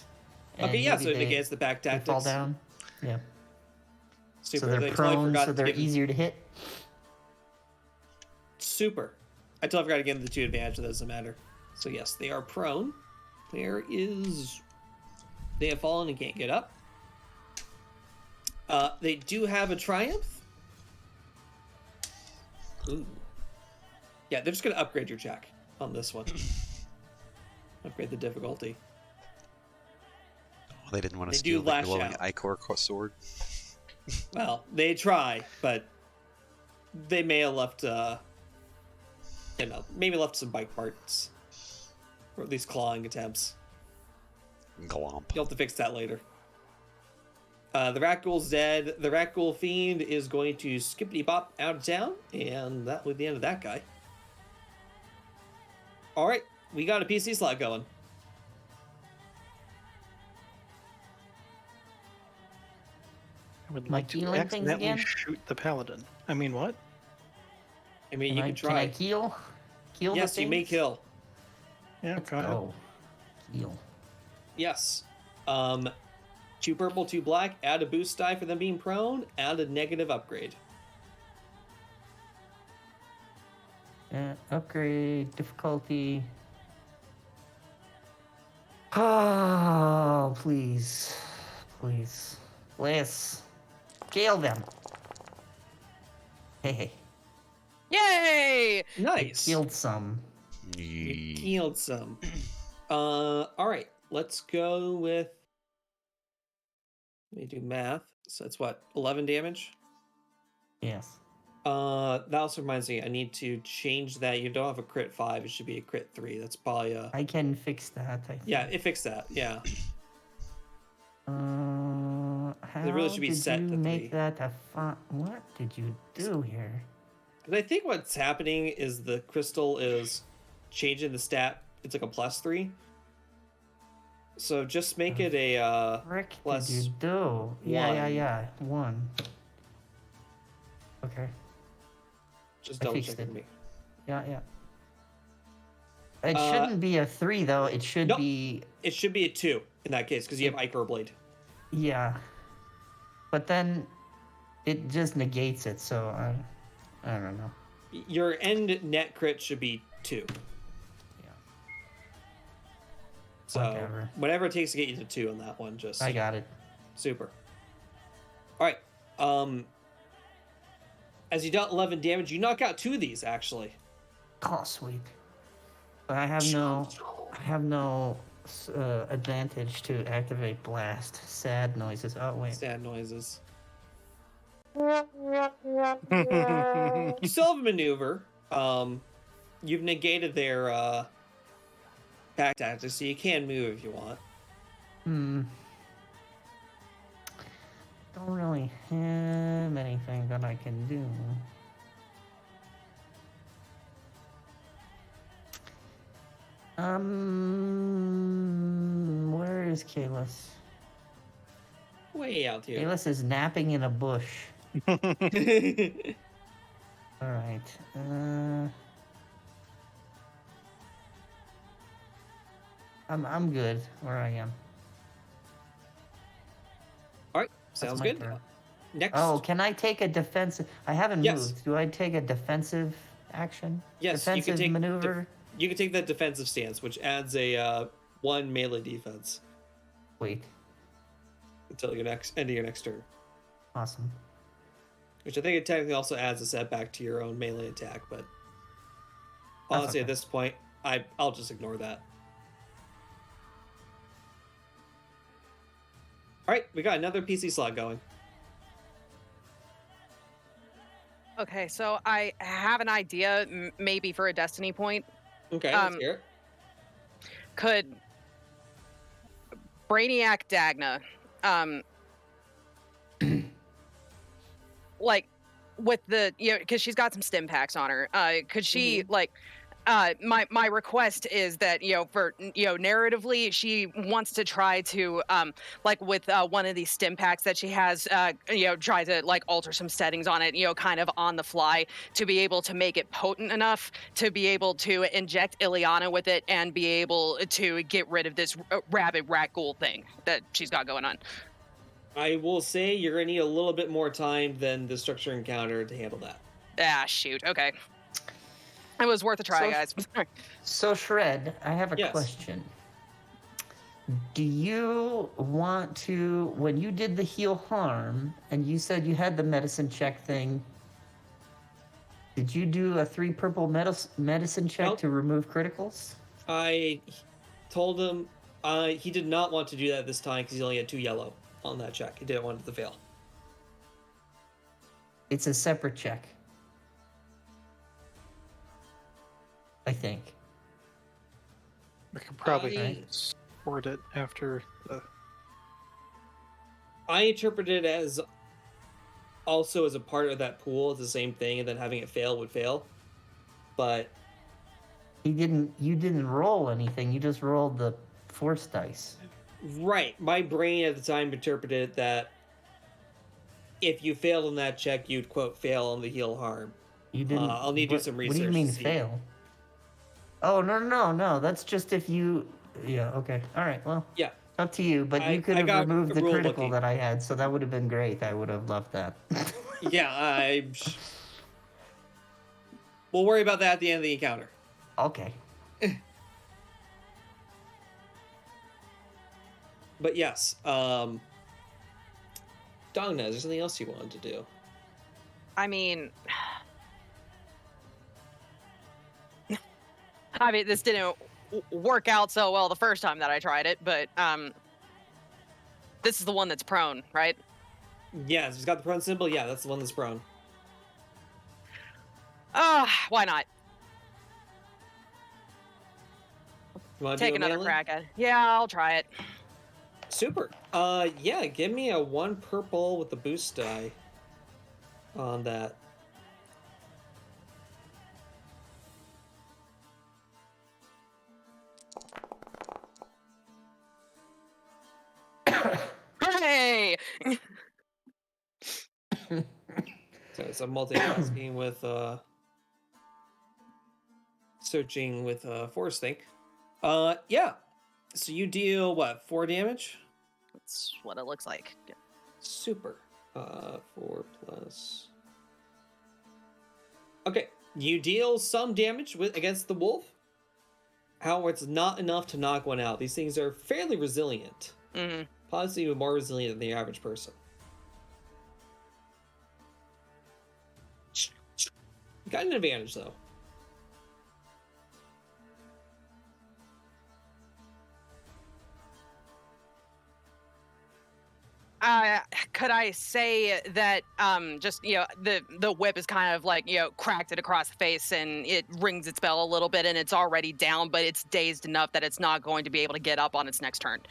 and Okay. Yeah. maybe So it they- negates the back they tactics. fall down. Yeah. Super. So they're They totally prone, forgot so to they're give them- easier to hit. Super. I totally forgot to give them the 2 advantage. That doesn't matter. So yes, they are prone. There is. They have fallen and can't get up. They do have a triumph. Ooh. Yeah, they're just gonna upgrade your check on this one. Upgrade the difficulty. Well, they didn't want to They do steal the lash glowing out. ichor sword. Well, they try, but they may have left, maybe left some bite parts, or at least clawing attempts. Glomp. You'll have to fix that later. The rat ghoul's dead. The rat ghoul fiend is going to skippity bop out of town, and that will be the end of that guy. All right, we got a PC slot going. I would Am I like to healing things accidentally again? shoot the paladin. I mean, what? I mean, you can Can I try. kill? Kill Yes, the you may things? kill. Yeah, Let's go ahead. go. Kill. Yes. 2 purple, 2 black. Add a boost die for them being prone. Add a negative upgrade. Upgrade difficulty. Oh, please. Please. Let's kill them. Hey, Yay! Nice. killed some. You killed some. All right. Let's go with. Let me do math. So that's what, 11 damage. Yes. That also reminds me, I need to change that. You don't have a crit 5, it should be a crit 3. That's probably a. I can fix that, I think. Yeah, it fixed that. Yeah. How It really should be did set you to make 3. that a font? What did you do here? And I think what's happening is the crystal is changing the stat. It's like a +3. So just make it a Frick plus did you do? Yeah, 1. 1. Okay. Just I double fixed check it. for me. Yeah. It shouldn't be a 3 though. It should Nope. be. It should be a 2 in that case because you have Ichor Blade. Yeah. But then it just negates it. So I don't know. Your end net crit should be 2. Yeah. So Whatever. whatever it takes to get you to 2 on that one, just I got it. super. All right. As you dealt 11 damage, you knock out 2 of these actually. Oh, sweet. But I have no advantage to activate blast. Sad noises. Oh wait. Sad noises. You still have a maneuver. You've negated their attack tactics, so you can move if you want. Don't really have anything that I can do. Where is Kalis? Way out here. Kalis is napping in a bush. All right. I'm good where I am. All right, sounds my good. turn. Next. Oh, can I take a defensive? I haven't Yes. moved. Do I take a defensive action? Yes, you Defensive can take maneuver. You can take that defensive stance, which adds a 1 melee defense Wait. until your end of your next turn. Awesome. Which I think it technically also adds a setback to your own melee attack, but honestly, okay. at this point, I'll just ignore that. All right, we got another PC slot going. Okay, so I have an idea, maybe for a destiny point. Okay, let's hear it. Could Brainiac Dagna, like with the, because she's got some stim packs on her. Could she my request is that for narratively she wants to try to like with one of these stim packs that she has try to like alter some settings on it kind of on the fly to be able to make it potent enough to be able to inject Ileana with it and be able to get rid of this rabid rat ghoul thing that she's got going on. I will say you're gonna need a little bit more time than the structure encounter to handle that. Ah, shoot. Okay. It was worth a try, guys. So, Shred, I have a Yes. question. Do you want to, when you did the heal harm, and you said you had the medicine check thing, did you do a 3 purple medicine check Nope. to remove criticals? I told him he did not want to do that this time because he only had 2 yellow on that check. He didn't want it to fail. It's a separate check. I think. We could probably I- sort it after the. I interpreted it as also as a part of that pool. It's the same thing, and then having it fail would fail. But You didn't roll anything. You just rolled the force dice. right, my brain at the time interpreted that if you failed on that check, you'd quote fail on the heal harm. You didn't. I'll need to do what- some What do you research mean to see. fail? Oh no! That's just if you. Yeah. Okay. All right. Well, Yeah, up to you. But I- you could I have got removed a the rule critical bookie. that I had, so that would have been great. I would have loved that. yeah. We'll worry about that at the end of the encounter. Okay. But yes, Dongna, is there something else you wanted to do? I mean, this didn't work out so well the first time that I tried it, but this is the one that's prone, right? Yes, it's got the prone symbol. Yeah, that's the one that's prone. Why not? You want to Take do a another melee? crack at it. Yeah, I'll try it. Super. Yeah, give me a 1 purple with the boost die on that. Hooray! So it's a multitasking with searching with force think. Yeah. So you deal what, 4 damage? That's what it looks like. Super. 4 plus. Okay, you deal some damage against the wolf. However, it's not enough to knock one out. These things are fairly resilient. Mm-hmm. Possibly more resilient than the average person. You got an advantage, though. Could I say that just the whip is kind of like cracked it across the face and it rings its bell a little bit and it's already down, but it's dazed enough that it's not going to be able to get up on its next turn.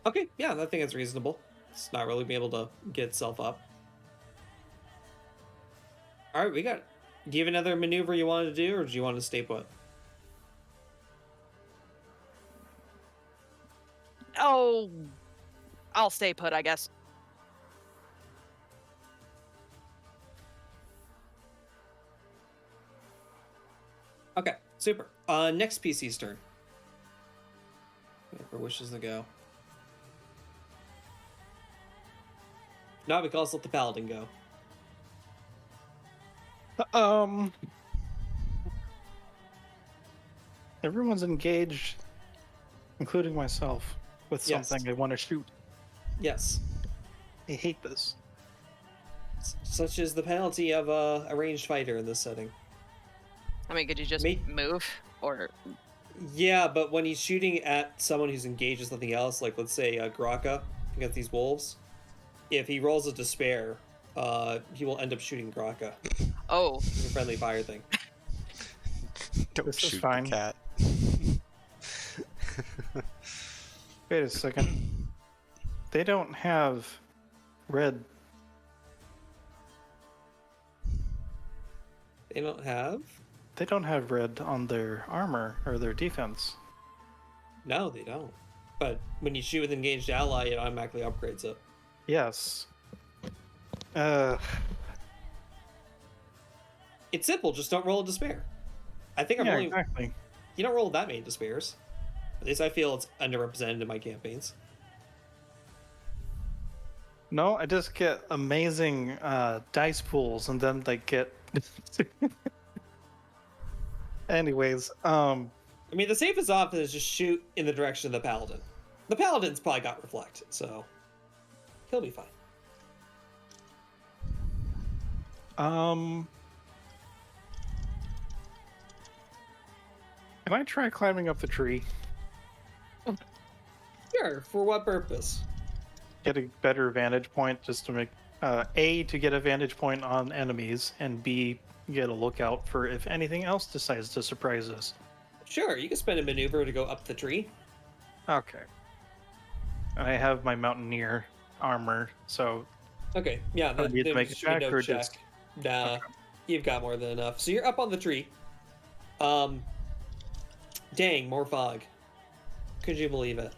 Okay, yeah, I think it's reasonable. It's not really being able to get itself up. All right, we got. Do you have another maneuver you wanted to do, or do you want to stay put? Oh, I'll stay put, I guess. Okay, super. Next PC's turn. Whoever wishes to go. Now we can also let the paladin go. Everyone's engaged, including myself, with Yes. something they want to shoot. Yes. I hate this. Such is the penalty of a ranged fighter in this setting. I mean, could you just move or? Yeah, but when he's shooting at someone who's engaged in something else, like let's say Graka against these wolves, if he rolls a despair, he will end up shooting Graka. Oh. It's a friendly fire thing. Don't This is shoot fine. the cat. Wait a second. They don't have red. They don't have? They don't have red on their armor or their defense. No, they don't. But when you shoot with an engaged ally, it automatically upgrades it. Yes. It's simple, just don't roll a despair. I think I've Yeah, only... exactly. You don't roll that many despairs. At least I feel it's underrepresented in my campaigns. No, I just get amazing dice pools, and then they get. Anyways, I mean, the safest option is just shoot in the direction of the paladin. The paladin's probably got reflect, so he'll be fine. Can I try climbing up the tree? Sure, for what purpose? Get a better vantage point, just to make A, to get a vantage point on enemies, and B, get a lookout for if anything else decides to surprise us. Sure, you can spend a maneuver to go up the tree. Okay. I have my mountaineer armor, so Okay, yeah, I need to make a should be check no or check. just- Nah, Okay. you've got more than enough. So you're up on the tree. Dang, more fog. Could you believe it?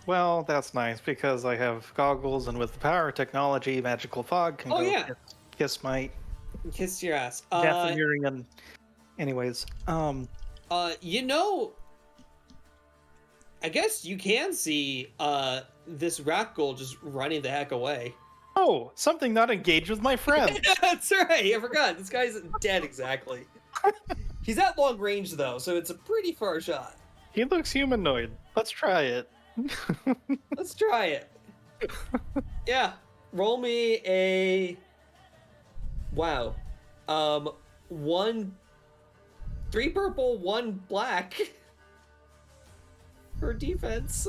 well, that's nice because I have goggles, and with the power of technology, magical fog can Oh, go yeah. kiss my Kiss your ass. deaf and hearing. And anyways, You know, I guess you can see this rat ghoul just running the heck away. Oh, something not engaged with my friend. That's right. I forgot. This guy's dead exactly. He's at long range though, so it's a pretty far shot. He looks humanoid. Let's try it. Let's try it. Yeah. Roll me a. Wow. 3 purple, 1 black. For defense.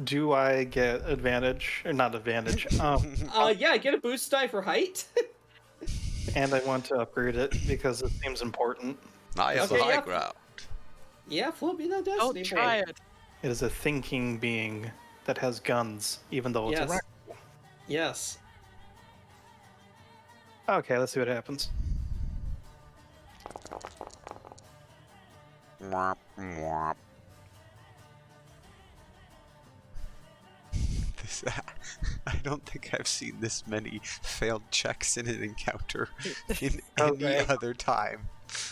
Do I get advantage or not advantage? Yeah, get a boost die for height. And I want to upgrade it because it seems important. I have Okay, high yeah. ground. Yeah, flip me that destiny. Don't try point. it. It is a thinking being that has guns, even though it's Yes. a wreck. Yes. Okay, let's see what happens. Mwah, mwah. This, I don't think I've seen this many failed checks in an encounter in any Okay. other time.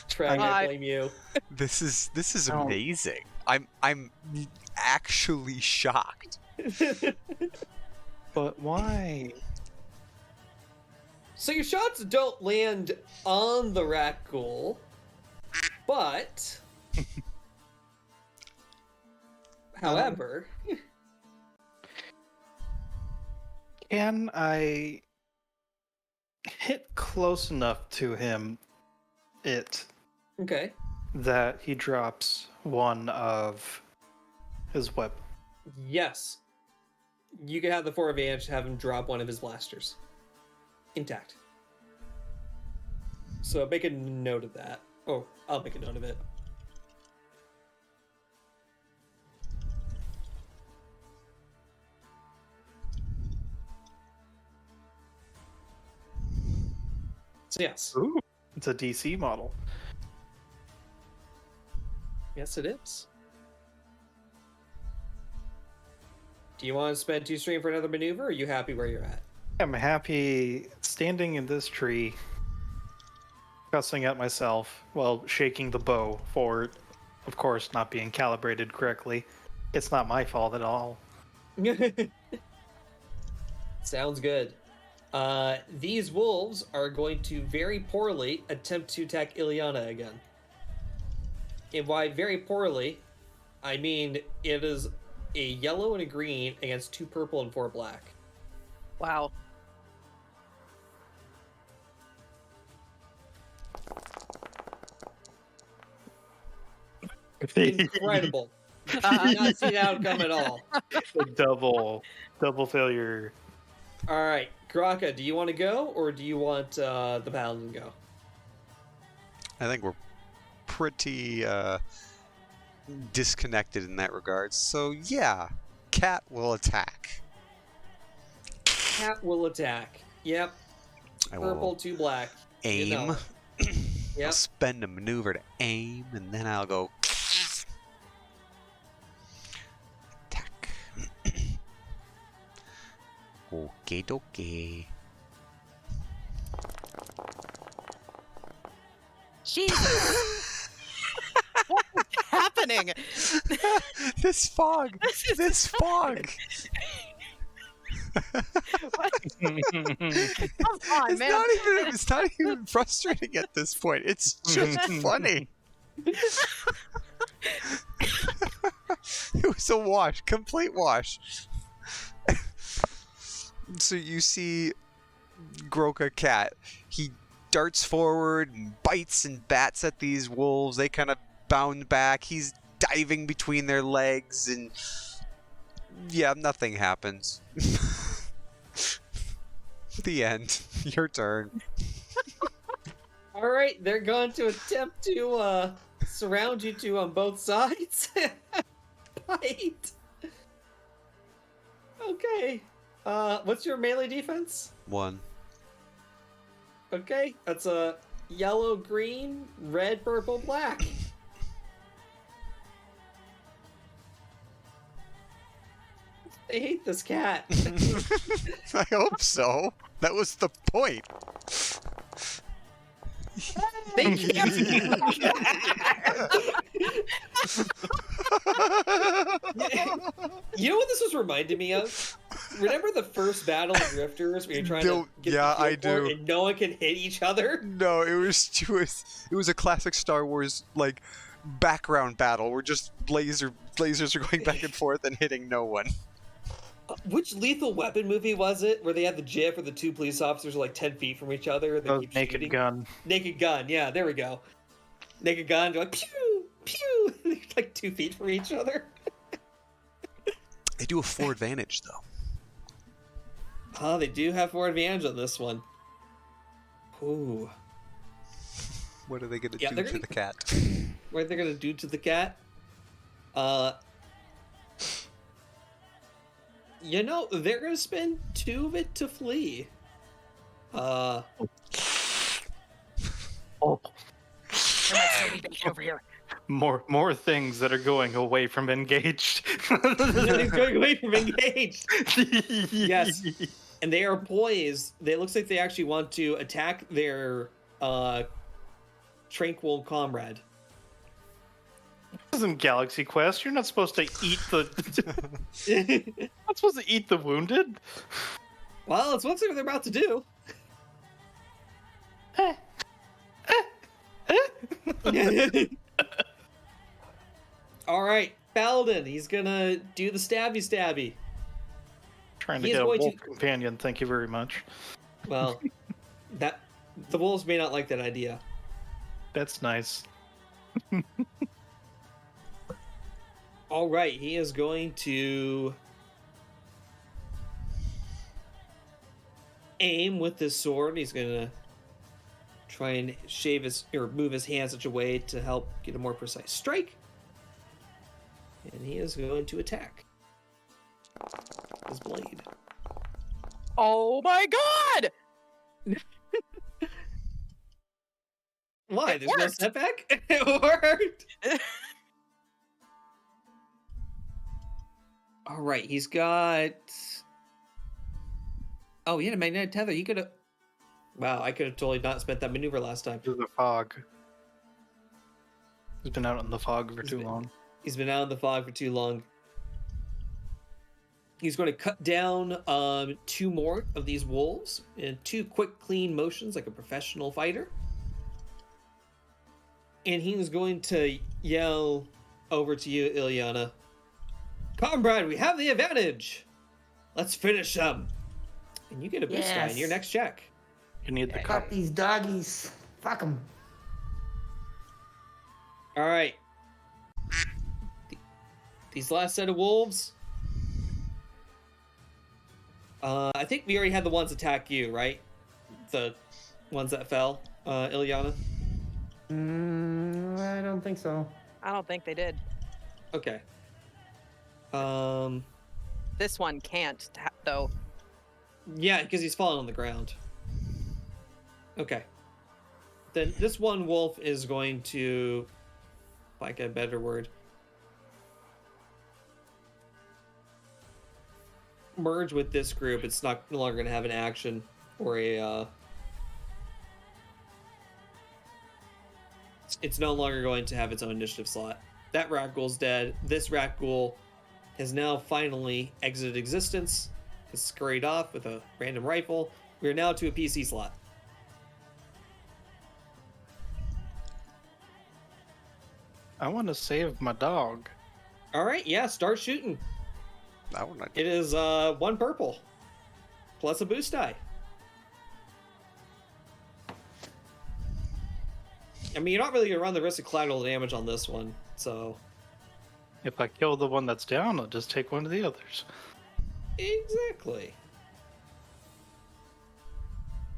Trey, I blame you. This is Oh. amazing. I'm actually shocked. But why? So your shots don't land on the rat ghoul, but however, Can I hit close enough to him okay. that he drops one of his weapon? Yes. You can have the 4 advantage to have him drop one of his blasters. Intact. So make a note of that. Oh, I'll make a note of it. So yes. Ooh, it's a DC model. Yes, it is. Do you want to spend 2 stream for another maneuver, or are you happy where you're at? I'm happy standing in this tree, cussing at myself while shaking the bow for, of course, not being calibrated correctly. It's not my fault at all. Sounds good. These wolves are going to very poorly attempt to attack Ileana again. And by very poorly, I mean it is a yellow and a green against 2 purple and 4 black. Wow. Incredible. Did not see the outcome at all. double failure. All right, Graka, do you want to go, or do you want the paladin to go? I think we're pretty disconnected in that regard. So yeah, Cat will attack. Cat will attack. Yep. I Purple, will 2 black. aim. You know. I'll Yep. spend a maneuver to aim, and then I'll go attack. Okay, dokie. Jesus. What is happening? This fog. This fog. Come on, It's man. not even. It's not even frustrating at this point. It's just funny. It was a wash, complete wash. So you see Groka Cat. He darts forward and bites and bats at these wolves. They kind of bound back. He's diving between their legs, and yeah, nothing happens. The end. Your turn. All right, they're going to attempt to surround you two on both sides. Bite. Okay. What's your melee defense? 1. Okay, that's a yellow, green, red, purple, black. They hate this cat. I hope so. That was the point. Thank you. You know what this was reminding me of? Remember the first battle of Rifters where you're trying to get Yeah, the I shield port do. and no one can hit each other? No, it was a classic Star Wars like background battle where just lasers are going back and forth and hitting no one. Which Lethal Weapon movie was it where they had the GIF where the two police officers are like 10 feet from each other and they keep Naked shooting? Gun. Naked Gun, yeah, there we go. Naked Gun, they're like pew, pew, and they're like 2 feet from each other. They do a 4 advantage though. Oh, they do have 4 advantage on this one. Ooh. What are they gonna Yeah, do they're to gonna- the cat? What are they gonna do to the cat? You know, they're gonna spend 2 of it to flee. Oh. Over here. More things that are going away from engaged. They're going away from engaged. Yes. And they are poised. It looks like they actually want to attack their tranquil comrade. This isn't Galaxy Quest. You're not supposed to eat the. Not supposed to eat the wounded. Well, it's what they're about to do. All right, Paladin. He's gonna do the stabby. Trying to He is get a going to- wolf companion. Thank you very much. Well, that the wolves may not like that idea. That's nice. All right, he is going to aim with his sword. He's gonna try and shave his or move his hand such a way to help get a more precise strike. And he is going to attack his blade. Oh my god! Why? It There's no worked. setback? It worked. All right, he's got. Oh, he had a magnetic tether. He could have. Wow, I could have totally not spent that maneuver last time. There's the fog. He's been out in the fog for He's too been- long. He's been out in the fog for too long. He's going to cut down 2 more of these wolves in 2 quick, clean motions like a professional fighter. And he's going to yell over to you, Ilyana. Comrade, we have the advantage. Let's finish them. And you get a boost die in your Yes. next check. You need the Fuck cup. these doggies. Fuck them. All right. These last set of wolves. I think we already had the ones attack you, right? The ones that fell, Ilyana. I don't think so. I don't think they did. Okay. This one can't, though. Yeah, because he's fallen on the ground. Okay. Then this one wolf is going to, like a better word, merge with this group. It's no longer going to have an action or a. It's no longer going to have its own initiative slot. That rat ghoul's dead. This rat ghoul has now finally exited existence. Has scurried off with a random rifle. We are now to a PC slot. I want to save my dog. All right, yeah, start shooting. That one, It is 1 purple plus a boost die. I mean, you're not really gonna run the risk of collateral damage on this one, so If I kill the one that's down, I'll just take one of the others. exactly.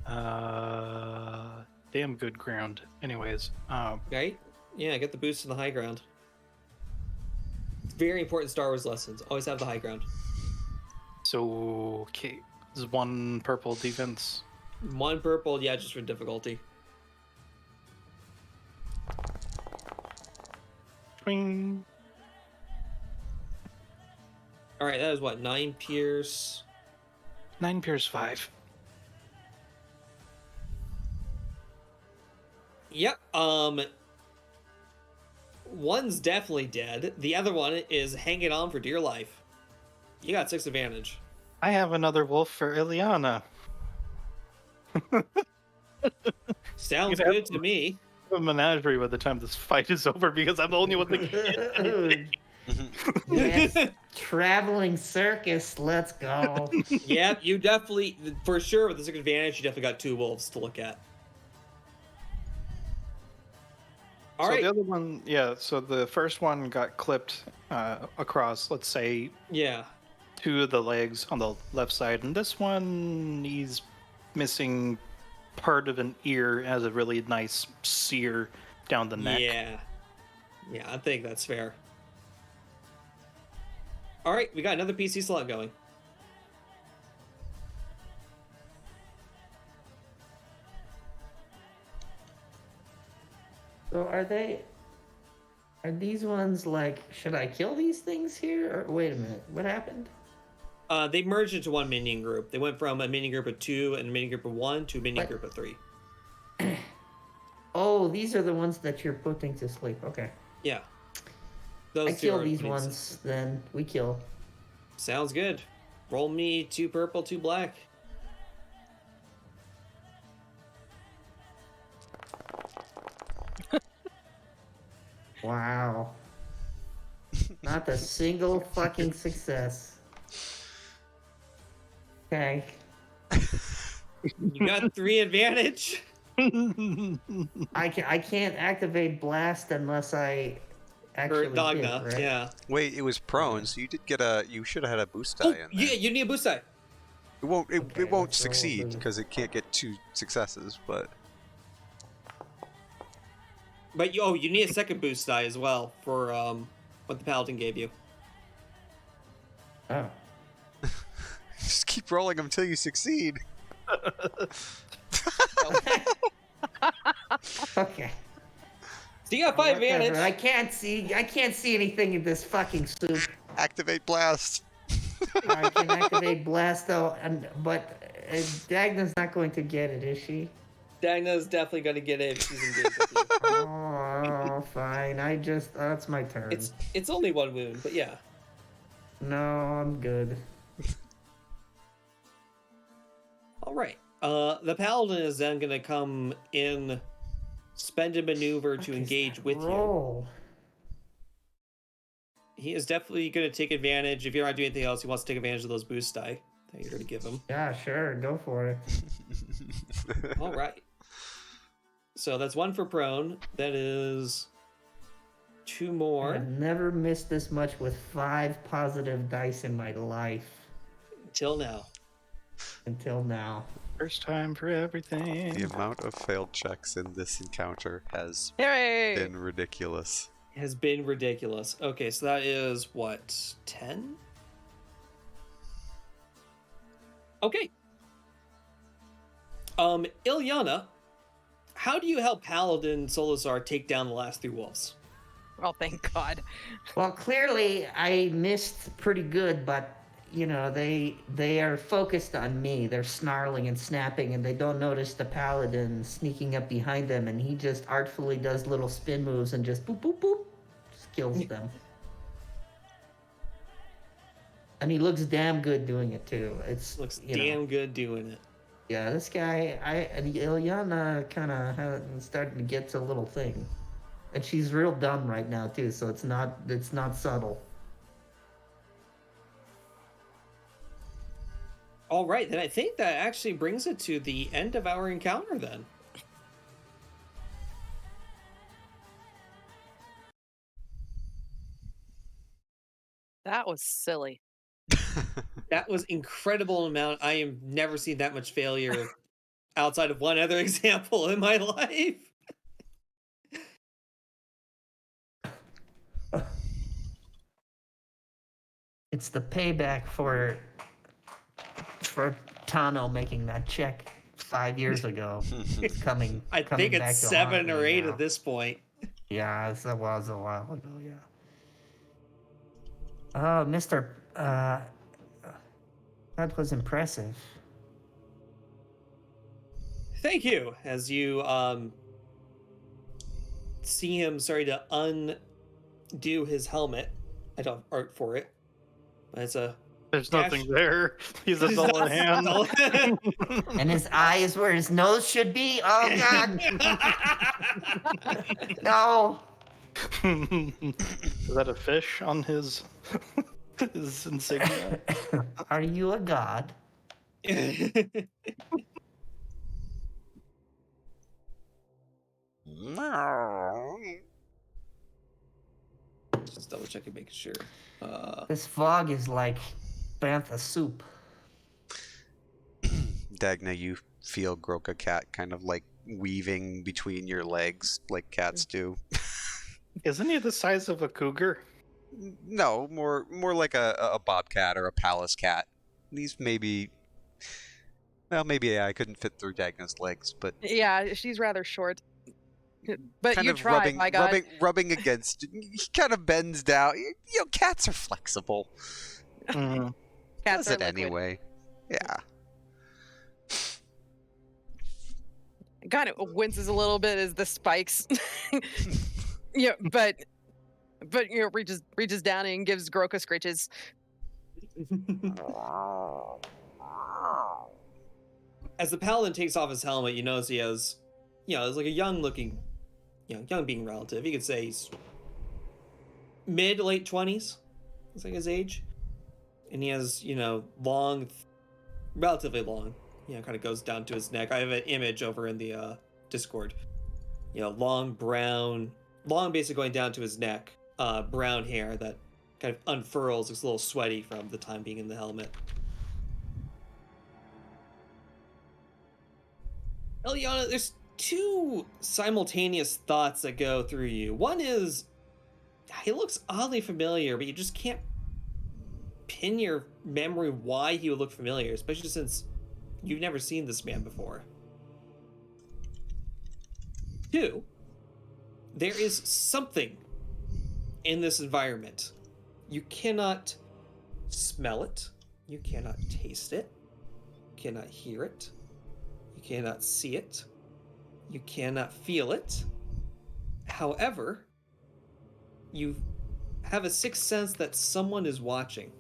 Damn good ground. Anyways, Right? Yeah, get the boost to the high ground. It's very important Star Wars lessons. Always have the high ground. so okay, this is 1 purple defense. 1 purple, yeah, just for difficulty. Twing. All right, that is what, 9 pierce. 9 pierce 5. Yep. One's definitely dead. The other one is hanging on for dear life. You got 6 advantage. I have another wolf for Ileana. Sounds You have good to me. a menagerie by the time this fight is over because I'm the only one that can. Yes, traveling circus. Let's go. Yep, you definitely, for sure, with the 6 advantage, you definitely got 2 wolves to look at. All So right. the other one, yeah. So the first one got clipped across, let's say, Yeah. 2 of the legs on the left side, and this one he's missing part of an ear. It has a really nice sear down the neck. Yeah. Yeah, I think that's fair. All right, we got another PC slot going. So are these ones like, should I kill these things here? Or wait a minute, what happened? They merged into one minion group. They went from a minion group of 2 and a minion group of 1 to a minion What? group of 3. Oh, these are the ones that you're putting to sleep. Okay. Yeah. I Those 2 kill are these putting ones, then we kill. Sounds good. Roll me 2 purple, 2 black. Wow. Not a single fucking success. Okay. You got 3 advantage. I can't activate blast unless I actually Or hit, Dogna, right? yeah. Wait, it was prone, so you did get you should have had a boost die Oh, in there. yeah, you need a boost die. It won't Okay, it won't let's roll a succeed boost. because it can't get 2 successes, but But you need a second boost die as well for what the paladin gave you. Oh. just keep rolling until you succeed. Okay. So you got 5 Whatever. advantage. I can't see anything in this fucking soup. Activate blast. I can activate blast though, but Dagna's not going to get it, is she? Dagna's definitely going to get it if she's engaged with you. Oh, fine. That's my turn. It's only 1 wound, but yeah. No, I'm good. All right. The paladin is then going to come in, spend a maneuver to engage with you. Roll. He is definitely going to take advantage. If you're not doing anything else, he wants to take advantage of those boost die that you're going to give him. Yeah, sure. Go for it. All right. So that's 1 for prone. That is 2 more I've never missed this much with 5 positive dice in my life till now. until now. First time for everything. The amount of failed checks in this encounter has Hooray! been ridiculous. Has been ridiculous. Okay, so that is what, 10? Okay. Ilyana, how do you help Paladin Solazar take down the last 3 wolves? Oh, thank God. Well, clearly I missed pretty good, but you know they are focused on me. They're snarling and snapping, and they don't notice the paladin sneaking up behind them, and he just artfully does little spin moves and just boop boop boop, just kills them. And he looks damn good doing it too. It's Looks you know, damn good doing it. yeah, this guy, Ilyana kind of starting to get to a little thing, and she's real dumb right now too. So it's not subtle. All right, then I think that actually brings it to the end of our encounter then. That was silly. That was incredible amount. I have never seen that much failure outside of one other example in my life. It's the payback for Tano making that check 5 years ago. It's coming. I coming think back it's to 7 haunt or me 8 now. at this point. Yeah, that was a while ago. Yeah. Mister, that was impressive. Thank you. As you see him starting to undo his helmet. I don't have art for it, but it's a There's Dash- nothing there. He's a He's dull not hand. subtle. And his eye is where his nose should be. Oh God, no! Is that a fish on his his insignia? Are you a god? Just double checking, making sure. This fog is like bantha soup. Dagna, you feel Groka Cat kind of like weaving between your legs like cats do. Isn't he the size of a cougar? No, more like a bobcat or a palace cat. These maybe, well, maybe I couldn't fit through Dagna's legs, but Yeah, she's rather short. But kind you of tried, my God. rubbing against. He kind of bends down. You know, cats are flexible. Mm-hmm. Cats Does are it liquid. anyway? Yeah. Kind of winces a little bit as the spikes. Yeah, but reaches down and gives Groka scritches. As the paladin takes off his helmet, you notice he has, it's like a young-looking, young being relative. You could say he's mid late 20s. Looks like his age, and he has long, relatively long. Kind of goes down to his neck. I have an image over in the Discord. Long basically going down to his neck. Brown hair that kind of unfurls. Looks a little sweaty from the time being in the helmet. Eliana, there's two simultaneous thoughts that go through you. One is, he looks oddly familiar, but you just can't pin your memory why he would look familiar, especially since you've never seen this man before. Two, there is something in this environment. You cannot smell it. You cannot taste it. You cannot hear it. You cannot see it. You cannot feel it. However, you have a sixth sense that someone is watching.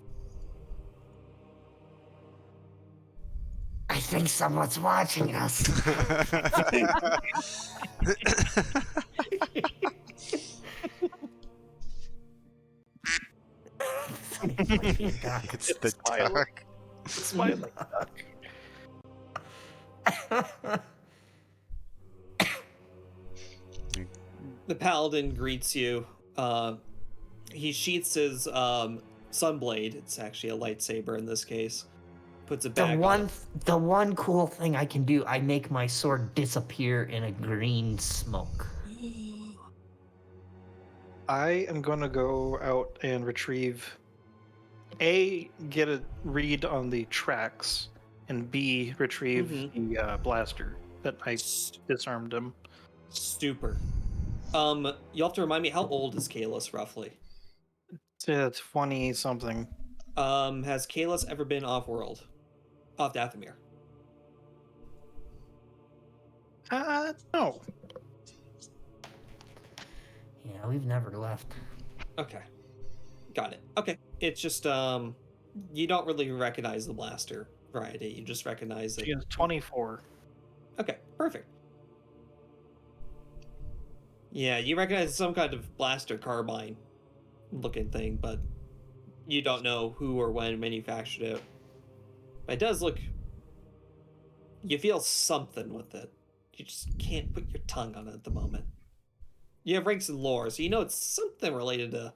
I think someone's watching us. It's the dark. Smiling duck. The paladin greets you. He sheaths his sunblade. It's actually a lightsaber in this case. Puts it back on. The one cool thing I can do, I make my sword disappear in a green smoke. I am going to go out and retrieve get a read on the tracks, and B, retrieve the blaster that I disarmed him. Stupor. You'll have to remind me, how old is Kalis roughly? Yeah, 20 something. Has Kalis ever been off-world? Off Dathomir? No. Yeah, we've never left. Okay. Got it. Okay. It's just, you don't really recognize the blaster variety. You just recognize it. She is 24. Okay, perfect. Yeah, you recognize some kind of blaster carbine looking thing, but you don't know who or when manufactured it. But it does look... You feel something with it. You just can't put your tongue on it at the moment. You have ranks and lore, so you know it's something related to...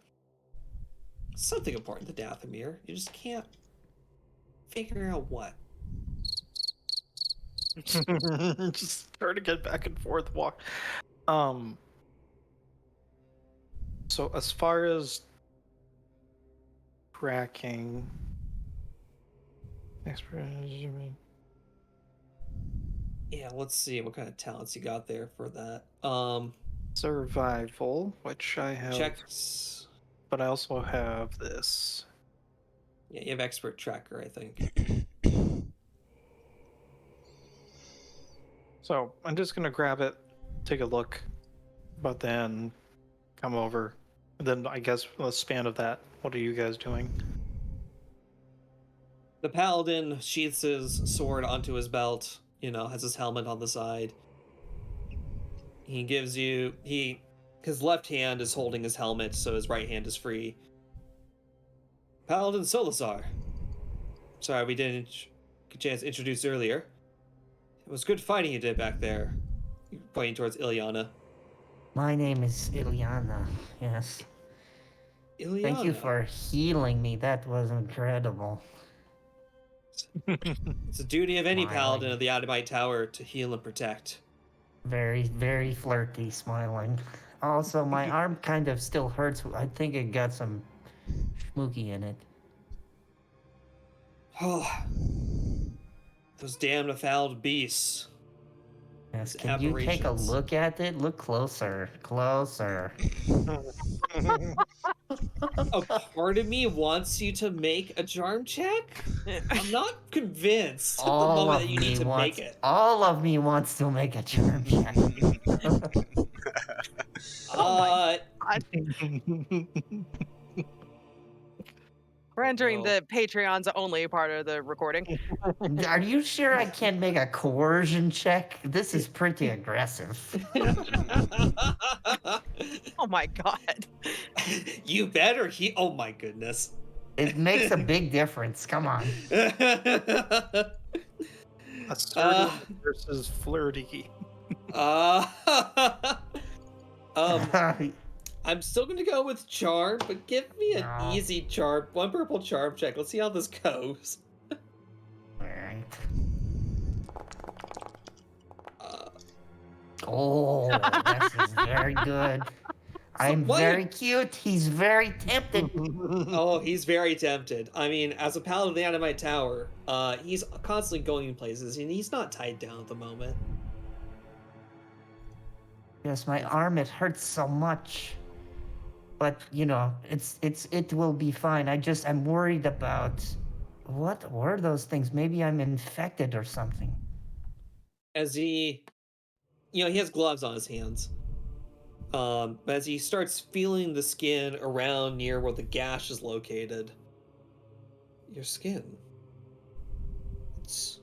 Something important to Dathomir. You just can't figure out what. Just try to get back and forth walk. So as far as tracking, Yeah, let's see what kind of talents you got there for that. survival, which I have, Checks. but I also have this. Yeah, you have expert tracker, I think. So I'm just gonna grab it, take a look. but then come over. And then I guess the span of that, what are you guys doing? The paladin sheaths his sword onto his belt, has his helmet on the side. He gives you his left hand is holding his helmet, so his right hand is free. Paladin Solazar. Sorry, we didn't get a chance to introduce earlier. It was good fighting you did back there. Pointing towards Ilyana. My name is Ilyana, yes. Ilyana. Thank you for healing me. That was incredible. It's the duty of any Smiling. paladin of the Adamite Tower to heal and protect. Very, very flirty, smiling. Also, my arm kind of still hurts. I think it got some schmooky in it. Oh, those damned fouled beasts. Yes, These can you take a aberrations. look at it? Look closer. Closer. A part of me wants you to make a charm check. I'm not convinced at the All moment of that you need me to wants. make it. All of me wants to make a charm check. We're entering No. the Patreon's only part of the recording. Are you sure I can't make a coercion check? This is pretty aggressive. Oh my god. You better oh my goodness. It makes a big difference. Come on. Assertive versus flirty. I'm still gonna go with charm, but give me an No. easy charm, one purple charm check. Let's see how this goes. Alright. Uh, Oh, this is very good. I'm why- very cute. He's very tempted. oh, he's very tempted. I mean, as a paladin of the Adamite Tower, he's constantly going in places, and he's not tied down at the moment. Yes, my arm, it hurts so much. But, it will be fine. I'm worried about, what were those things? Maybe I'm infected or something. As he has gloves on his hands. But as he starts feeling the skin around near where the gash is located, your skin, it's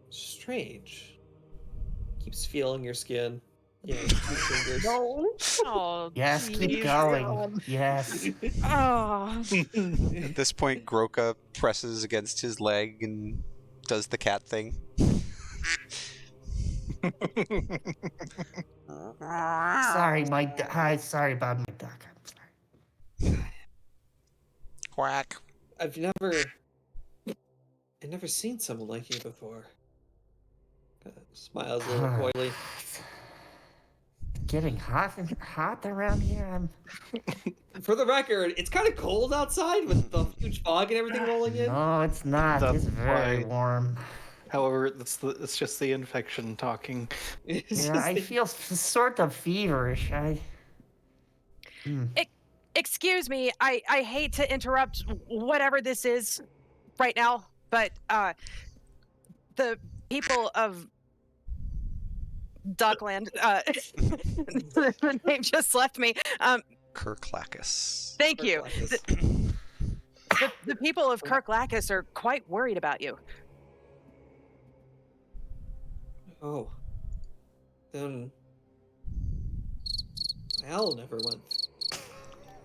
strange. Keeps feeling your skin. Yeah, 2 fingers. Oh, Yes, keep geez. going. Yes. Oh. At this point, Groka presses against his leg and does the cat thing. Sorry, sorry about my duck. I'm sorry. Quack. I've never seen someone like you before. Smiles a little coyly. Getting hot around here. For the record, it's kind of cold outside with the huge fog and everything rolling in. No, it's not. That's It's very why- warm. However, it's just the infection talking. It's Yeah, just I feel sort of feverish. Excuse me, I hate to interrupt whatever this is right now, but the people of Duckland, the name just left me. Kirklacus. Thank you. The people of Kirklacus are quite worried about you. Oh. Then Al never went.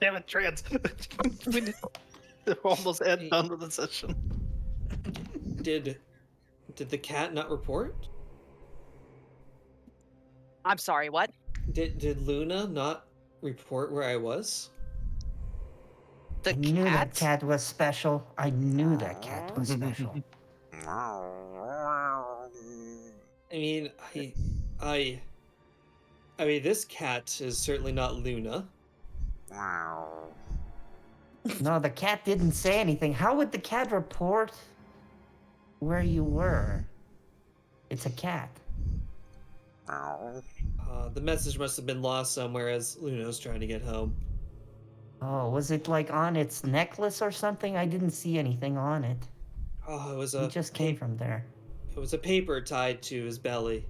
Damn it, trans! We're almost done with the session. Did the cat not report? I'm sorry, what? Did Luna not report where I was? The I knew that cat? cat was special. I knew that cat was special. I mean, this cat is certainly not Luna. No, the cat didn't say anything. How would the cat report where you were? It's a cat. The message must have been lost somewhere as Luna's trying to get home. Oh, was it like on its necklace or something? I didn't see anything on it. Oh, it was He just came from there. It was a paper tied to his belly.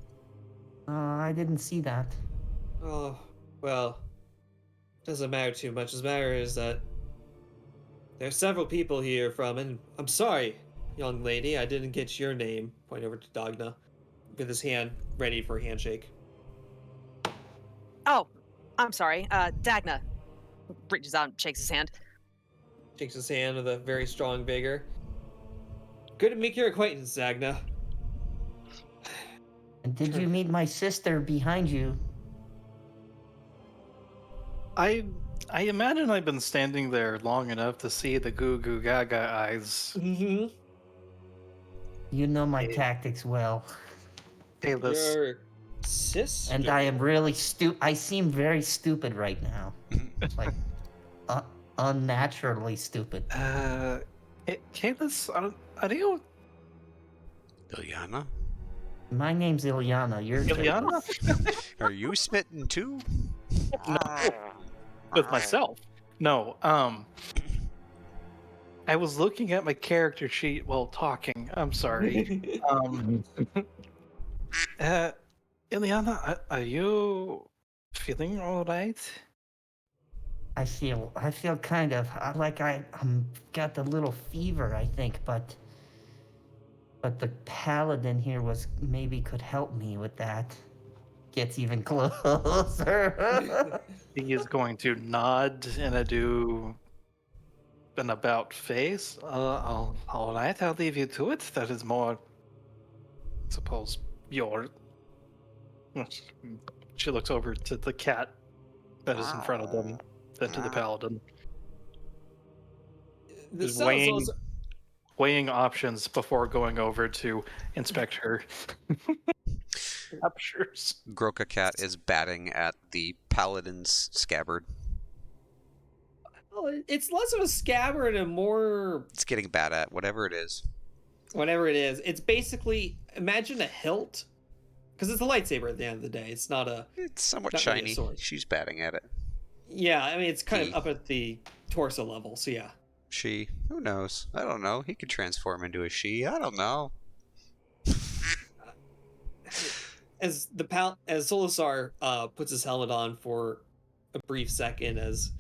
I didn't see that. Oh, well, doesn't matter too much. The matter is that there's several people here from, and I'm sorry, young lady, I didn't get your name. Point over to Dagna, with his hand ready for a handshake. Oh, I'm sorry. Dagna reaches out and shakes his hand. Shakes his hand with a very strong vigor. Good to make your acquaintance, Dagna. And did you meet my sister behind you? I imagine I've been standing there long enough to see the goo goo gaga eyes. Mm-hmm. You know my Hey. tactics well. Kalis. Your sister. And I am really I seem very stupid right now. Like, unnaturally stupid. Kalis, are you Ilyana? My name's Ilyana. You're Ilyana? Are you smitten too? With myself? No. I was looking at my character sheet while talking. I'm sorry. Ilyana, are you feeling all right? I feel kind of like I'm got a little fever, I think, but the paladin here maybe could help me with that. Gets even closer. He is going to nod and do an about face. All right, I'll leave you to it. That is more, I suppose, your. She looks over to the cat that is in front of them, then to the paladin. The Just sounds also. weighing options before going over to inspect her captures. Groka Cat is batting at the paladin's scabbard. Well, it's less of a scabbard and more It's getting bad at whatever it is. whatever it is. It's basically imagine a hilt, because it's a lightsaber at the end of the day. It's not a. It's somewhat Not really a shiny. sword. She's batting at it. Yeah, I mean it's kind He. of up at the torso level. So yeah. She. Who knows? I don't know. He could transform into a she. I don't know. As Solasar puts his helmet on for a brief second, as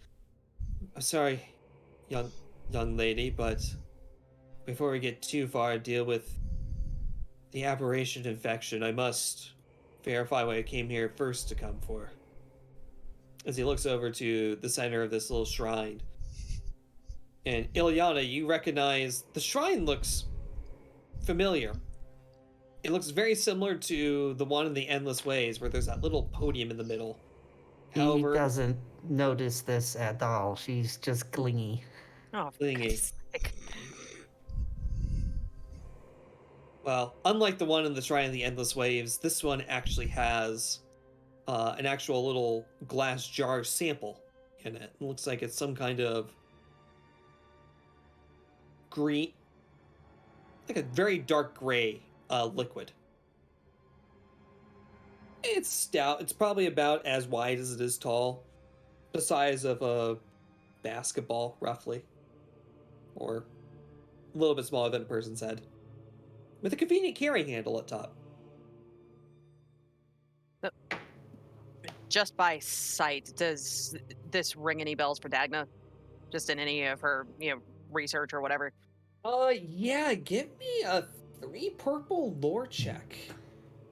I'm sorry, young lady, but before we get too far, deal with the aberration infection, I must verify what I came here first to come for. As he looks over to the center of this little shrine. And Ilyana, you recognize the shrine looks familiar. It looks very similar to the one in the Endless Ways, where there's that little podium in the middle. He However, doesn't notice this at all. She's just clingy. Oh, for Clingy. God's sake. well, unlike the one in the Shrine of the Endless Waves, this one actually has an actual little glass jar sample in it. It looks like it's some kind of green, like a very dark gray liquid. It's stout. It's probably about as wide as it is tall. The size of a basketball, roughly. Or a little bit smaller than a person's head. With a convenient carrying handle at top. Just by sight, does this ring any bells for Dagna? Just in any of her, research or whatever. Yeah, give me a 3 purple lore check.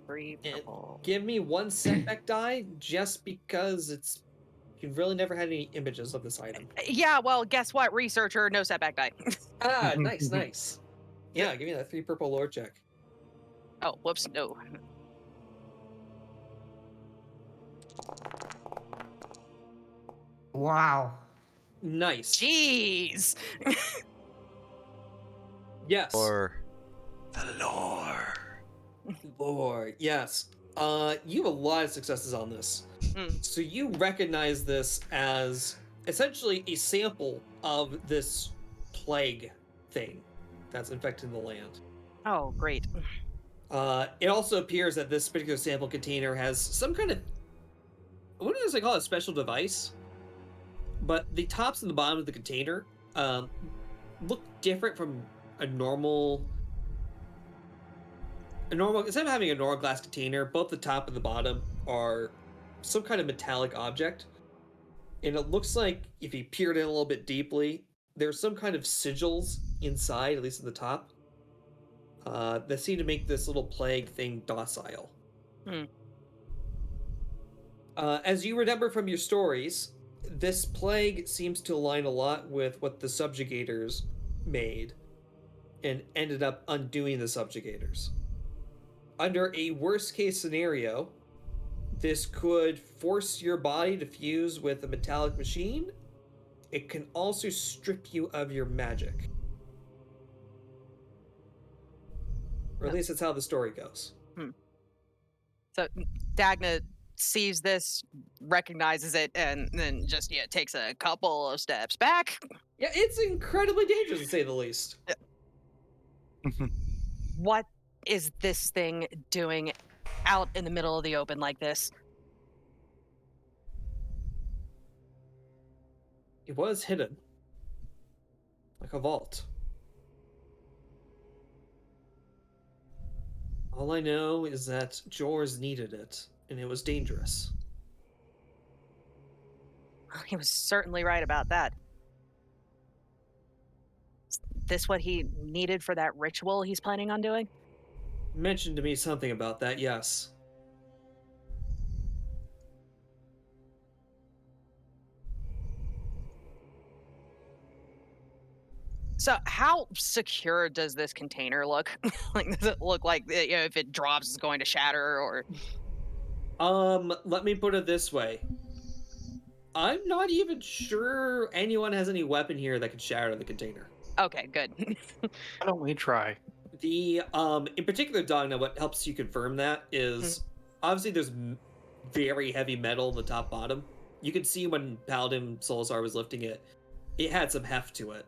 3 And purple. give me 1 setback die, just because you've really never had any images of this item. Yeah, well, guess what? Researcher, no setback die. Ah, nice. Yeah, give me that 3 purple lore check. Oh, whoops, no. Wow. Nice. Jeez! Yes. Or The lore. Lord, yes. You have a lot of successes on this. So you recognize this as essentially a sample of this plague thing that's infecting the land. Oh, great. It also appears that this particular sample container has some kind of, I wouldn't necessarily call it a special device, but the tops and the bottom of the container look different from a normal, instead of having a normal glass container, both the top and the bottom are some kind of metallic object. And it looks like if you peered in a little bit deeply, there's some kind of sigils inside, at least at the top, that seem to make this little plague thing docile. As you remember from your stories, this plague seems to align a lot with what the subjugators made and ended up undoing the subjugators. Under a worst case scenario, this could force your body to fuse with a metallic machine. It can also strip you of your magic. Or at least that's how the story goes. So Dagna sees this, recognizes it, and then just takes a couple of steps back. Yeah, it's incredibly dangerous to say the least. What is this thing doing out in the middle of the open like this? It was hidden. Like a vault. All I know is that Jors needed it, and it was dangerous. He was certainly right about that. Is this what he needed for that ritual he's planning on doing? Mentioned to me something about that, yes. So how secure does this container look? Like, does it look like, if it drops, it's going to shatter, or? Let me put it this way. I'm not even sure anyone has any weapon here that could shatter the container. Okay, good. Why don't we try? The, in particular, Dagna, what helps you confirm that is, obviously there's very heavy metal in the top bottom. You could see when Paladin Solasar was lifting it, it had some heft to it.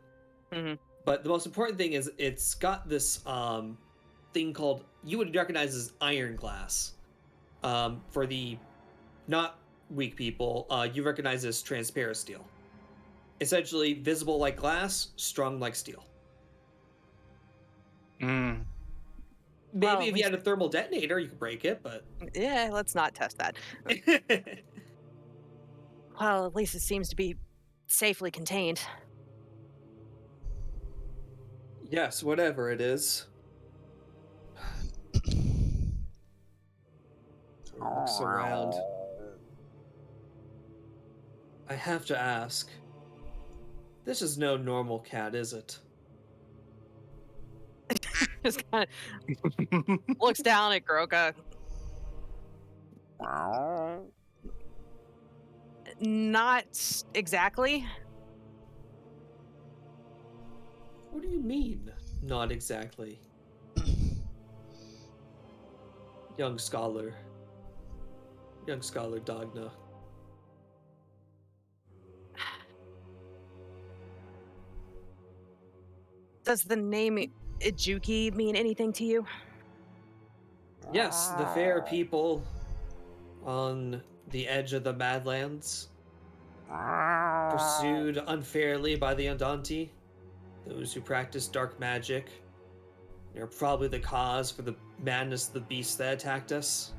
But the most important thing is it's got this thing called, you would recognize as iron glass. For the not weak people, you recognize as transparent steel. Essentially visible like glass, strong like steel. Maybe Well, if you had a thermal detonator, you could break it, but... Yeah, let's not test that. Well, at least it seems to be safely contained. Yes, whatever it is. Looks around. I have to ask. This is no normal cat, is it? Just kind of looks down at Groka. Not exactly. What do you mean? Not exactly. Young scholar Dagna. Does the name Ijuki mean anything to you? Yes, the fair people on the edge of the Madlands, pursued unfairly by the Andante, those who practice dark magic. They're probably the cause for the madness of the beast that attacked us.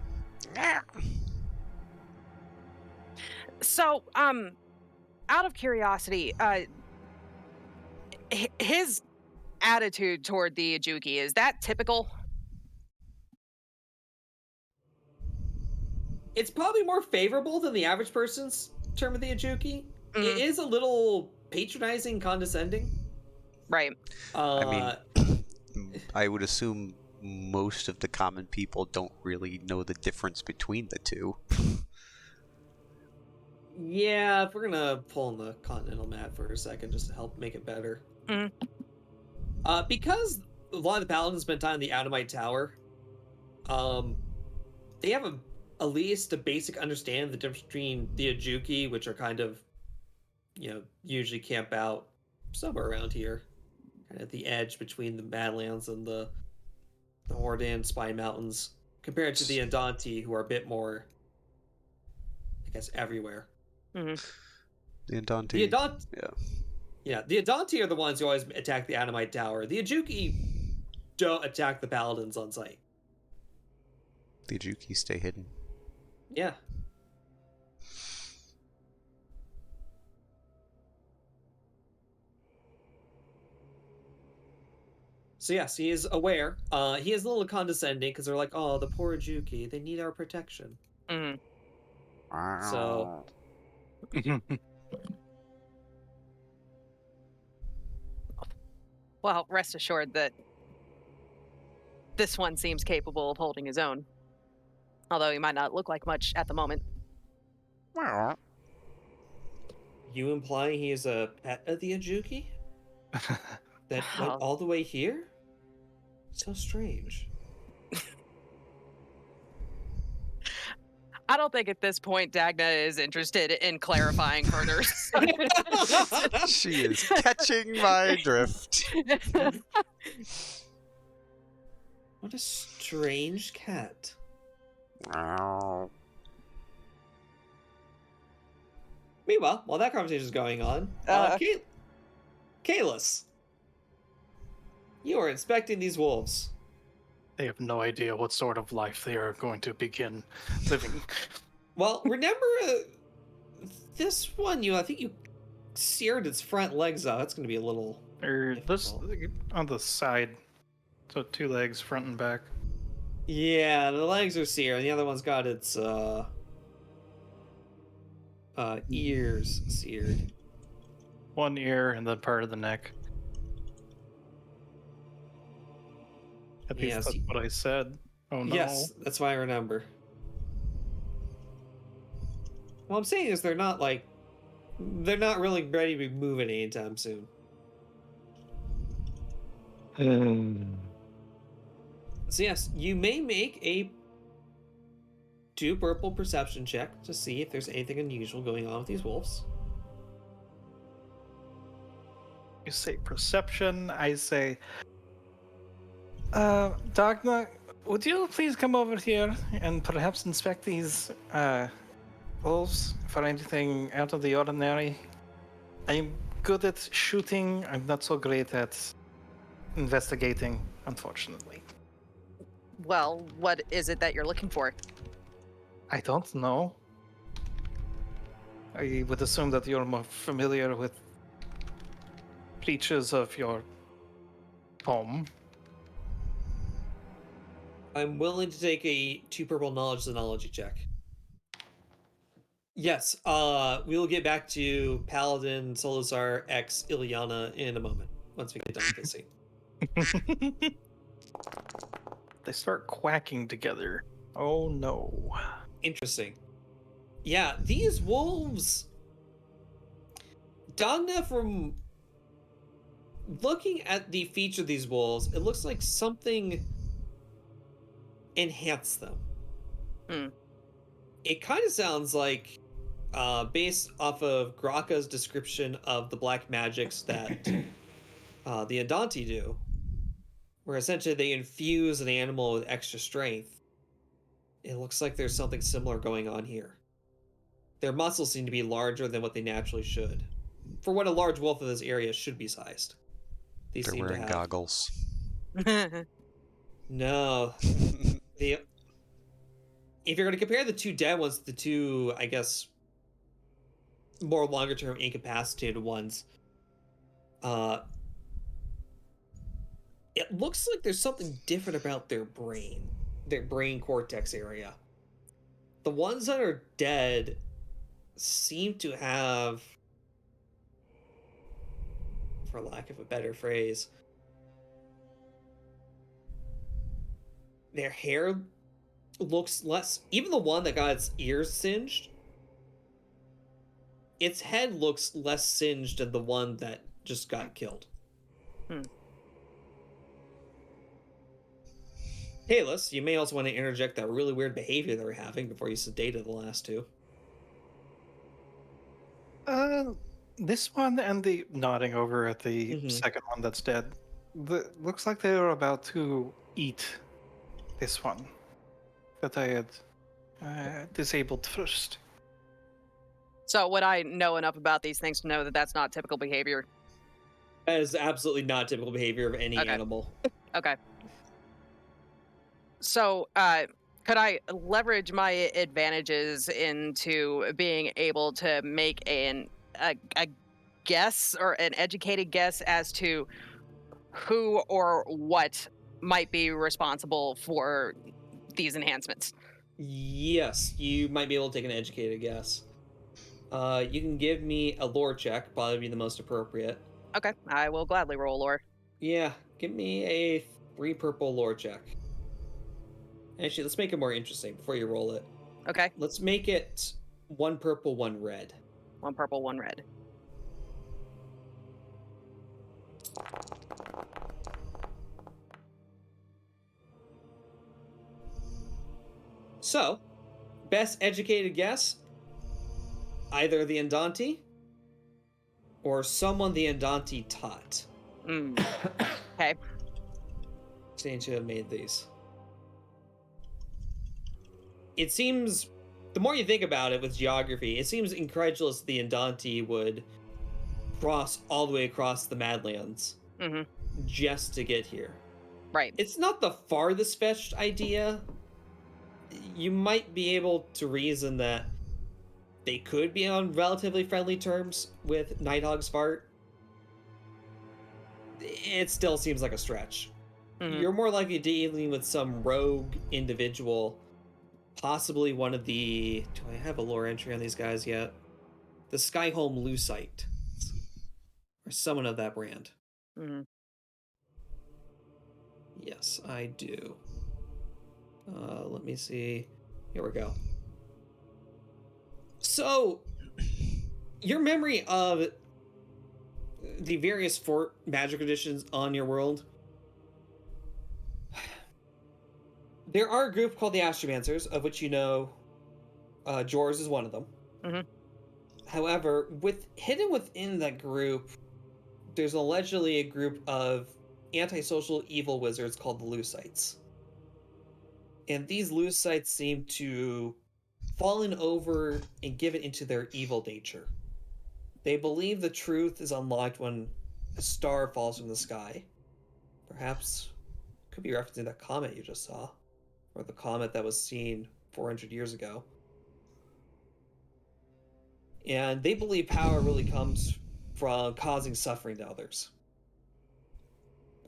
So, out of curiosity, his attitude toward the Ijuki, is that typical? It's probably more favorable than the average person's term of the Ijuki. It is a little patronizing, condescending. Right. I mean, I would assume most of the common people don't really know the difference between the two. Yeah, if we're gonna pull on the continental map for a second just to help make it better. Because a lot of the paladins spend time in the Adamite Tower, they have at least a basic understanding of the difference between the Ijuki, which are kind of, usually camp out somewhere around here, kind of at the edge between the Badlands and the Hordan Spine Mountains, compared to the Andante, who are a bit more, I guess, everywhere. The Andante. Yeah, the Andante are the ones who always attack the Adamite Tower. The Ijuki don't attack the Paladins on sight. The Ijuki stay hidden. Yeah. So yes, he is aware. He is a little condescending because they're like, "Oh, the poor Juki. They need our protection." Mhm. So Well, rest assured that this one seems capable of holding his own. Although he might not look like much at the moment. you implying he is a pet of the Ajuki that went Wow. all the way here? So strange. I don't think at this point Dagna is interested in clarifying further. She is catching my drift. What a strange cat. Meanwhile, while that conversation is going on, Kalis, you are inspecting these wolves. They have no idea what sort of life they are going to begin living. Well, remember this one? I think you seared its front legs out. That's going to be a little. This difficult. on the side, so 2 legs, front and back. Yeah, the legs are seared. The other one's got its ears seared. 1 ear and then part of the neck. At least Yes, that's what I said. Oh no. Yes, that's why I remember. What I'm saying is they're not really ready to be moving anytime soon. So yes, you may make a 2 purple perception check to see if there's anything unusual going on with these wolves. You say perception, I say Dagna, would you please come over here and perhaps inspect these wolves for anything out of the ordinary? I'm good at shooting, I'm not so great at investigating, unfortunately. Well, what is it that you're looking for? I don't know. I would assume that you're more familiar with creatures of your home. I'm willing to take a 2 purple knowledge xenology check. Yes, we will get back to Paladin Solazar X Ilyana in a moment once we get done with this scene. They start quacking together. Oh no. Interesting. Yeah, these wolves. Dagna, from looking at the feature of these wolves, it looks like something enhanced them. It kind of sounds like, based off of Graka's description of the black magics that the Andante do, where essentially they infuse an animal with extra strength. It looks like there's something similar going on here. Their muscles seem to be larger than what they naturally should, for what a large wolf of this area should be sized. They're wearing goggles. No. If you're going to compare the 2 dead ones to the 2, I guess, more longer-term incapacitated ones, it looks like there's something different about their brain cortex area. The ones that are dead seem to have, for lack of a better phrase, their hair looks less. Even the one that got its ears singed, its head looks less singed than the one that just got killed. Kalis, you may also want to interject that really weird behavior they were having before you sedated the last 2. This one and the nodding over at the second one that's dead. Looks like they were about to eat this one that I had disabled first. So would I know enough about these things to know that that's not typical behavior? That is absolutely not typical behavior of any animal. Okay. So, could I leverage my advantages into being able to make a guess or an educated guess as to who or what might be responsible for these enhancements? Yes, you might be able to take an educated guess. You can give me a lore check, probably be the most appropriate. Okay, I will gladly roll lore. Yeah, give me a 3 purple lore check. Actually, let's make it more interesting before you roll it. Okay, Let's make it 1 purple, 1 red. 1 purple, 1 red. So, best educated guess, either the Andante or someone the Andante taught. Okay. Seem to have made these. It seems, the more you think about it with geography, it seems incredulous the Andante would cross all the way across the Madlands just to get here. Right. It's not the farthest fetched idea. You might be able to reason that they could be on relatively friendly terms with Nighthawk's Fart. It still seems like a stretch. You're more likely dealing with some rogue individual, possibly one of the... Do I have a lore entry on these guys yet? The Skyhome Lucite. Or someone of that brand. Yes, I do. Let me see. Here we go. So, your memory of the various fort magic editions on your world. There are a group called the Astromancers, of which you know Jors is one of them. However, hidden within that group, there's allegedly a group of antisocial evil wizards called the Lucites. And these Lucites seem to fallen over and given into their evil nature. They believe the truth is unlocked when a star falls from the sky. Perhaps could be referencing that comet you just saw, or the comet that was seen 400 years ago. And they believe power really comes from causing suffering to others.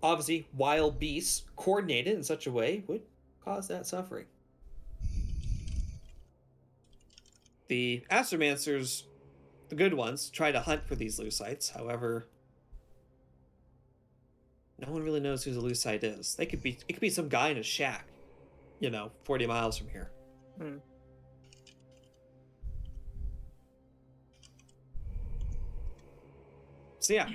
Obviously, wild beasts coordinated in such a way would cause that suffering. The Astromancers, the good ones, try to hunt for these Lucites. However, no one really knows who the Lucite is. It could be some guy in a shack, 40 miles from here. So yeah,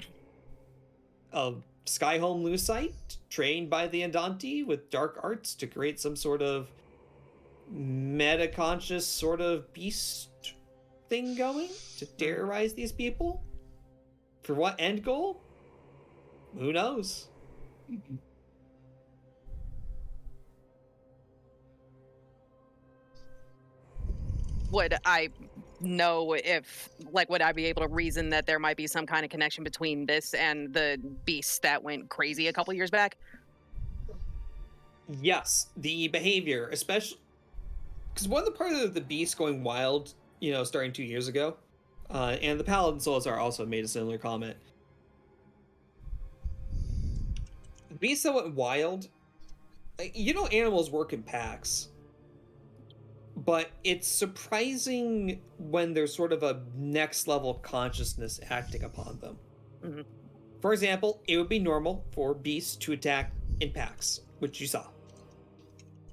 a Skyhome Lucite trained by the Andante with dark arts to create some sort of meta-conscious sort of beast thing going to terrorize these people. For what end goal? Who knows? Would I know if, would I be able to reason that there might be some kind of connection between this and the beast that went crazy a couple years back? Yes, the behavior, especially because one of the parts of the beast going wild, starting 2 years ago, and the Paladin Solazar also made a similar comment. The beast that went wild, animals work in packs, but it's surprising when there's sort of a next level consciousness acting upon them. For example, it would be normal for beasts to attack in packs, which you saw.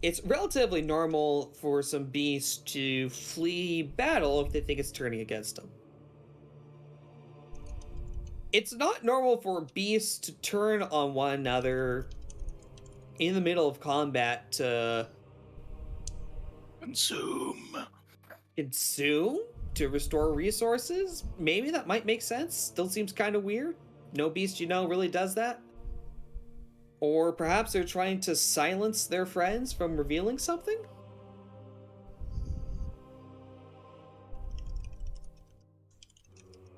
It's relatively normal for some beasts to flee battle if they think it's turning against them. It's not normal for beasts to turn on one another in the middle of combat to consume to restore resources. Maybe that might make sense. Still seems kind of weird. No beast really does that. Or perhaps they're trying to silence their friends from revealing something?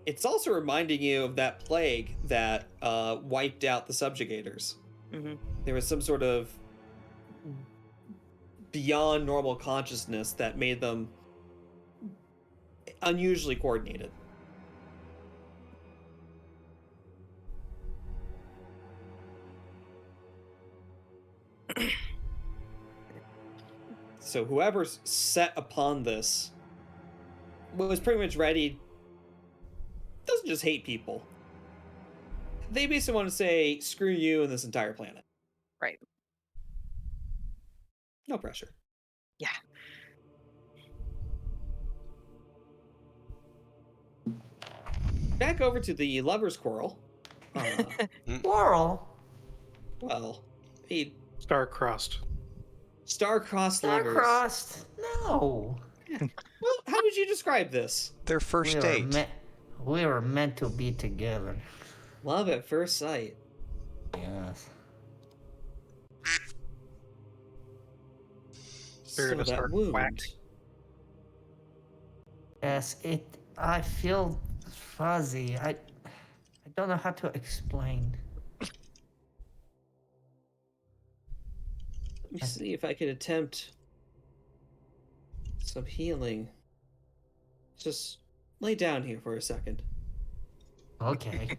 It's also reminding you of that plague that wiped out the subjugators. There was some sort of beyond normal consciousness that made them unusually coordinated. So whoever's set upon this was pretty much ready. Doesn't just hate people. They basically want to say, screw you and this entire planet. Right. No pressure. Yeah. Back over to the lover's quarrel. Quarrel? Well, he Star-crossed. star-crossed lovers. Star-crossed? No. Well, how would you describe this? Their first date. We were meant to be together. Love at first sight. Yes. Spirit of that start wound. whacked. Yes, I feel fuzzy. I don't know how to explain. Let me see if I could attempt some healing. Just lay down here for a second. Okay.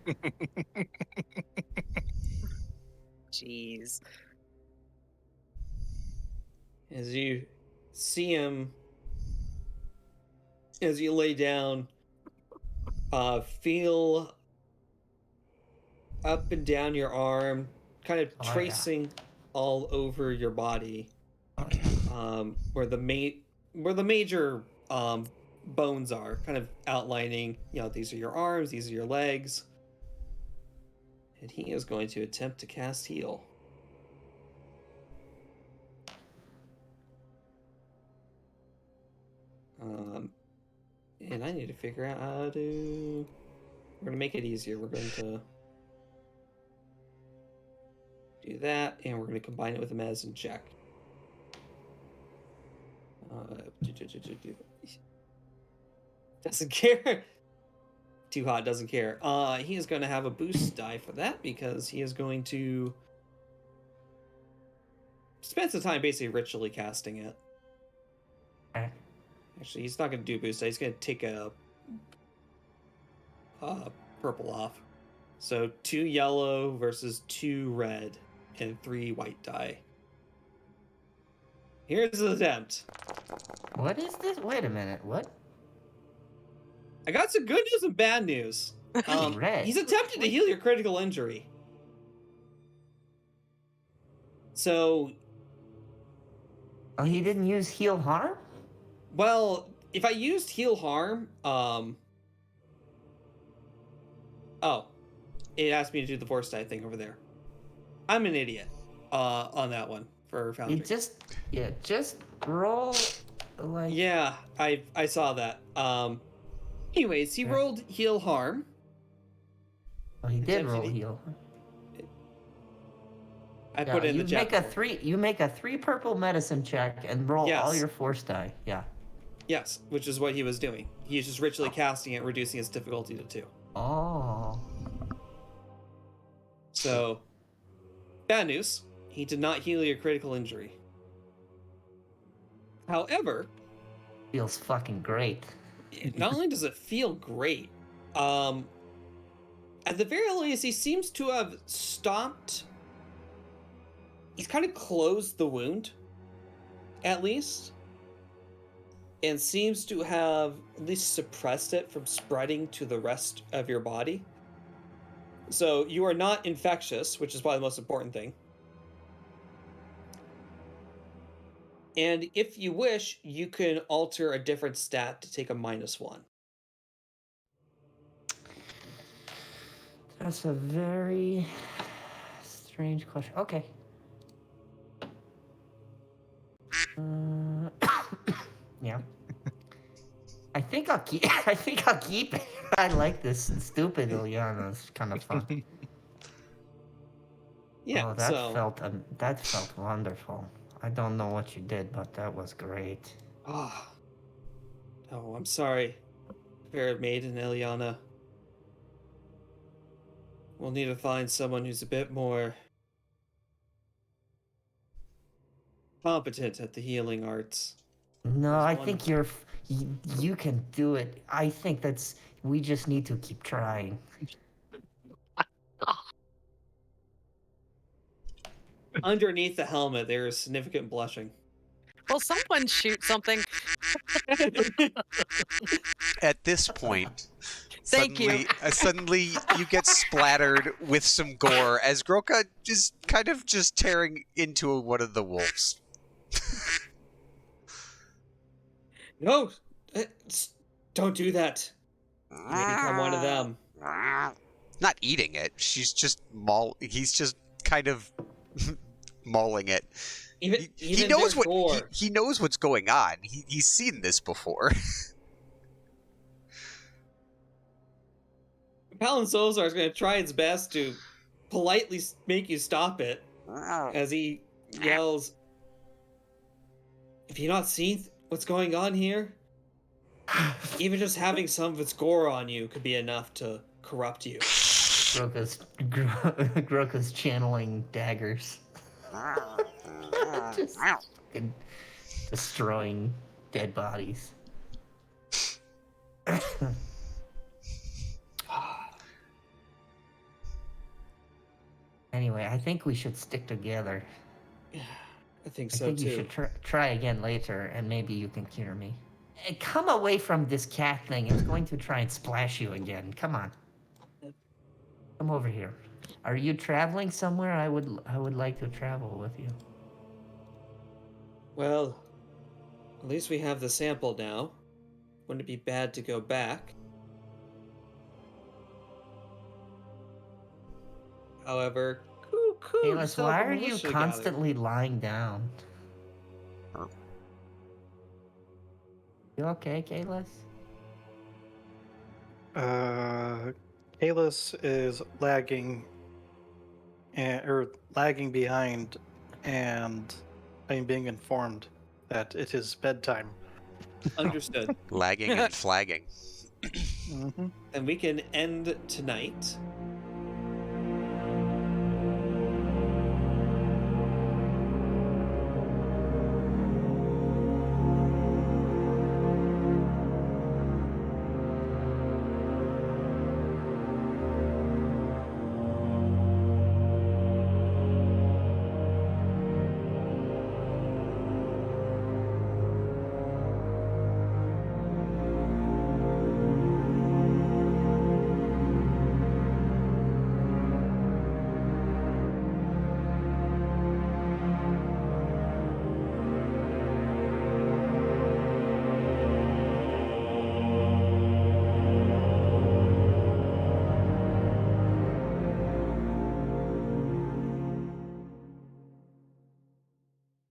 Jeez. As you see him, as you lay down, feel up and down your arm, kind of Oh, yeah. tracing all over your body, Okay. where the major bones are, kind of outlining. These are your arms, these are your legs, and he is going to attempt to cast heal. And I need to figure out how to. We're gonna make it easier. We're going to do that, and we're going to combine it with a medicine check. Doesn't care. Too hot, doesn't care. He is going to have a boost die for that because he is going to spend some time basically ritually casting it. Okay. Actually, he's not going to do a boost die. He's going to take a purple off. So 2 yellow versus 2 red and 3 white die. Here's the attempt. What is this? Wait a minute. What? I got some good news and bad news. Red. He's attempted to heal your critical injury. So, Oh, he didn't use heal harm? well, if I used heal harm, oh, it asked me to do the force die thing over there. I'm an idiot on that one for Foundry. Just roll like. Yeah, I saw that. Anyways, he Yeah. rolled heal harm. Oh, he did Attempted roll to- heal. I Yeah, put it in you the chat. You make a 3 purple medicine check and roll all Yes. your force die. Yeah. Yes, which is what he was doing. He's just ritually casting it, reducing its difficulty to 2. Oh. So, bad news. He did not heal your critical injury. However, Feels fucking great. not only does it feel great, at the very least, he seems to have stopped. He's kind of closed the wound, at least, and seems to have at least suppressed it from spreading to the rest of your body. So you are not infectious, which is probably the most important thing. And if you wish, you can alter a different stat to take a -1. That's a very strange question. Okay. Yeah. I think I'll keep. I think I'll keep it. I like this stupid Ilyana. It's kind of fun. Yeah, Oh, so that felt wonderful. I don't know what you did, but that was great. oh, I'm sorry, fair maiden Ilyana. We'll need to find someone who's a bit more competent at the healing arts. No, There's I one- think you can do it. I think we just need to keep trying. Underneath the helmet, there is significant blushing. Will someone shoot something? At this point, Thank you. suddenly you get splattered with some gore as Groka is kind of just tearing into one of the wolves. No, don't do that. You may become one of them. Not eating it. She's just he's just kind of mauling it. Even He knows their gore. he knows what's going on. He's seen this before. Paladin Solzar is going to try its best to politely make you stop it as he yells, "Have you not seen what's going on here? Even just having some of its gore on you could be enough to corrupt you." Groka's channeling daggers. Just fucking destroying dead bodies. Anyway, I think we should stick together. I think I so think too. you should try again later, and maybe you can cure me. Hey, come away from this cat thing. It's going to try and splash you again. Come on. Come over here. Are you traveling somewhere? I would like to travel with you. Well, at least we have the sample now. Wouldn't it be bad to go back? However, Kalis, why are you constantly lying down? You okay, Kalis? Kalis is lagging, or lagging behind, and I'm being informed that it is bedtime. Understood. Lagging and flagging. Mm-hmm. And we can end tonight